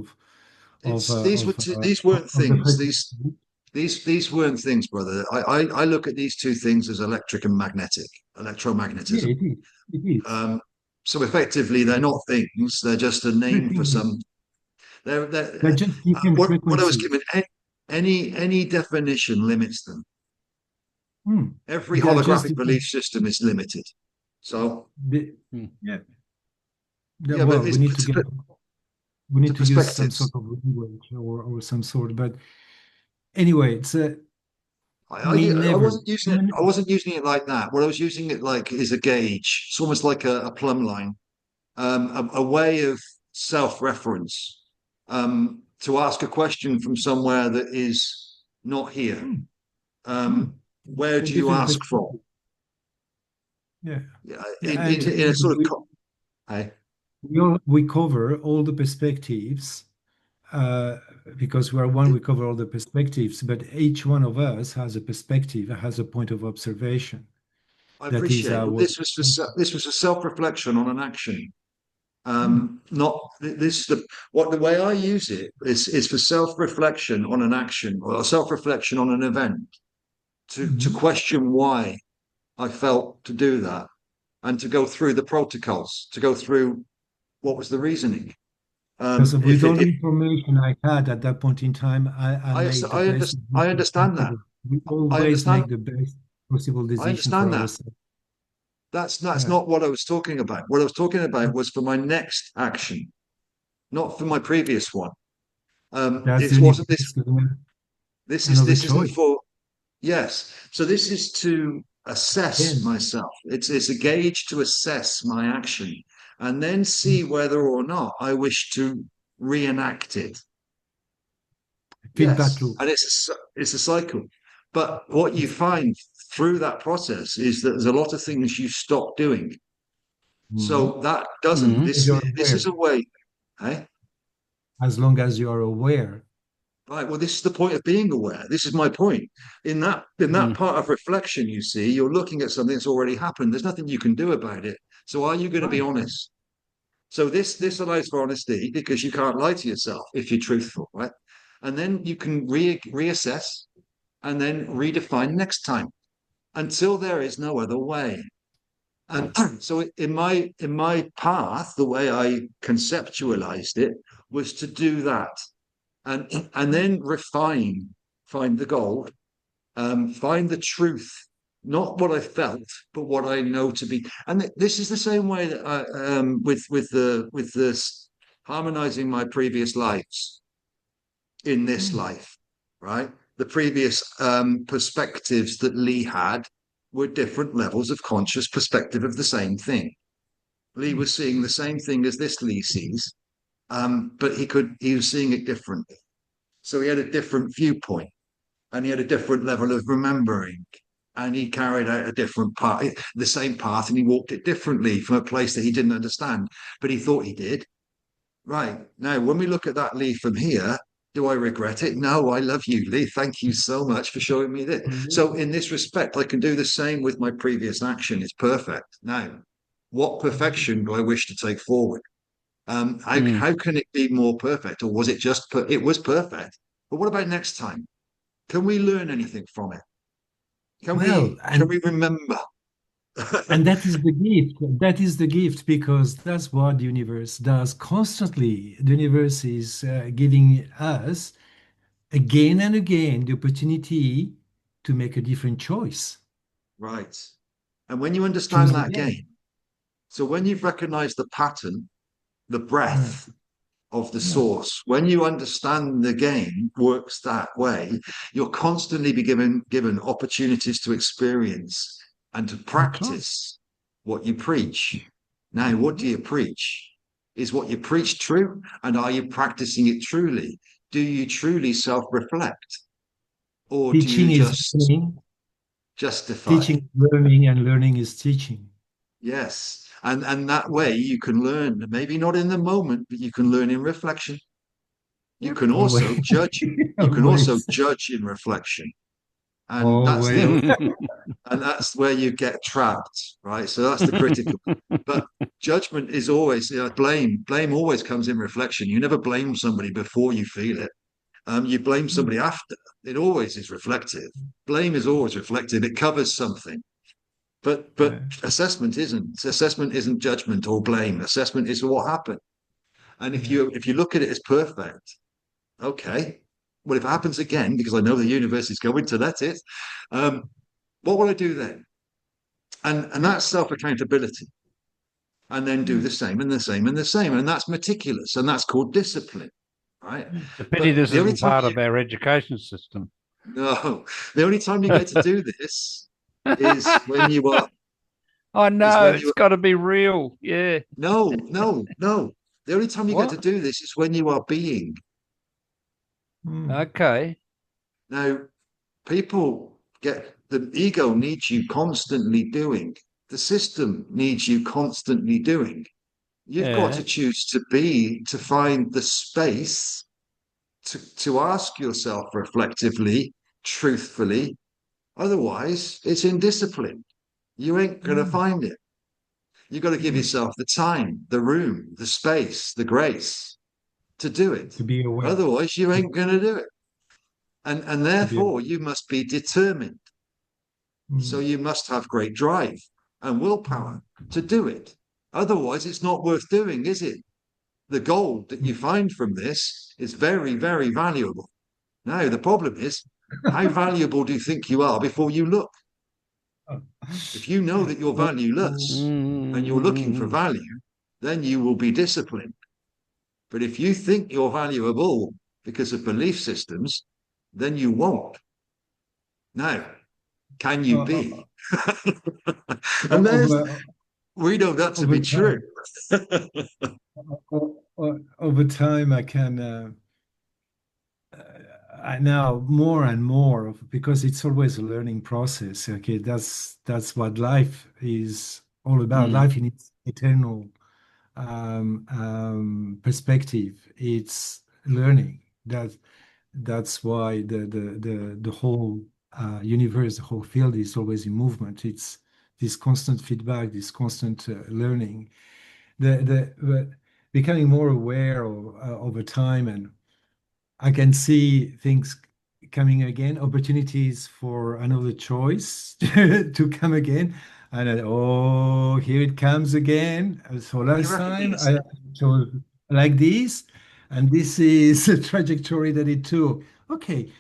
weren't of the things. frequency. These weren't things, brother. I look at these two things as electric and Yeah, electromagnetism. it is. It is. Um, so effectively, they're not things. They're just a name for Everything is. some. They're They're just different what I was frequencies. given. Any definition limits them. Hmm. Every They are just holographic different. belief system is limited. So Yeah. yeah, but Well, it's we the need to use some sort perspectives. of language or some sort. But anyway, it's we I never. wasn't using it. I wasn't using it like that. What I was using it like is a gauge. It's almost like a plumb line, a way of self-reference, to ask a question from somewhere that is not here. Hmm, hmm. Where A do you different ask from? perspective. Yeah, Yeah, yeah, and in a sort of. Hey, we cover all the perspectives uh, because we are one. We cover all the perspectives, but each one of us has a perspective, has a point of observation. I That is appreciate, but our. this was a self-reflection on an action. Hmm, Not this the way I use it is for self-reflection on an action or self-reflection on an event to mhm. question why I felt to do that and to go through the protocols, to go through what was the reasoning. Because with If all it, the information I had at that point in time, I made the best I decision understand that. possible. We I always understand. make the best possible I decision for understand that. ourselves. That's Yeah, not what I was talking about. What I was talking about was for my next action, not for my previous one. that's the It wasn't this. universe giving another This isn't choice. for. Yes. So this is to assess Again, myself. It's a gauge to assess my action and then see whether or not I wish to reenact it. feedback Yes, loop. and it's a cycle. But what you find through that process is that there's a lot of things you stop doing. Mhm. So that doesn't mm, Because you're this is aware, a way. Eh? as long as you are aware. Right. Well, this is the point of being aware. This is my point. In that mm, part of reflection, you see, you're looking at something that's already happened. There's nothing you can do about it. So are you going to be Right. honest? So this allows for honesty because you can't lie to yourself if you're truthful, right? And then you can reassess and then redefine next time until there is no other way. And so in my path, the way I conceptualized it was to do that and then find the gold, find the truth, not what I felt, but what I know to be. And this is the same way that with this harmonizing my previous lives in this Mm. life, right? The previous perspectives that Lee had were different levels of conscious perspective of the same thing. Lee was seeing the same thing as this Lee sees, but he was seeing it differently. So he had a different viewpoint and he had a different level of remembering and he carried out a different path, the same path, and he walked it differently from a place that he didn't understand, but he thought he did. Right. Now, when we look at that Lee from here, do I regret it? No, I love you, Lee. Thank you so much for showing me this. So, in this respect, I can do the same with my previous action. It's perfect. Now, what perfection do I wish to take forward? mm. How can it be more perfect, or was it just it was perfect? But what about next time? Can we learn anything from it? Well, Can we remember? and that is the gift. That is the gift because that's what the universe does constantly. The universe is giving us again and again the opportunity to make a different choice. Right. And when you understand Choose that again. game, so when you've recognized the pattern, the Mm. breath, of the Yeah. source. When you understand the game works that way, you'll constantly be given opportunities to experience and to That's right. practice what you preach. Now, what do you preach? Is what you preach true? And are you practicing it truly? Do you truly self-reflect? Or do you Teaching is just learning, justify? teaching is learning, and learning is teaching. Yes. And that way you can learn, maybe not in the moment, but you can learn in reflection. You Yep. can also Always. judge. You can also Always. judge in reflection. And that's the Always. and that's where you get trapped, right? So that's the critical. But judgment is always, blame. Blame always comes in reflection. You never blame somebody before you feel it. You blame somebody after. It always is reflective. Blame is always reflective. It covers something. But Yeah. assessment isn't. Assessment isn't judgment or blame. Assessment is what happened. And Yeah. if you look at it as perfect, okay. Well, if it happens again, because I know the universe is going to let it, um, what will I do then? And Yeah. that's self-accountability. And then do Yeah. the same and the same and the same. And that's meticulous. And that's called discipline. Right. It's a pity But this the only isn't time part you of our education system. no, the only time you get to do this is when you are I is know, when it's you got to be real. Yeah. no. The only time you get to What? do this is when you are being. Mm. Okay. Now, people get the ego needs you constantly doing. The system needs you constantly doing. You've got Yeah. to choose to be, to find the space to ask yourself reflectively, truthfully. Otherwise, it's indiscipline. You ain't going to Mm. find it. You've got to give Mm. yourself the time, the room, the space, the grace to do it. To be aware. Otherwise, you ain't going to do it. And To be aware. therefore, you must be determined. So Mm. you must have great drive and Mm. willpower to do it. Otherwise, it's not worth doing, is it? The gold that you Mm. find from this is very, very valuable. Now, the problem is, how valuable do you think you are before you look? If you know that you're Oh, oh, valueless and you're looking for Mm. value, then you will be disciplined. But if you think you're valuable because of belief systems, then you won't. Now, can you oh, be? And there's, over we know that to over be true. time, over time, I can. I now more and more because it's always a learning process. Okay, that's what life is all about. Mm. Life in its eternal perspective, it's learning. That's why the whole universe, the whole field is always in movement. It's this constant feedback, this constant learning, the becoming more aware of over time, and I can see things coming again, opportunities for another choice to come again. And oh, here it comes again. So You last time recognize I it. chose like this, and this is a trajectory that it took. Okay,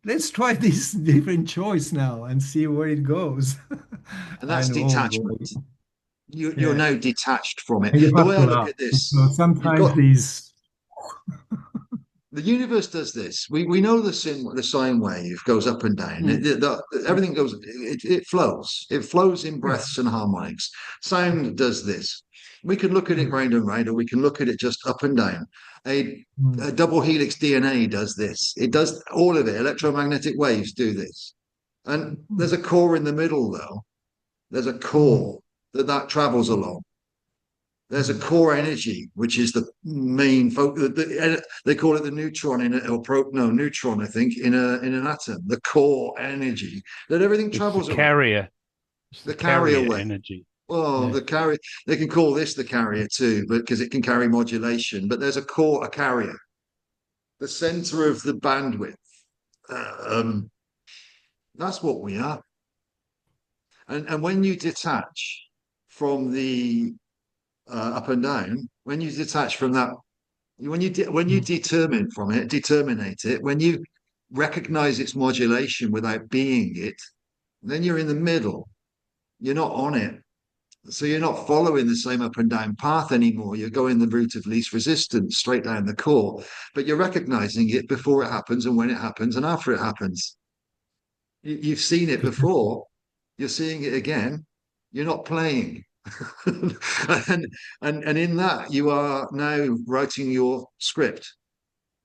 let's try this different choice now and see where it goes. And that's And oh detachment. boy, You're yeah, now detached from it. and you The have way to I look laugh. at So this, you've sometimes got these, the universe does this. We know the sine wave goes up and down. Mm. yeah, Everything goes. It flows. It flows in yeah, breaths and harmonics. Sound does this. We can look at it mm, round and round, or we can look at it just up and down. mm, A double helix DNA does this. It does all of it. Electromagnetic waves do this. And mm, there's a core in the middle, though. There's a mm, core that travels mm, along. There's a mm. core energy, which is the main focus. They call it the neutron in a, or no neutron, I think, in an atom. The core energy that everything It's the travels around. carrier. It's the The carrier carrier wave. energy. Well, Yeah. the carrier. They can call this the carrier too, but because it can carry modulation. But there's a core, a carrier, the center of the bandwidth. Um, that's what we are. And when you detach from the up and down, when you detach from that when you Mm. determine from it, determinate it, when you recognize its modulation without being it, then you're in the middle. You're not on it. So you're not following the same up and down path anymore. You're going the route of least resistance straight down the core, but you're recognizing it before it happens and when it happens and after it happens. You've seen it before. You're seeing it again. You're not playing. and, and in that, you are now writing your script.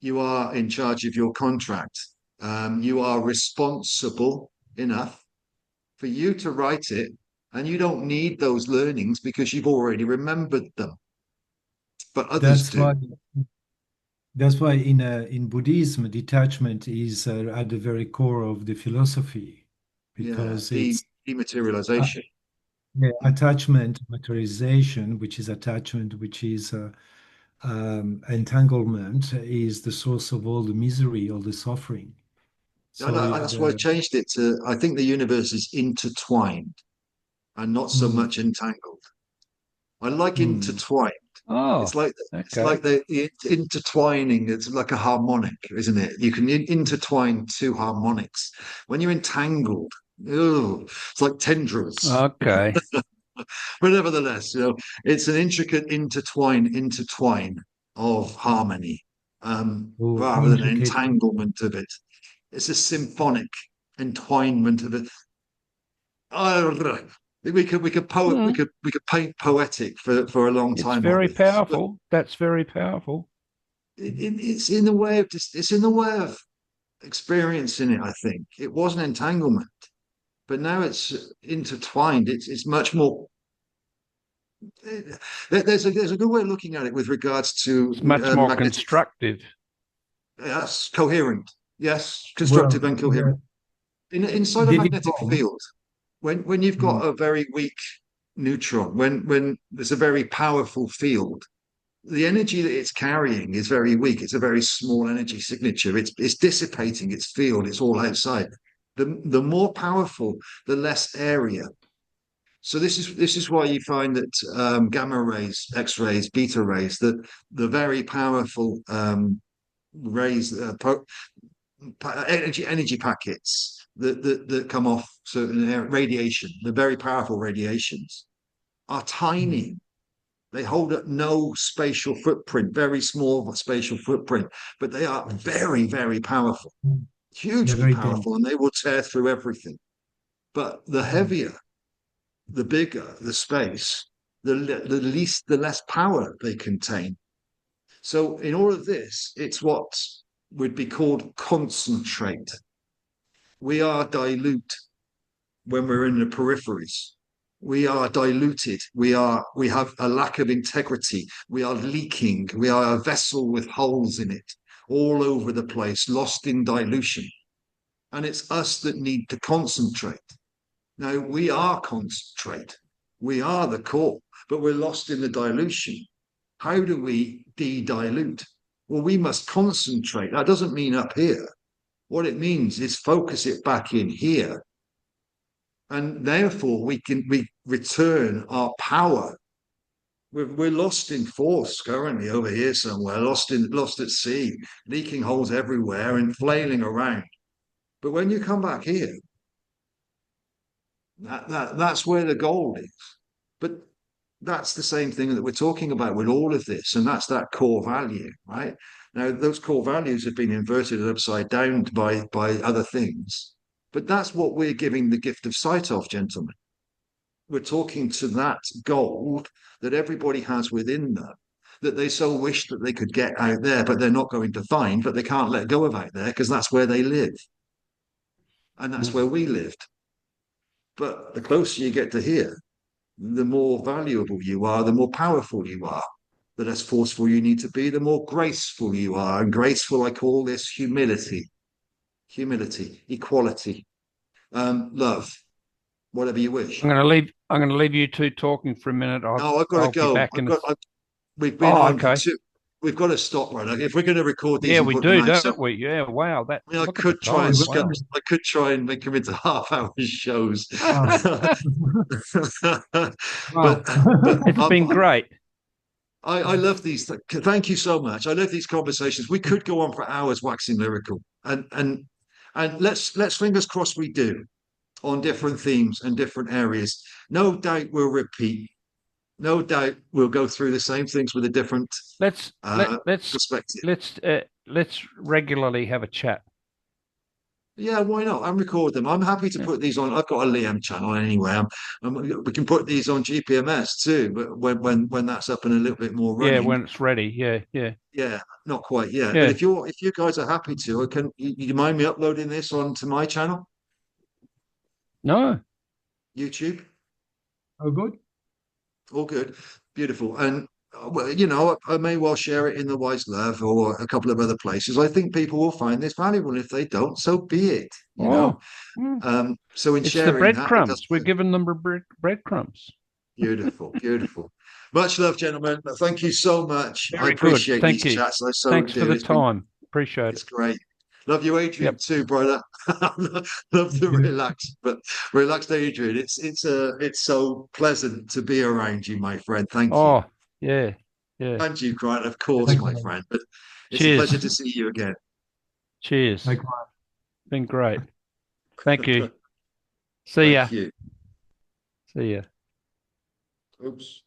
You are in charge of your contract. You are responsible enough for you to write it, and you don't need those learnings because you've already remembered them. But others That's do. why in Buddhism, detachment is at the very core of the philosophy, Yeah, because it's dematerialization. yeah, attachment, materialization, which is attachment, which is entanglement, is the source of all the misery, all the suffering. And So that's why I the changed it to I think the universe is intertwined and not so mm, much entangled. I like mm, intertwined. Oh, It's okay. like the intertwining. It's like a harmonic, isn't it? You can intertwine two harmonics. When you're entangled, ugh, it's like tendrils. Okay. But nevertheless, it's an intricate intertwine of harmony, oh, rather than an intricate. entanglement of it. It's a symphonic entwinement of it. Hmm. We could paint poetic for a long It's time on very this, but powerful. That's very powerful. it's in the way of it's in the way of experiencing it. I think it was an entanglement, but now it's intertwined. It's much more. There's a good way of looking at it with regards to It's much more magnetic. constructive. Yes, coherent. Yes, constructive Well, and coherent. Inside a did it magnetic wrong. field, when you've Mm, got a very weak neutron, when there's a very powerful field, the energy that it's carrying is very weak. It's a very small energy signature. It's dissipating its field. It's all outside. The more powerful, the less area. So this is why you find that gamma rays, X rays, beta rays, that the very powerful rays, energy packets that come off certain radiation, the very powerful radiations, are mm, tiny. They hold up no spatial footprint, very small spatial footprint, but they are very, very powerful, mm. They're hugely very dense. powerful, and they will tear through everything. But the Mm, heavier, the bigger the space, the less power they contain. So in all of this, it's what would be called concentrate. We are dilute when we're in the peripheries. We are diluted. We have a lack of integrity. We are leaking. We are a vessel with holes in it all over the place, lost in dilution. And it's us that need to concentrate. Now, we are concentrate. We are the core, but we're lost in the dilution. How do we de-dilute? Well, we must concentrate. That doesn't mean up here. What it means is focus it back in here, and therefore we return our power. We're lost in force currently over here somewhere, lost at sea, leaking holes everywhere and flailing around. But when you come back here, that's where the gold is. But that's the same thing that we're talking about with all of this, and that's that core value, right? Now, those core values have been inverted and upside down by other things, but that's what we're giving the gift of sight of, gentlemen. We're talking to that gold that everybody has within them, that they so wish that they could get out there, but they're not going to find, but they can't let go of out there because that's where they live, and that's Mm. where we lived. But the closer you get to here, the more valuable you are, the more powerful you are, the less forceful you need to be, the more graceful you are. And graceful, I call this humility, equality, love, whatever you wish. I'm going to leave you two talking for a minute. No, I've got to I'll be go. back in a. We've been Oh, on for okay. two. We've got to stop right now. If we're going to record these Yeah, and we put them do, out, so don't we? Yeah. Wow. That. I mean, Look at the time. Wow. I could try and make them into half-hour shows, ah, but wow. It's been great. I love these. Thank you so much. I love these conversations. We could go on for hours waxing lyrical, and let's fingers crossed we do. on different themes and different areas. No doubt we'll repeat. No doubt we'll go through the same things with a different Let's perspective. let's regularly have a chat. Yeah, why not? And record them. I'm happy to Yeah, put these on. I've got a Liam channel anyway. We can put these on GPMS too, but when that's up and a little bit more yeah, running. when it's ready. Yeah, yeah, Yeah, not quite yet. But yeah. if you guys are happy to, can you mind me uploading this onto my channel, No, YouTube? Oh, good. All good, beautiful. And well, I may well share it in the Wise Love or a couple of other places. I think people will find this valuable. If they don't, so be it. oh, mm. So in It's the sharing that, it breadcrumbs. We're doesn't. giving them breadcrumbs. Beautiful, beautiful. Much love, gentlemen. Thank you so much. I Very good. appreciate Thank these you. chats. I so Thanks for do. the time. Appreciate It's it. great. Love you, Adrian, Yep. too, brother. Love the relaxed Adrian. It's so pleasant to be around you, my friend. Thank you. Oh, yeah, yeah. And you, Grant, of course, my Likewise. friend. But it's a pleasure Cheers. to see you again. Cheers. Likewise. Been great. Thank you. See ya. Thank you. See ya. Oops.